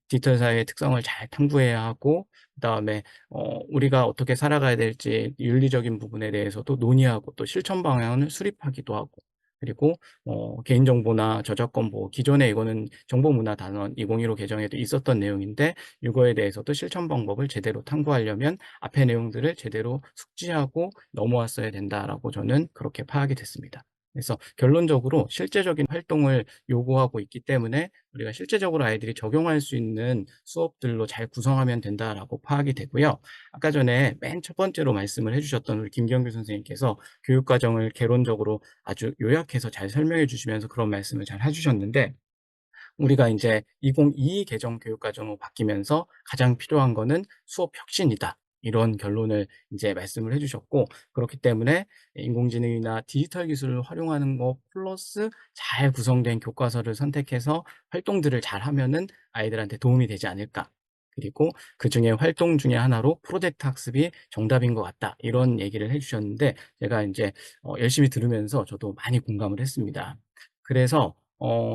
디지털 사회의 특성을 잘 탐구해야 하고, 그다음에 우리가 어떻게 살아가야 될지 윤리적인 부분에 대해서도 논의하고, 또 실천 방향을 수립하기도 하고, 그리고 개인정보나 저작권 보호, 기존에 이거는 정보문화 단원 2015 개정에도 있었던 내용인데, 이거에 대해서도 실천 방법을 제대로 탐구하려면 앞의 내용들을 제대로 숙지하고 넘어왔어야 된다라고 저는 그렇게 파악이 됐습니다. 그래서 결론적으로 실제적인 활동을 요구하고 있기 때문에 우리가 실제적으로 아이들이 적용할 수 있는 수업들로 잘 구성하면 된다라고 파악이 되고요. 아까 전에 맨 첫 번째로 말씀을 해주셨던 우리 김경규 선생님께서 교육과정을 개론적으로 아주 요약해서 잘 설명해 주시면서 그런 말씀을 잘 해주셨는데, 우리가 이제 2022 개정 교육과정으로 바뀌면서 가장 필요한 거는 수업 혁신이다. 이런 결론을 이제 말씀을 해 주셨고, 그렇기 때문에 인공지능이나 디지털 기술을 활용하는 거 플러스 잘 구성된 교과서를 선택해서 활동들을 잘하면은 아이들한테 도움이 되지 않을까. 그리고 그중에 활동 중에 하나로 프로젝트 학습이 정답인 것 같다. 이런 얘기를 해 주셨는데, 제가 인제 열심히 들으면서 저도 많이 공감을 했습니다. 그래서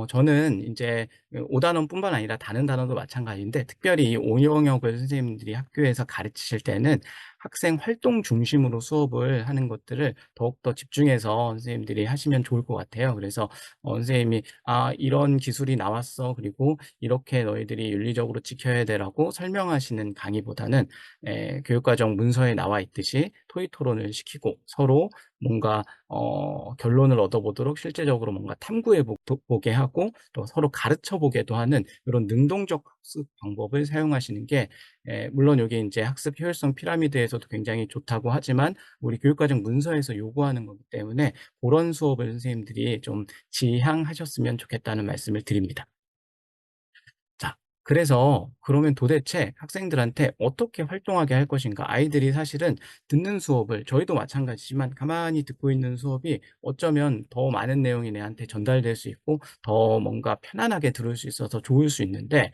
저는 인제 5단원뿐만 아니라 다른 단원도 마찬가지인데, 특별히 이 5영역을 선생님들이 학교에서 가르치실 때는 학생 활동 중심으로 수업을 하는 것들을 더욱더 집중해서 선생님들이 하시면 좋을 것 같아요. 그래서 선생님이 "아 이런 기술이 나왔어. 그리고 이렇게 너희들이 윤리적으로 지켜야 돼."라고 설명하시는 강의보다는 교육과정 문서에 나와 있듯이 토의 토론을 시키고 서로 뭔가 결론을 얻어보도록 실제적으로 뭔가 탐구해 보게 하고 또 서로 가르쳐 보게도 하는 이런 능동적 학습 방법을 사용하시는 게, 물론 요게 인제 학습 효율성 피라미드에서도 굉장히 좋다고 하지만 우리 교육과정 문서에서 요구하는 거기 때문에 고런 수업을 선생님들이 좀 지향하셨으면 좋겠다는 말씀을 드립니다. 자, 그래서 그러면 도대체 학생들한테 어떻게 활동하게 할 것인가? 아이들이 사실은 듣는 수업을, 저희도 마찬가지지만 가만히 듣고 있는 수업이 어쩌면 더 많은 내용이 내한테 전달될 수 있고 더 뭔가 편안하게 들을 수 있어서 좋을 수 있는데,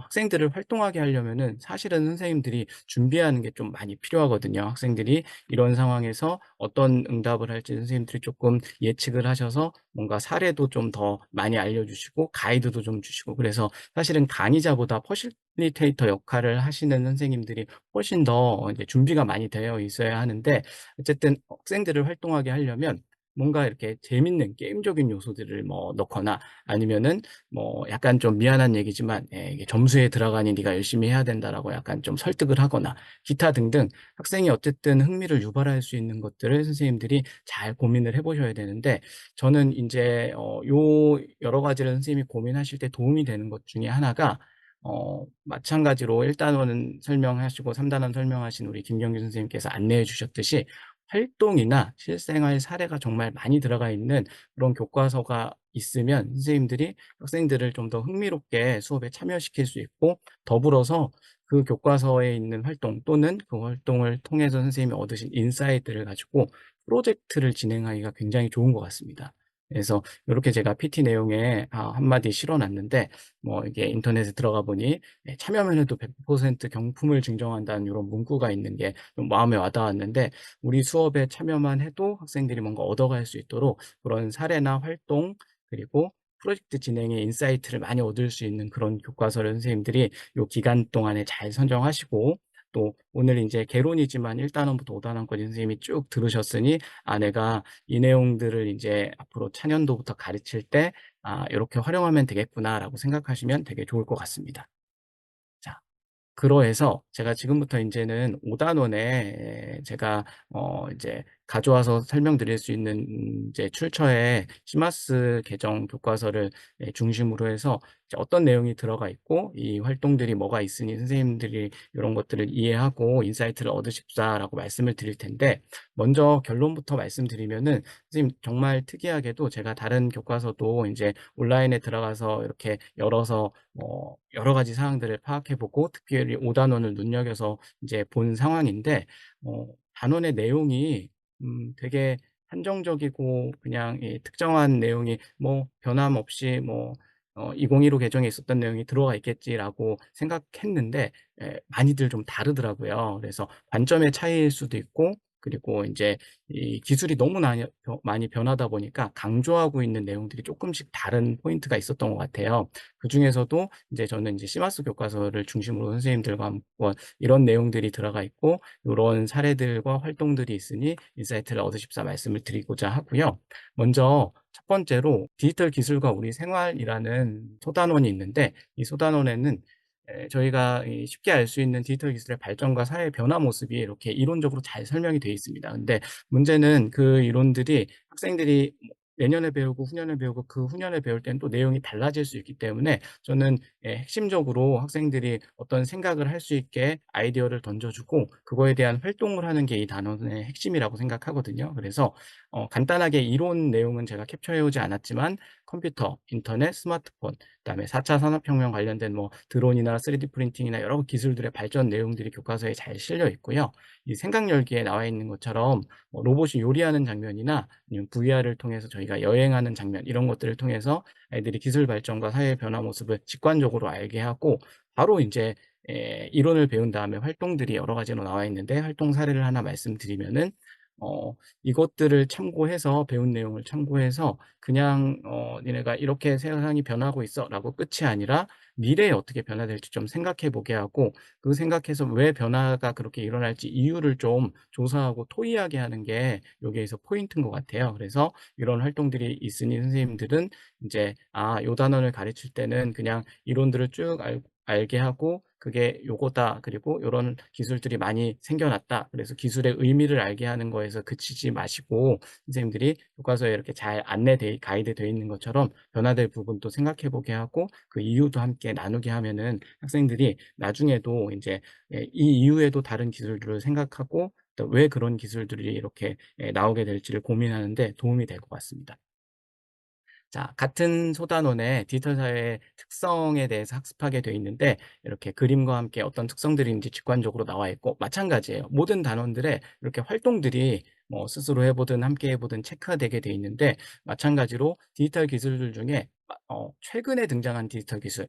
학생들을 활동하게 하려면은 사실은 선생님들이 준비하는 게 좀 많이 필요하거든요. 학생들이 이런 상황에서 어떤 응답을 할지 선생님들이 조금 예측을 하셔서 뭔가 사례도 좀 더 많이 알려주시고 가이드도 좀 주시고, 그래서 사실은 강의자보다 퍼실리테이터 역할을 하시는 선생님들이 훨씬 더 이제 준비가 많이 되어 있어야 하는데, 어쨌든 학생들을 활동하게 하려면 뭔가 이렇게 재밌는 게임적인 요소들을 뭐 넣거나, 아니면은 뭐 약간 좀 미안한 얘기지만 이게 "점수에 들어가니 네가 열심히 해야 된다."라고 약간 좀 설득을 하거나 기타 등등, 학생이 어쨌든 흥미를 유발할 수 있는 것들을 선생님들이 잘 고민을 해 보셔야 되는데, 저는 인제 요 여러 가지를 선생님이 고민하실 때 도움이 되는 것 중에 하나가, 마찬가지로 1 단원은 설명하시고 3 단원 설명하신 우리 김경규 선생님께서 안내해 주셨듯이 활동이나 실생활 사례가 정말 많이 들어가 있는 그런 교과서가 있으면 선생님들이 학생들을 좀 더 흥미롭게 수업에 참여시킬 수 있고, 더불어서 그 교과서에 있는 활동 또는 그 활동을 통해서 선생님이 얻으신 인사이트를 가지고 프로젝트를 진행하기가 굉장히 좋은 것 같습니다. 그래서 요렇게 제가 PT 내용에 한마디 실어 놨는데, 뭐 이게 인터넷에 들어가 보니 "참여만 해도 100% 경품을 증정한다."는 요런 문구가 있는 게 좀 마음에 와 닿았는데, 우리 수업에 참여만 해도 학생들이 뭔가 얻어갈 수 있도록 그런 사례나 활동, 그리고 프로젝트 진행의 인사이트를 많이 얻을 수 있는 그런 교과서를 선생님들이 요 기간 동안에 잘 선정하시고, 또 오늘 인제 개론이지만 1 단원부터 5 단원까지 선생님이 쭉 들으셨으니 '아 내가 이 내용들을 인제 앞으로 차년도부터 가르칠 때 요렇게 활용하면 되겠구나.'라고 생각하시면 되게 좋을 것 같습니다. 자, 그러해서 제가 지금부터 인제는 5 단원에 제가 이제 가져와서 설명드릴 수 있는 이제 출처의 시마스 계정 교과서를 중심으로 해서 이제 어떤 내용이 들어가 있고 이 활동들이 뭐가 있으니 선생님들이 요런 것들을 이해하고 인사이트를 얻으십사라고 말씀을 드릴 텐데, 먼저 결론부터 말씀드리면은 선생님 정말 특이하게도 제가 다른 교과서도 인제 온라인에 들어가서 이렇게 열어서 여러 가지 사항들을 파악해 보고 특별히 5 단원을 눈여겨서 이제 본 상황인데, 단원의 내용이 되게 한정적이고 그냥 이 특정한 내용이 뭐 변함없이 뭐 2015 개정에 있었던 내용이 들어가 있겠지라고 생각했는데, 많이들 좀 다르더라고요. 그래서 관점의 차이일 수도 있고, 그리고 인제 이 기술이 너무 많이 변하다 보니까 강조하고 있는 내용들이 쪼끔씩 다른 포인트가 있었던 것 같아요. 그중에서도 인제 저는 인제 시마스 교과서를 중심으로 선생님들과 한번 이런 내용들이 들어가 있고 요런 사례들과 활동들이 있으니 인사이트를 얻으십사 말씀을 드리고자 하고요. 먼저 첫 번째로 디지털 기술과 우리 생활이라는 소단원이 있는데, 이 소단원에는 저희가 이 쉽게 알 수 있는 디지털 기술의 발전과 사회의 변화 모습이 이렇게 이론적으로 잘 설명이 되어 있습니다. 근데 문제는 그 이론들이 학생들이 뭐 내년에 배우고 후년에 배우고 그 후년에 배울 때는 또 내용이 달라질 수 있기 때문에, 저는 핵심적으로 학생들이 어떤 생각을 할 수 있게 아이디어를 던져 주고 그거에 대한 활동을 하는 게 이 단원의 핵심이라고 생각하거든요. 그래서 간단하게 이론 내용은 제가 캡처해 오지 않았지만 컴퓨터, 인터넷, 스마트폰, 그다음에 4차 산업혁명 관련된 뭐 드론이나 3D 프린팅이나 여러 기술들의 발전 내용들이 교과서에 잘 실려 있고요. 이 생각열기에 나와 있는 것처럼 로봇이 요리하는 장면이나 아니면 VR을 통해서 저희가 여행하는 장면 이런 것들을 통해서 아이들이 기술 발전과 사회 변화 모습을 직관적으로 알게 하고 바로 이제 이론을 배운 다음에 활동들이 여러 가지로 나와 있는데 활동 사례를 하나 말씀드리면은 이것들을 참고해서 배운 내용을 참고해서 그냥 "니네가 이렇게 세상이 변하고 있어."라고 끝이 아니라 미래에 어떻게 변화될지 좀 생각해 보게 하고 그 생각해서 왜 변화가 그렇게 일어날지 이유를 좀 조사하고 토의하게 하는 게 여기에서 포인트인 것 같아요. 그래서 이런 활동들이 있으니 선생님들은 인제 요 단원을 가르칠 때는 그냥 이론들을 쭉 알게 하고 '그게 요거다. 그리고 요런 기술들이 많이 생겨났다.' 그래서 기술의 의미를 알게 하는 거에서 그치지 마시고 선생님들이 교과서에 이렇게 잘 가이드되어 있는 것처럼 변화될 부분도 생각해 보게 하고 그 이유도 함께 나누게 하면은 학생들이 나중에도 인제 이 이후에도 다른 기술들을 생각하고 또 왜 그런 기술들이 이렇게 나오게 될지를 고민하는 데 도움이 될 것 같습니다. 자, 같은 소단원의 디지털 사회의 특성에 대해서 학습하게 돼 있는데 이렇게 그림과 함께 어떤 특성들이 있는지 직관적으로 나와 있고 마찬가지예요. 모든 단원들의 이렇게 활동들이 뭐 스스로 해 보든 함께 해 보든 체크가 되게 돼 있는데 마찬가지로 디지털 기술들 중에 최근에 등장한 디지털 기술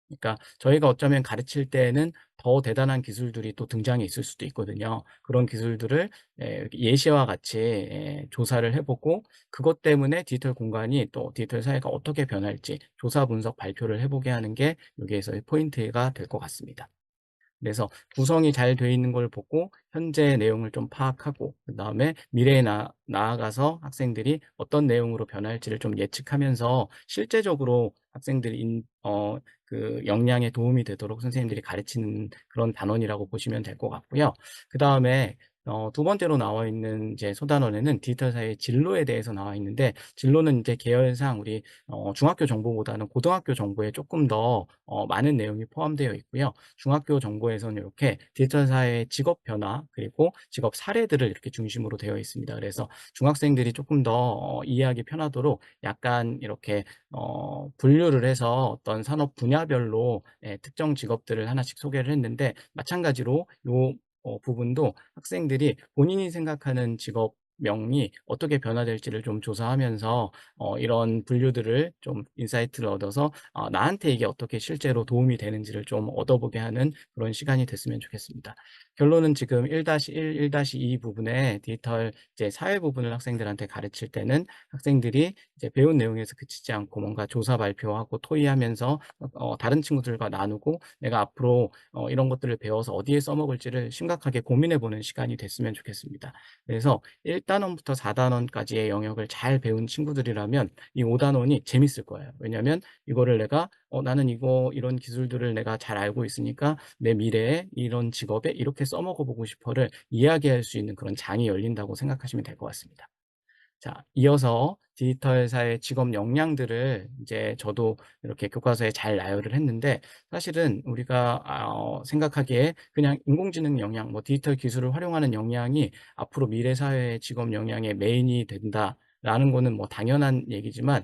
그러니까 저희가 어쩌면 가르칠 때에는 더 대단한 기술들이 또 등장해 있을 수도 있거든요. 그런 기술들을 이렇게 예시와 같이 조사를 해 보고 그것 때문에 디지털 공간이 또 디지털 사회가 어떻게 변할지 조사 분석 발표를 해 보게 하는 게 여기에서의 포인트가 될 것 같습니다. 그래서 구성이 잘 돼 있는 걸 보고 현재의 내용을 좀 파악하고 그다음에 미래에 나아가서 학생들이 어떤 내용으로 변할지를 좀 예측하면서 실제적으로 학생들이 그 역량에 도움이 되도록 선생님들이 가르치는 그런 단원이라고 보시면 될 것 같고요. 그다음에 두 번째로 나와 있는 이제 소단원에는 디지털 사회 진로에 대해서 나와 있는데 진로는 이제 계열상 우리 중학교 정보보다는 고등학교 정보에 조금 더 많은 내용이 포함되어 있고요. 중학교 정보에서는 이렇게 디지털 사회의 직업 변화 그리고 직업 사례들을 이렇게 중심으로 되어 있습니다. 그래서 중학생들이 조금 더 이해하기 편하도록 약간 이렇게 분류를 해서 어떤 산업 분야별로 특정 직업들을 하나씩 소개를 했는데 마찬가지로 요 부분도 학생들이 본인이 생각하는 직업명이 어떻게 변화될지를 좀 조사하면서 이런 분류들을 좀 인사이트를 얻어서 나한테 이게 어떻게 실제로 도움이 되는지를 좀 얻어보게 하는 그런 시간이 됐으면 좋겠습니다. 결론은 지금 1-1, 1-2 부분에 디지털 이제 사회 부분을 학생들한테 가르칠 때는 학생들이 이제 배운 내용에서 그치지 않고 뭔가 조사 발표하고 토의하면서 다른 친구들과 나누고 내가 앞으로 이런 것들을 배워서 어디에 써먹을지를 심각하게 고민해 보는 시간이 됐으면 좋겠습니다. 그래서 1단원부터 4단원까지의 영역을 잘 배운 친구들이라면 이 5단원이 재밌을 거예요. 왜냐하면 이거를 내가 나는 이런 기술들을 내가 잘 알고 있으니까 내 미래에 이런 직업에 이렇게 써먹어 보고 싶어를 이야기할 수 있는 그런 장이 열린다고 생각하시면 될 것 같습니다. 자, 이어서 디지털 사회 직업 역량들을 이제 저도 이렇게 교과서에 잘 나열을 했는데 사실은 우리가 생각하기에 그냥 인공지능 역량, 뭐 디지털 기술을 활용하는 역량이 앞으로 미래 사회의 직업 역량의 메인이 된다라는 거는 뭐 당연한 얘기지만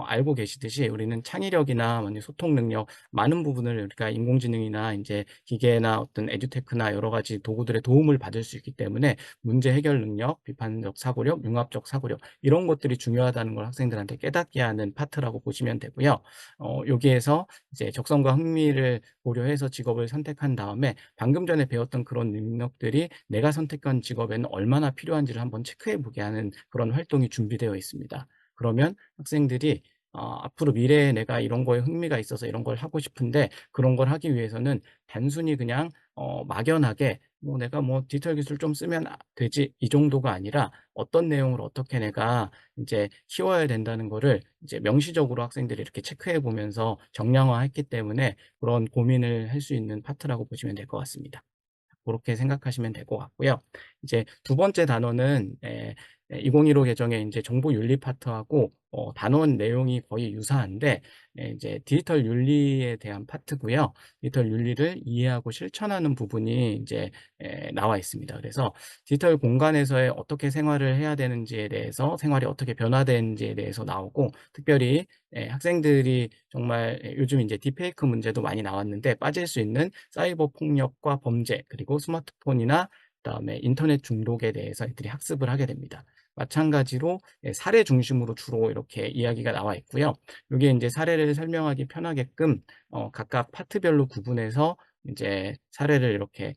알고 계시듯이 우리는 창의력이나 아니 소통 능력 많은 부분을 우리가 인공지능이나 이제 기계나 어떤 에듀테크나 여러 가지 도구들의 도움을 받을 수 있기 때문에 문제 해결 능력, 비판적 사고력, 융합적 사고력 이런 것들이 중요하다는 걸 학생들한테 깨닫게 하는 파트라고 보시면 되고요. 여기에서 이제 적성과 흥미를 고려해서 직업을 선택한 다음에 방금 전에 배웠던 그런 능력들이 내가 선택한 직업에는 얼마나 필요한지를 한번 체크해 보게 하는 그런 활동이 준비되어 있습니다. 그러면 학생들이 앞으로 미래에 내가 이런 거에 흥미가 있어서 이런 걸 하고 싶은데 그런 걸 하기 위해서는 단순히 그냥 막연하게 뭐 '내가 뭐 디지털 기술 좀 쓰면 되지.' 이 정도가 아니라 어떤 내용을 어떻게 내가 인제 키워야 된다는 거를 이제 명시적으로 학생들이 이렇게 체크해 보면서 정량화했기 때문에 그런 고민을 할 수 있는 파트라고 보시면 될 것 같습니다. 고렇게 생각하시면 될 것 같고요. 이제 두 번째 단원은 2015 개정의 이제 정보 윤리 파트하고 단원 내용이 거의 유사한데 이제 디지털 윤리에 대한 파트고요. 디지털 윤리를 이해하고 실천하는 부분이 이제 나와 있습니다. 그래서 디지털 공간에서의 어떻게 생활을 해야 되는지에 대해서, 생활이 어떻게 변화되는지에 대해서 나오고, 특별히 학생들이 정말 요즘 이제 딥페이크 문제도 많이 나왔는데 빠질 수 있는 사이버 폭력과 범죄, 그리고 스마트폰이나 그다음에 인터넷 중독에 대해서 애들이 학습을 하게 됩니다. 마찬가지로 사례 중심으로 주로 이렇게 이야기가 나와 있고요. 요게 인제 사례를 설명하기 편하게끔 각각 파트별로 구분해서 인제 사례를 이렇게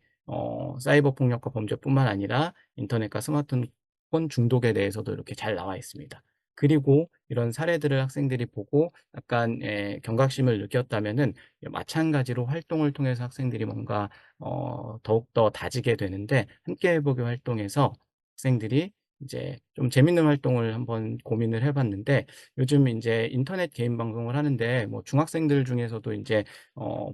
사이버 폭력과 범죄뿐만 아니라 인터넷과 스마트폰 중독에 대해서도 이렇게 잘 나와 있습니다. 그리고 이런 사례들을 학생들이 보고 약간 경각심을 느꼈다면은 마찬가지로 활동을 통해서 학생들이 뭔가 더욱더 다지게 되는데, 함께 해 보기 활동에서 학생들이 이제 좀 재밌는 활동을 한번 고민을 해 봤는데, 요즘 인제 인터넷 개인 방송을 하는데 뭐 중학생들 중에서도 인제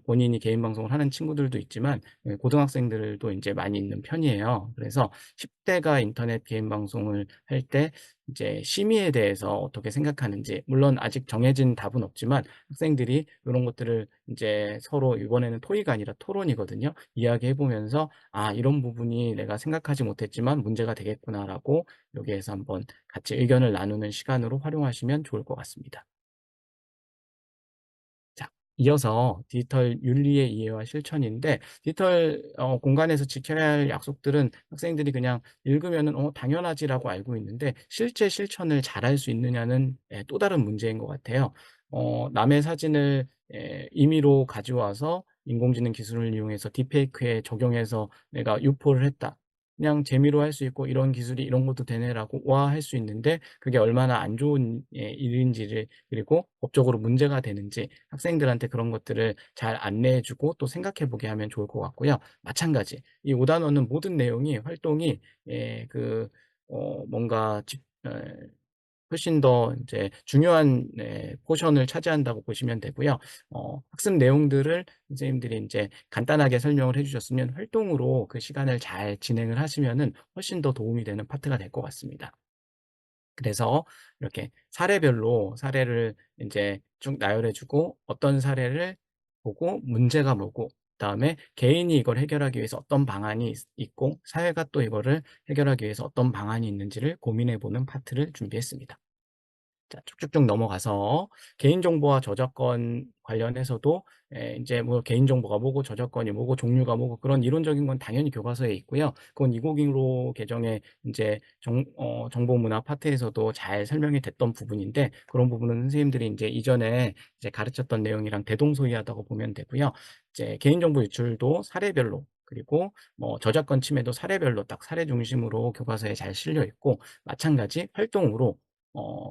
본인이 개인 방송을 하는 친구들도 있지만 고등학생들도 인제 많이 있는 편이에요. 그래서 10 대가 인터넷 개인 방송을 할 때 이제 심의에 대해서 어떻게 생각하는지, 물론 아직 정해진 답은 없지만 학생들이 요런 것들을 인제 서로, 이번에는 토의가 아니라 토론이거든요. 이야기해 보면서 '아, 이런 부분이 내가 생각하지 못했지만 문제가 되겠구나.'라고 여기에서 한번 같이 의견을 나누는 시간으로 활용하시면 좋을 것 같습니다. 자, 이어서 디지털 윤리의 이해와 실천인데, 디지털 공간에서 지켜야 할 약속들은 학생들이 그냥 읽으면은 '당연하지.'라고 알고 있는데, 실제 실천을 잘할 수 있느냐는 또 다른 문제인 것 같아요. 남의 사진을 임의로 가져와서 인공지능 기술을 이용해서 딥페이크에 적용해서 내가 유포를 했다. 그냥 재미로 할 수 있고 '이런 기술이 이런 것도 되네.'라고 와 할 수 있는데, 그게 얼마나 안 좋은 일인지를, 그리고 법적으로 문제가 되는지 학생들한테 그런 것들을 잘 안내해 주고 또 생각해 보게 하면 좋을 것 같고요. 마찬가지, 이 5 단원은 모든 내용이, 활동이 뭔가 훨씬 더 이제 중요한 포션을 차지한다고 보시면 되고요. 학습 내용들을 선생님들이 인제 간단하게 설명을 해 주셨으면 활동으로 그 시간을 잘 진행을 하시면은 훨씬 더 도움이 되는 파트가 될 것 같습니다. 그래서 이렇게 사례별로 사례를 인제 쭉 나열해 주고, 어떤 사례를 보고 문제가 뭐고, 그다음에 개인이 이걸 해결하기 위해서 어떤 방안이 있고, 사회가 또 이거를 해결하기 위해서 어떤 방안이 있는지를 고민해 보는 파트를 준비했습니다. 자, 쭉쭉쭉 넘어가서 개인정보와 저작권 관련해서도 인제 뭐 개인정보가 뭐고 저작권이 뭐고 종류가 뭐고, 그런 이론적인 건 당연히 교과서에 있고요. 그건 2015 개정의 인제 정보문화 파트에서도 잘 설명이 됐던 부분인데, 그런 부분은 선생님들이 인제 이전에 이제 가르쳤던 내용이랑 대동소이하다고 보면 되고요. 이제 개인정보 유출도 사례별로, 그리고 뭐 저작권 침해도 사례별로 딱 사례 중심으로 교과서에 잘 실려 있고, 마찬가지 활동으로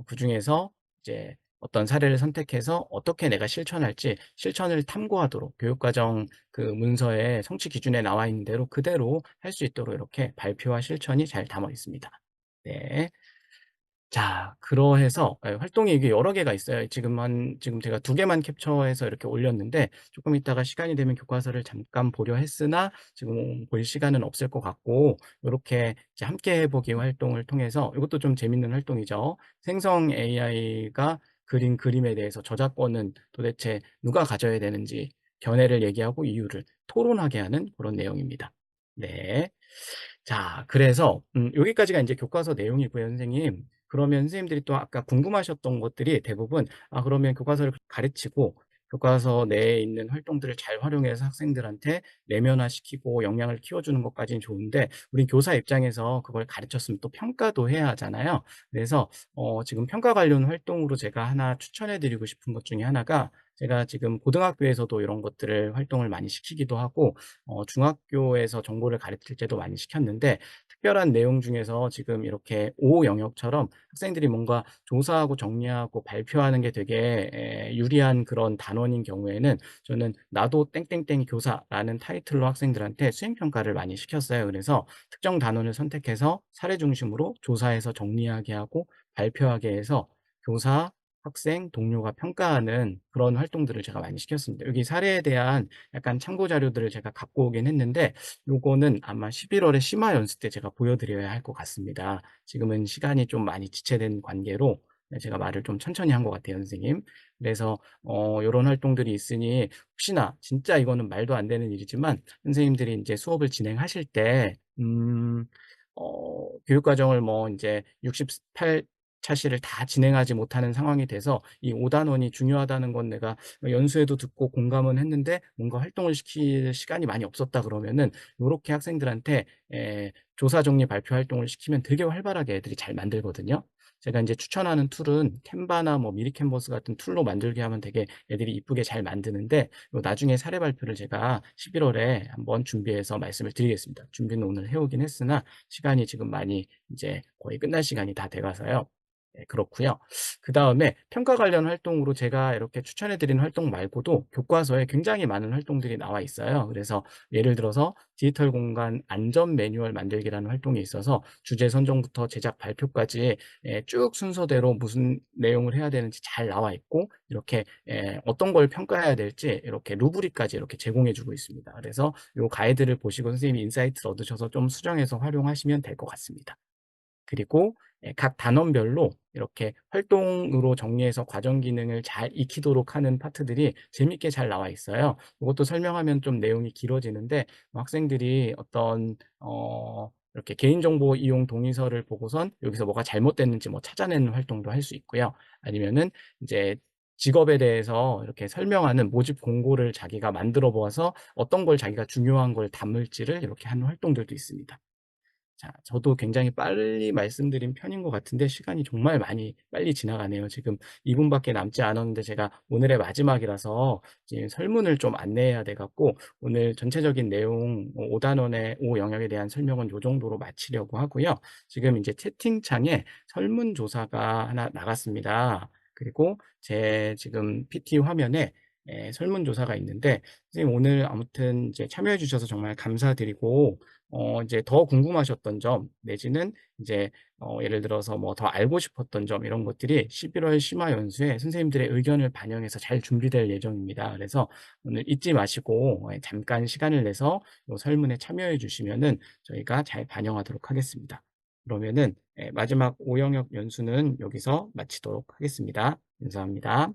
그중에서 이제 어떤 사례를 선택해서 어떻게 내가 실천할지, 실천을 탐구하도록 교육과정 그 문서에 성취 기준에 나와 있는 대로 그대로 할 수 있도록 이렇게 발표와 실천이 잘 담아 있습니다. 네. 자, 그러해서 활동이 이게 여러 개가 있어요. 지금 제가 2개만 캡처해서 이렇게 올렸는데, 조금 있다가 시간이 되면 교과서를 잠깐 보려 했으나 지금 볼 시간은 없을 것 같고, 요렇게 이제 함께 해 보기 활동을 통해서, 이것도 좀 재밌는 활동이죠. 생성 AI가 그린 그림에 대해서 저작권은 도대체 누가 가져야 되는지 견해를 얘기하고 이유를 토론하게 하는 그런 내용입니다. 네. 자, 그래서 여기까지가 인제 교과서 내용이고요, 선생님. 그러면 선생님들이 또 아까 궁금하셨던 것들이 대부분, 그러면 교과서를 가르치고 교과서 내에 있는 활동들을 잘 활용해서 학생들한테 내면화시키고 역량을 키워주는 것까지는 좋은데, 우리 교사 입장에서 그걸 가르쳤으면 또 평가도 해야 하잖아요. 그래서 지금 평가 관련 활동으로 제가 하나 추천해 드리고 싶은 것 중에 하나가, 제가 지금 고등학교에서도 이런 것들을 활동을 많이 시키기도 하고 중학교에서 정보를 가르칠 때도 많이 시켰는데, 특별한 내용 중에서 지금 이렇게 5 영역처럼 학생들이 뭔가 조사하고 정리하고 발표하는 게 되게 유리한 그런 단원인 경우에는, 저는 "나도 땡땡땡 교사"라는 타이틀로 학생들한테 수행 평가를 많이 시켰어요. 그래서 특정 단원을 선택해서 사례 중심으로 조사해서 정리하게 하고 발표하게 해서 교사, 학생, 동료가 평가하는 그런 활동들을 제가 많이 시켰습니다. 여기 사례에 대한 약간 참고 자료들을 제가 갖고 오긴 했는데 요거는 아마 11월에 심화 연수 때 제가 보여드려야 할 것 같습니다. 지금은 시간이 좀 많이 지체된 관계로 제가 말을 좀 천천히 한 것 같아요, 선생님. 그래서 요런 활동들이 있으니 혹시나 진짜 이거는 말도 안 되는 일이지만 선생님들이 인제 수업을 진행하실 때 교육 과정을 뭐 인제 68 차시를 다 진행하지 못하는 상황이 돼서 이 5 단원이 중요하다는 건 내가 연수회도 듣고 공감은 했는데 뭔가 활동을 시킬 시간이 많이 없었다 그러면은 요렇게 학생들한테 조사 정리 발표 활동을 시키면 되게 활발하게 애들이 잘 만들거든요. 제가 인제 추천하는 툴은 캔바나 뭐 미니캔버스 같은 툴로 만들게 하면 되게 애들이 이쁘게 잘 만드는데 요 나중에 사례 발표를 제가 11월에 한번 준비해서 말씀을 드리겠습니다. 준비는 오늘 해 오긴 했으나 시간이 지금 많이 이제 거의 끝날 시간이 다 돼 가서요. 예, 그렇고요. 그다음에 평가 관련 활동으로 제가 이렇게 추천해 드린 활동 말고도 교과서에 굉장히 많은 활동들이 나와 있어요. 그래서 예를 들어서 디지털 공간 안전 매뉴얼 만들기라는 활동이 있어서 주제 선정부터 제작 발표까지 쭉 순서대로 무슨 내용을 해야 되는지 잘 나와 있고 이렇게 어떤 걸 평가해야 될지 이렇게 루브릭까지 이렇게 제공해 주고 있습니다. 그래서 요 가이드를 보시고 선생님이 인사이트를 얻으셔서 좀 수정해서 활용하시면 될 것 같습니다. 그리고 각 단원별로 이렇게 활동으로 정리해서 과정 기능을 잘 익히도록 하는 파트들이 재밌게 잘 나와 있어요. 이것도 설명하면 좀 내용이 길어지는데 학생들이 어떤 이렇게 개인정보 이용 동의서를 보고선 여기서 뭐가 잘못됐는지 뭐 찾아내는 활동도 할 수 있고요. 아니면은 이제 직업에 대해서 이렇게 설명하는 모집 공고를 자기가 만들어 보아서 어떤 걸 자기가 중요한 걸 담을지를 이렇게 하는 활동들도 있습니다. 자, 저도 굉장히 빨리 말씀드린 편인 것 같은데 시간이 정말 많이 빨리 지나가네요. 지금 2 분밖에 남지 않았는데 제가 오늘의 마지막이라서 이제 설문을 좀 안내해야 돼 갖고 오늘 전체적인 내용 5 단원의 5 영역에 대한 설명은 요 정도로 마치려고 하고요. 지금 이제 채팅창에 설문조사가 하나 나갔습니다. 그리고 제 지금 PT 화면에 설문조사가 있는데 선생님 오늘 아무튼 이제 참여해 주셔서 정말 감사드리고 이제 더 궁금하셨던 점 내지는 이제 예를 들어서 뭐 더 알고 싶었던 점 이런 것들이 11월 심화 연수에 선생님들의 의견을 반영해서 잘 준비될 예정입니다. 그래서 오늘 잊지 마시고 잠깐 시간을 내서 요 설문에 참여해 주시면은 저희가 잘 반영하도록 하겠습니다. 그러면은 마지막 5 영역 연수는 여기서 마치도록 하겠습니다. 감사합니다.